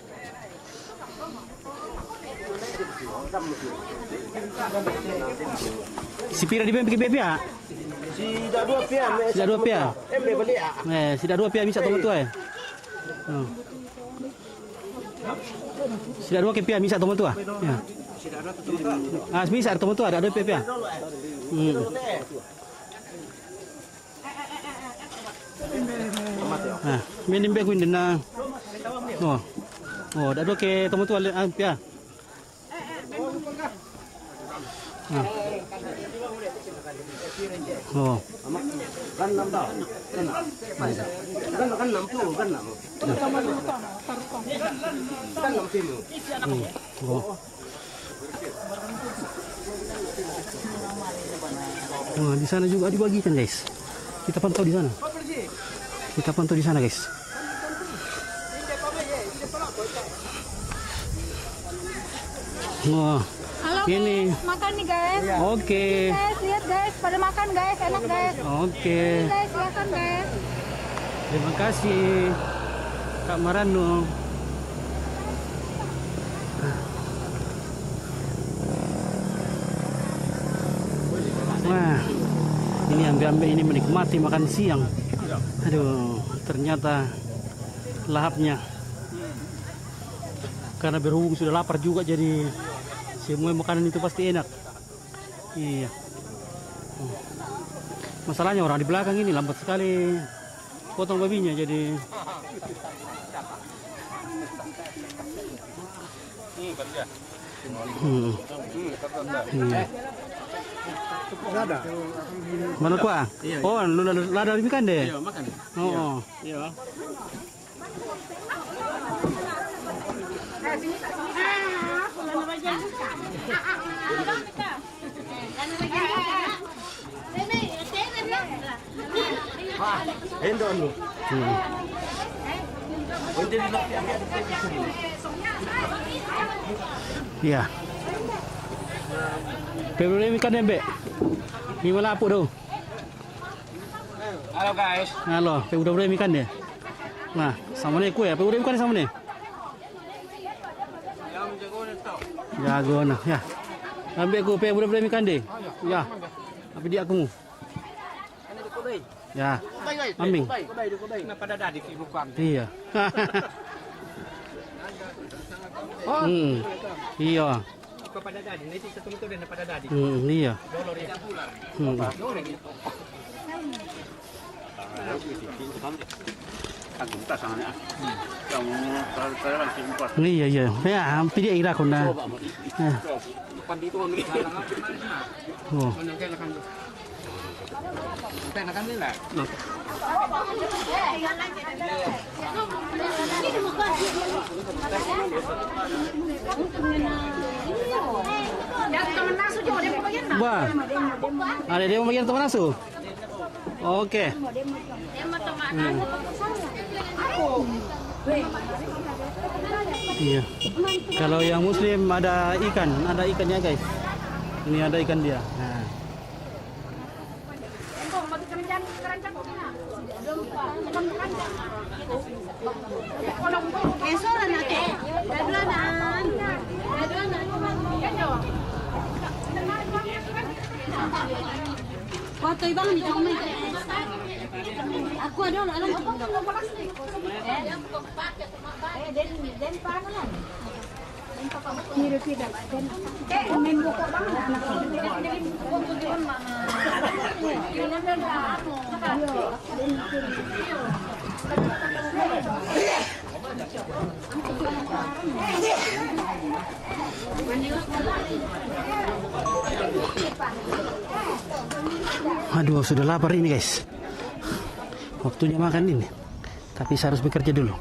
Si pira di BPP ya? Sida 2 pia. Sida 2 pia. Balik ah. Sida 2 pia bisa toma tua. Sida 2 ke pia bisa toma tua. Ya. Bisa toma tua ada 2 pia. Minim be kuin na. Oh, ada 2 ke toma tua pia. Oh. Kan 6 tau. Kan 6 tu, kan 6. Kan 6 sini. Oh. Nah, di sana juga dibagikan, guys. Kita pantau di sana. Kita pantau di sana, guys. Wah. Ini makan nih guys. Oke. Guys, lihat guys, pada makan guys, enak guys. Oke. Guys, silakan guys. Terima kasih Kak Marano. Wah, ini ambil-ambil ini menikmati makan siang. Aduh, ternyata lahapnya. Karena berhubung sudah lapar juga, jadi semua makanan itu pasti enak. Iya. Masalahnya orang di belakang ini lambat sekali potong babinya, jadi mana kuah? Oh, lu lada ikan deh. Iya, makan. Oh. Iya. Hendon lu. Iya. Pebulu ikan dembe. Ni wala po daw. Halo guys. Halo, pebulu ikan deh. Nah, sama nih kue, pebulu ikan sama nih. Jago nah, ya. Ambil aku pebulu ikan deh. Ya. Apa dia aku? Ya. Ambing. Kenapa ada di ibu kami? Iya. Iya. Kepada dadi, nanti ketemu tu dan pada dadi. Iya. Dolor ya. Iya iya. Ya, hampir dia ira kon na. Pandito ang Oh. Nakan nila. Wah. Ada dia mau bagian teman asuh. Oke. Iya. Kalau yang muslim ada ikannya guys. Ini ada ikan dia. Nah. Aku ada alam Kira tidak. Main buka banget anak Aduh, sudah lapar ini guys. Waktunya makan ini. Tapi saya harus bekerja dulu.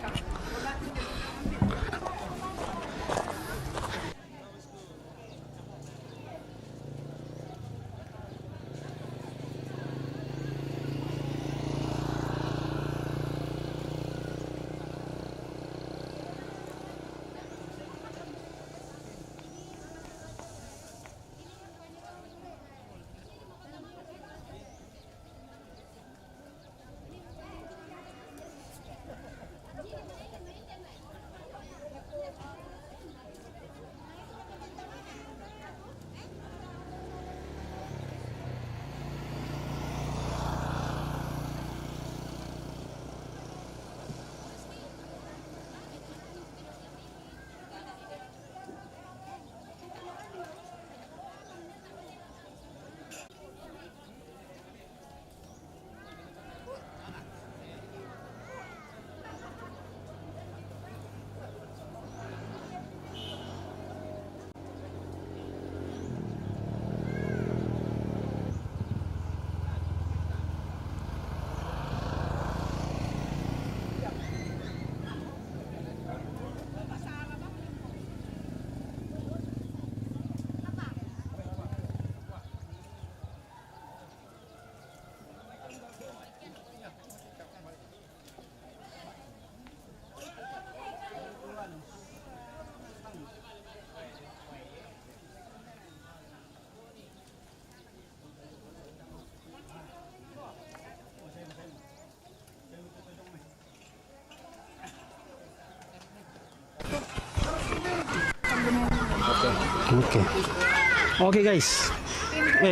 Oke guys.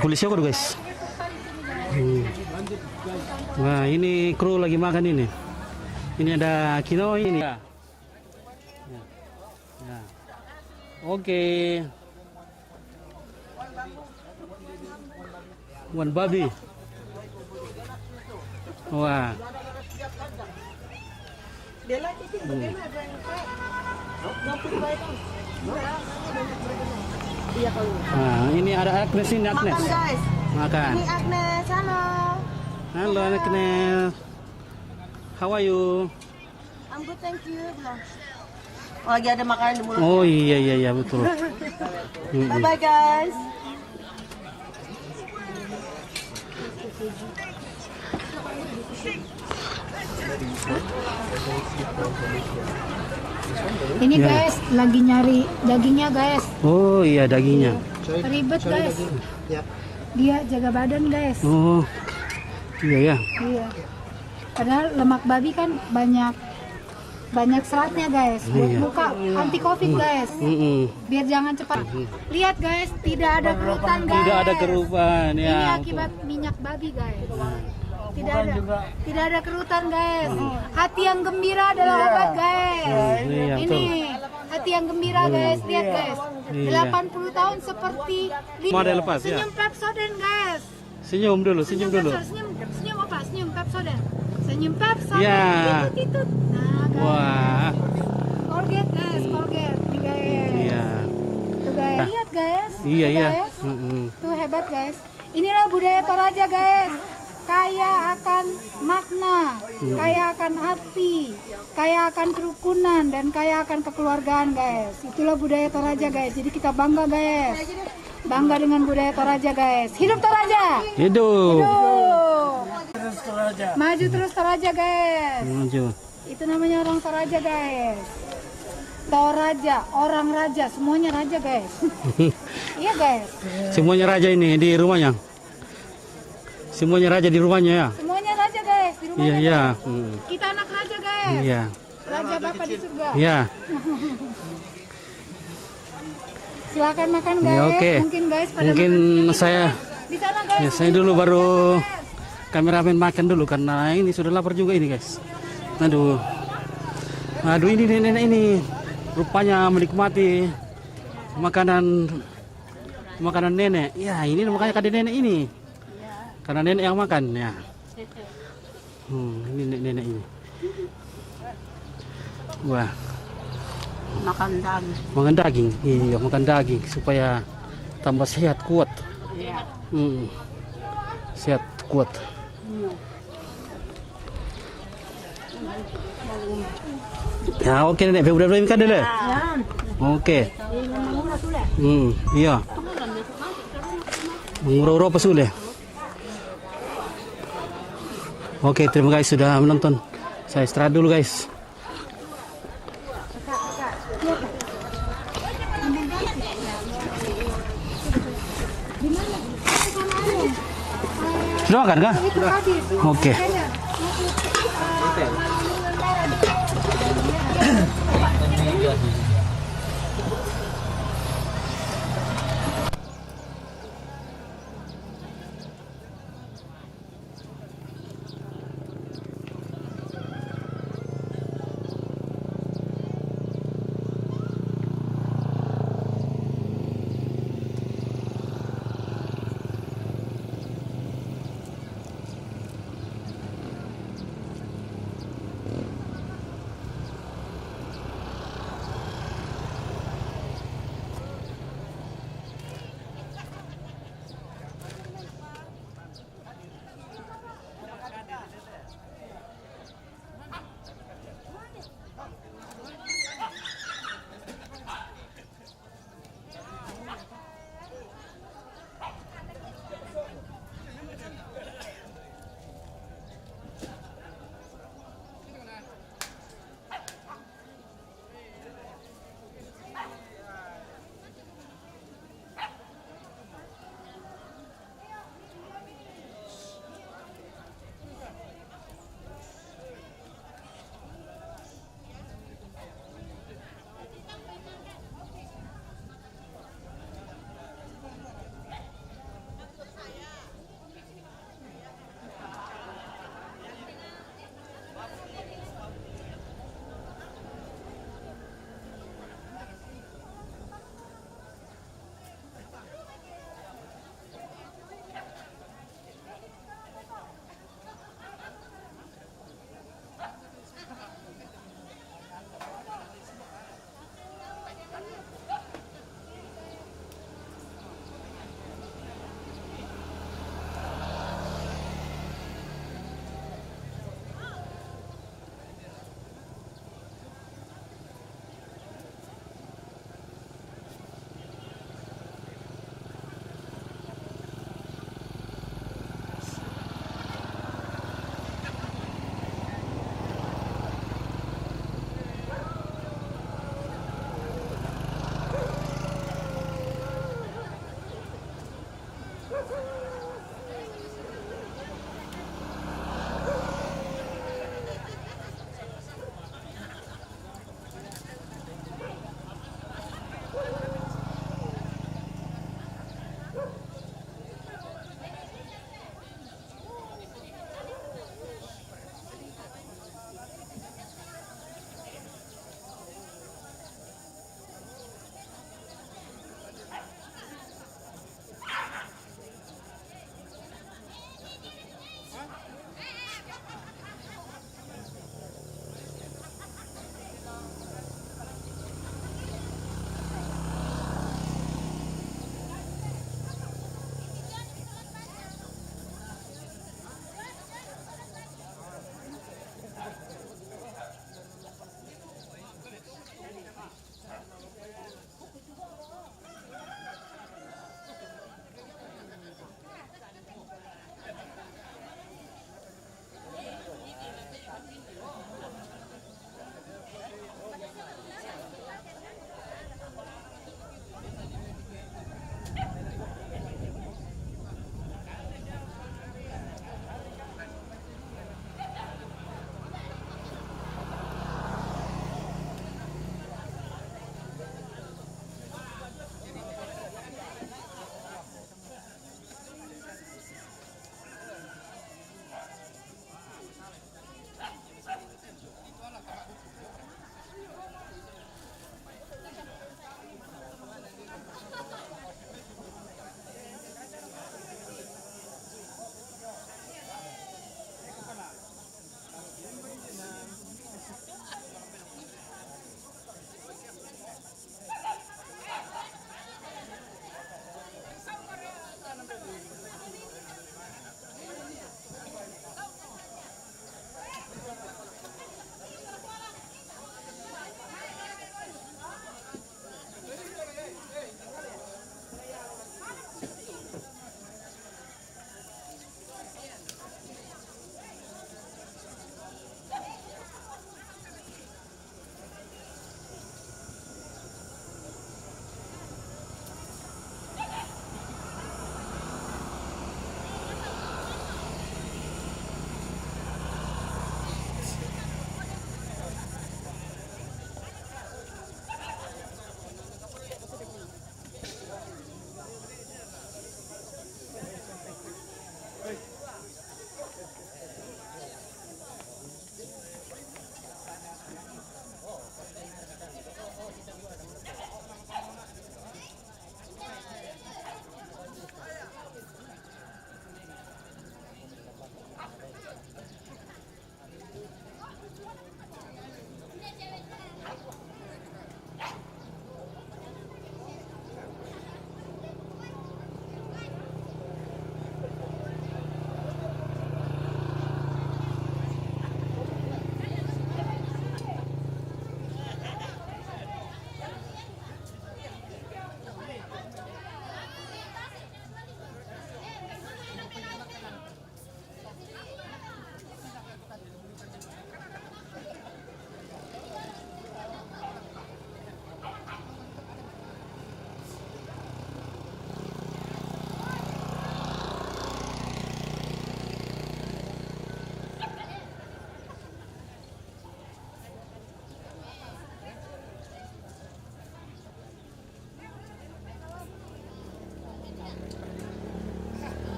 Kulis syukur guys. Nah, ini kru lagi makan ini. Ini ada quinoa ini. Ya. Oke. One babi. Wah. Nah, ini ada Agnes ini Agnes. Makan guys. Makan. Ini Agnes, halo. Halo Agnes. How are you? I'm good, thank you. Bilang. Oh, lagi ada makanan di mulut. Oh iya betul. Bye bye guys. Ini guys, lagi nyari dagingnya guys. Oh iya dagingnya. Ribet guys. Dia jaga badan guys. Oh iya ya. Iya. Padahal lemak babi kan banyak seratnya guys. Buat muka anti covid guys. Biar jangan cepat. Lihat guys, tidak ada kerutan guys. Tidak ada kerutan ya. Ini akibat minyak babi guys. Tidak ada kerutan guys. Hati yang gembira adalah obat guys. Ini hati yang gembira guys. Lihat guys. 80 tahun seperti lepas, senyum Pepsodent guys. Senyum dulu. Senyum apa? Senyum Pepsodent. Senyum Pepsodent. Ya. Nah, guys. Wah. Colgate guys, Colgate nih guys. Iya. Tuh guys. Lihat guys. Iya. Tuh hebat guys. Inilah budaya Toraja guys. Kaya akan makna, kaya akan arti, kaya akan kerukunan, dan kaya akan kekeluargaan guys. Itulah budaya Toraja guys. Jadi kita bangga guys. Bangga dengan budaya Toraja guys. Hidup Toraja. Hidup. Maju terus Toraja guys. Maju. Itu namanya orang Toraja guys. Toraja, orang raja, semuanya raja guys. Iya guys. Semuanya raja ini di rumahnya. Semuanya raja di rumahnya ya. Semuanya raja guys di rumahnya. Iya. Kita anak raja guys. Iya. Raja Bapak di surga. Iya. Silakan makan guys. Ya, oke. Mungkin guys pada Mungkin makan. saya Di sana guys. Ya, saya dulu baru kameramen makan dulu karena ini sudah lapar juga ini guys. Aduh. Aduh, ini nenek ini rupanya menikmati makanan nenek. Ya, ini makanya kade nenek ini. Karena nenek yang makan ya. Ini nenek ini. Wah. Makan daging. Makan daging. Iya, makan daging supaya tambah sehat, kuat. Iya. Sehat, kuat. Ya, oke nenek, udah kan dulu. Oke. Iya. Murah-murah apa sudah? Oke, terima kasih sudah menonton. Saya istirahat dulu guys. Sudah makan kah? Oke.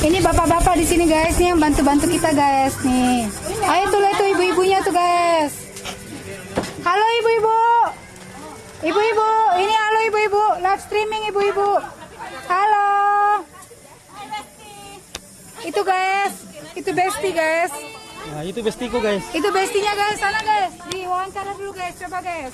Ini bapak-bapak di sini guys, nih yang bantu-bantu kita guys nih. Ayo tuh lihat tuh ibu-ibunya tuh guys. Halo ibu-ibu. Ibu-ibu, ini halo ibu-ibu, live streaming ibu-ibu. Halo. Itu guys, itu Besti guys. Nah, itu bestiku guys. Itu bestinya guys, sana guys. Di wawancara dulu guys, coba guys.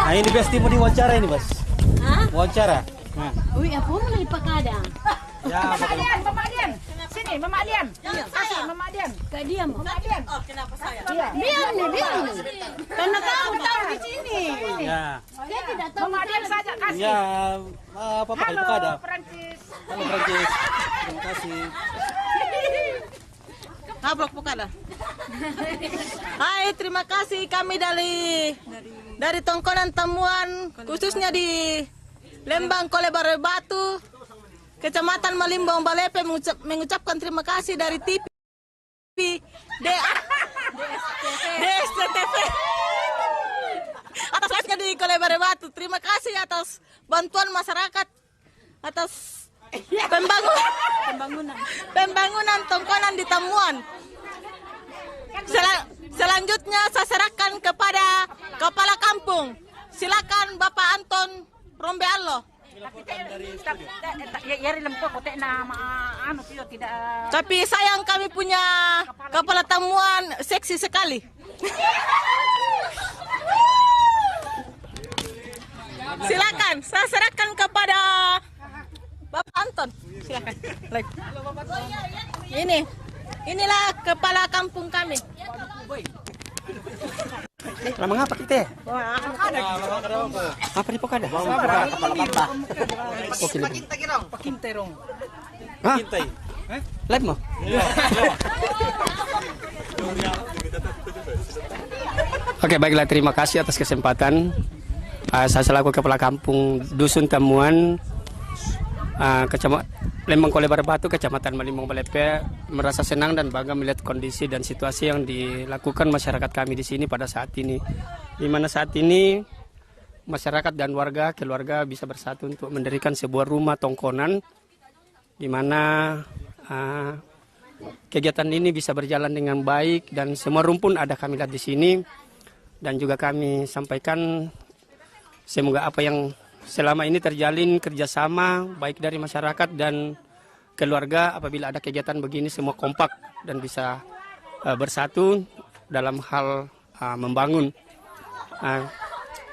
Nah, ini besti mau diwawancara ini, Bos. Wawancara. Nah. Uy, apa mo na ipakada? Ya, Mama Dian. Sini, Mama Dian. Kasih, Mama Dian. Kak dia mo. Mama Dian. Biar nih. Karena tahu di sini. ya. Dia tidak tahu. Mama Dian saja kasih. Ya, apa Pak Halo, Ipakada? Prancis. Halo Prancis. Terima kasih. Hablok Pukada. Hai, terima kasih kami dari Tongkonan Temuan khususnya di Lembang Kolebare Batu, Kecamatan Malimbong Balepe mengucapkan terima kasih dari TV DSTV atas live-nya di Kolebare Batu. Terima kasih atas bantuan masyarakat atas pembangunan Tongkonan di Temuan. Selanjutnya saya serahkan kepada Kepala Kampung. Silakan Bapak Anton Rombe Allo. Tapi sayang kami punya Kepala Temuan seksi sekali. Silakan, saya serahkan kepada Bapak Anton. Silakan. Inilah Kepala Kampung kami. Lama ngapa kita? Apa di Pokada? Kepala bapa. Oke, Pakinterong. Hah? Live mo? Oke, baiklah, terima kasih atas kesempatan. Saya selaku Kepala Kampung Dusun Temuan, Kecamatan Lembang Kolebare Batu, Kecamatan Malimbong Balepe, merasa senang dan bangga melihat kondisi dan situasi yang dilakukan masyarakat kami di sini pada saat ini. Di mana saat ini masyarakat dan warga, keluarga bisa bersatu untuk mendirikan sebuah rumah tongkonan, di mana kegiatan ini bisa berjalan dengan baik dan semua rumpun ada kami lihat di sini. Dan juga kami sampaikan semoga apa yang selama ini terjalin kerjasama baik dari masyarakat dan keluarga, apabila ada kegiatan begini semua kompak dan bisa bersatu dalam hal membangun.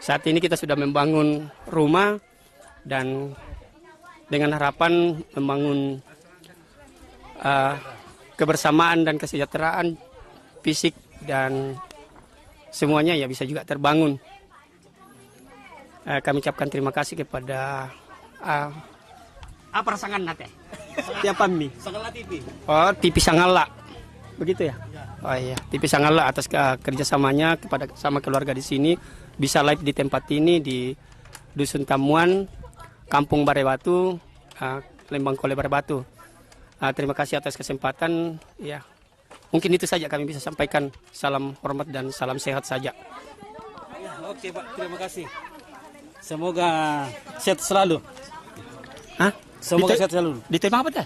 Saat ini kita sudah membangun rumah dan dengan harapan membangun kebersamaan dan kesejahteraan fisik dan semuanya ya bisa juga terbangun. Kami ucapkan terima kasih kepada apa rasangan nate? Siapa mi? Sangala TV. Oh, TV Sangala. Begitu ya? Oh iya, TV Sangala atas kerjasamanya kepada sama keluarga di sini bisa live di tempat ini di Dusun Temuan, Kampung Bare Batu, Lembang Kolebare Batu. Terima kasih atas kesempatan. Ya, mungkin itu saja kami bisa sampaikan. Salam hormat dan salam sehat saja. Ya, oke Pak, terima kasih. Semoga sehat selalu. Hah? Semoga sehat selalu. Di tema apa dah?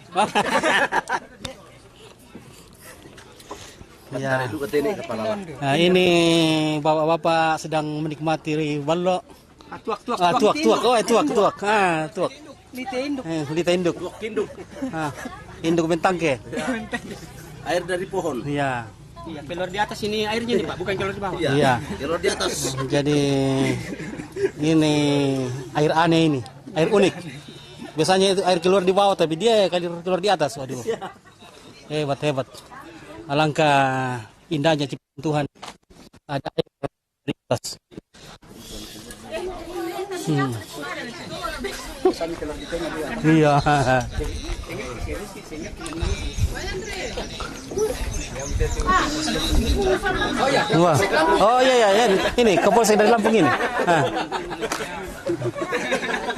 Ya. Nah, ini bapak-bapak sedang menikmati ballo. Tuak. Lita induk. Induk bentangke. Air dari pohon. Iya. Iya, keluar di atas ini airnya nih Pak, bukan keluar di bawah. Iya. Keluar di atas. Jadi ini air aneh ini, air unik. Biasanya itu air keluar di bawah, tapi dia keluar di atas. Waduh. Hebat. Alangkah indahnya ciptaan Tuhan. Ada air di atas. Iya. Wah. Oh iya. Ini Kapolsek dari Lampung ini.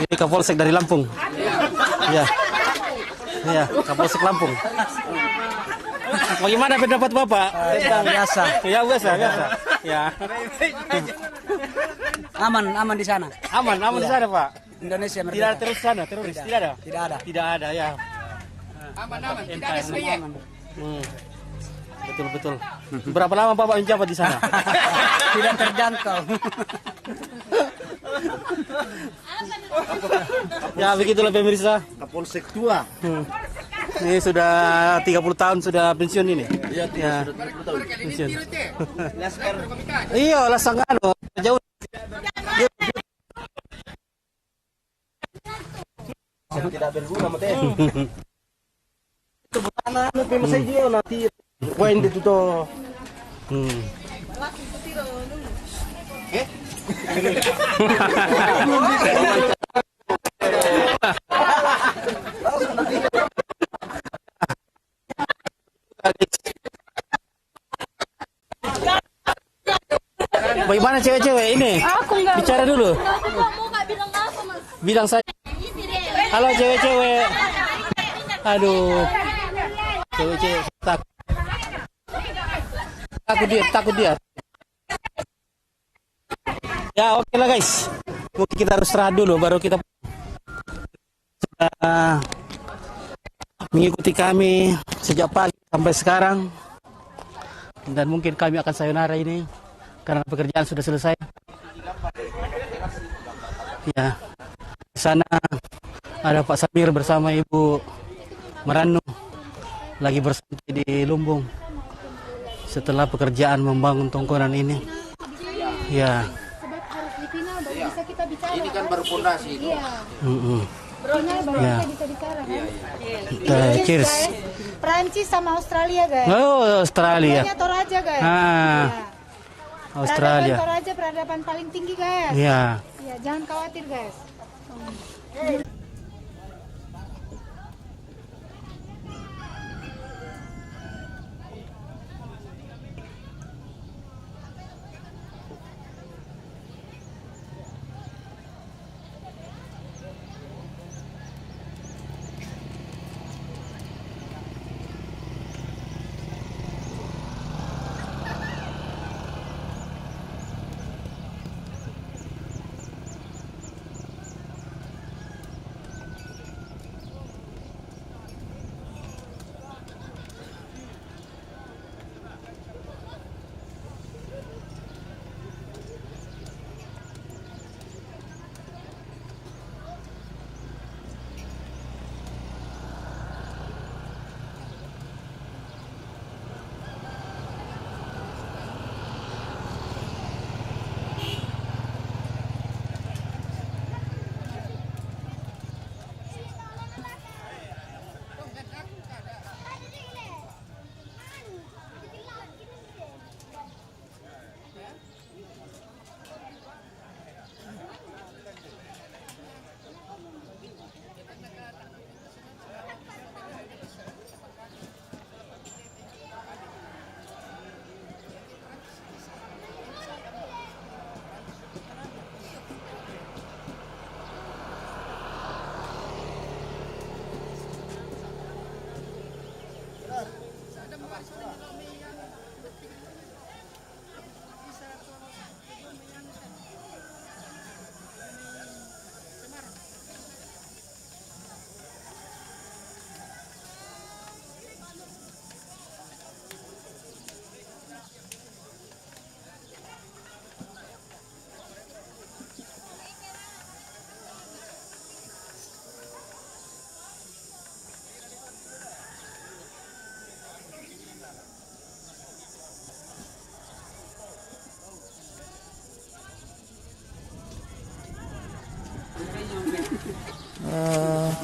Ini Kapolsek dari Lampung. Iya. Kapolsek Lampung. Bagaimana pendapat Bapak? Biasa. Ya biasa. Ya. Aman di sana. Aman di sana, Pak. Indonesia merdeka. Tidak ada terus sana, teroris. Tidak ada. Tidak ada ya. Aman. Tidak ada SBY. Betul. Berapa lama Bapak menjabat di sana? Tidak terjangkau. Ya begitulah pemirsa. Kapolsek tua. Ini sudah 30 tahun sudah pensiun ini. Iya, Ya. sudah 30 tahun. Pensiun. Iya, Lasangano. Jauh. Tidak berguna mate. Itu bukan memang saya dia nanti poin itu tuh. Bagaimana cewek-cewek ini? Bicara dulu. Bilang saya. Halo cewek-cewek. Aduh. Cewek-cewek takut dia. Ya oke lah guys. Mungkin kita harus istirahat dulu baru kita sudah mengikuti kami sejak pagi sampai sekarang. Dan mungkin kami akan sayonara ini karena pekerjaan sudah selesai. Ya. Di sana ada Pak Samir bersama Ibu Meranu lagi bersantai di lumbung setelah pekerjaan membangun tongkonan ini. Ya. Sebab harus dipindah baru bisa kita bicara. Ini kan baru fondasi itu. Iya. Final baru Ya. kita bisa bicara kan. Cheers. Guys. Prancis sama Australia guys. Oh, Australia. Namanya Toraja guys. Ah. Australia. Peradaban Toraja peradaban paling tinggi guys. Iya. Iya, jangan khawatir guys.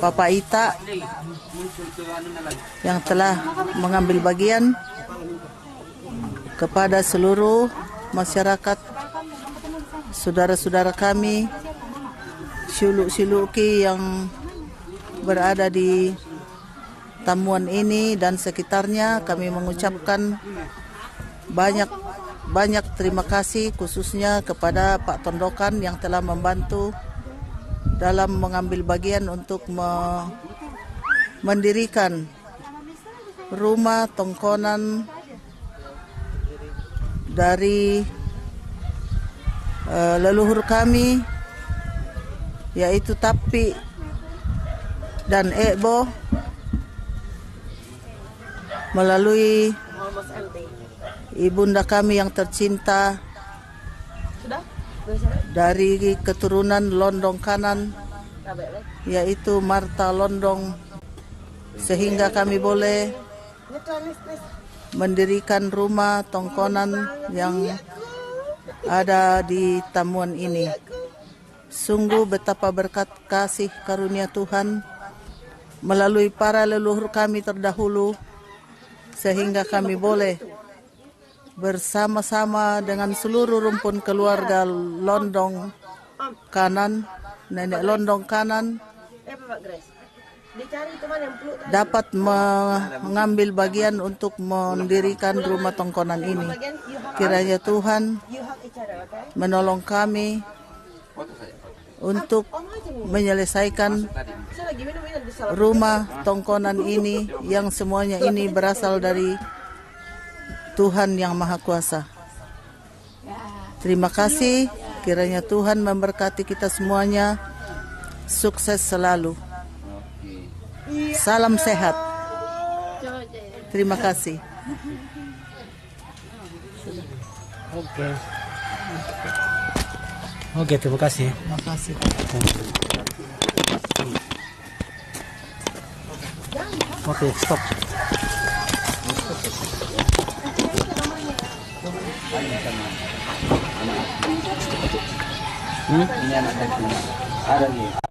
Bapak Ita yang telah mengambil bagian, kepada seluruh masyarakat, saudara-saudara kami, Siluk-Siluki yang berada di tamuan ini dan sekitarnya, kami mengucapkan banyak terima kasih khususnya kepada Pak Tondokan yang telah membantu dalam mengambil bagian untuk mendirikan rumah tongkonan dari leluhur kami, yaitu Tapi dan Ebo, melalui ibunda kami yang tercinta dari keturunan Londong Kanan, yaitu Marta Londong, sehingga kami boleh mendirikan rumah tongkonan yang ada di Tamuan ini. Sungguh betapa berkat kasih karunia Tuhan melalui para leluhur kami terdahulu, sehingga kami boleh bersama-sama dengan seluruh rumpun keluarga Londong Kanan, nenek Londong Kanan, dapat mengambil bagian untuk mendirikan rumah tongkonan ini. Kiranya Tuhan menolong kami untuk menyelesaikan rumah tongkonan ini yang semuanya ini berasal dari Tuhan yang Maha Kuasa. Terima kasih, kiranya Tuhan memberkati kita semuanya, sukses selalu. Salam sehat. Terima kasih. Oke, terima kasih. Terima kasih. Oke, stop. Ini anak kecil. Ada nih.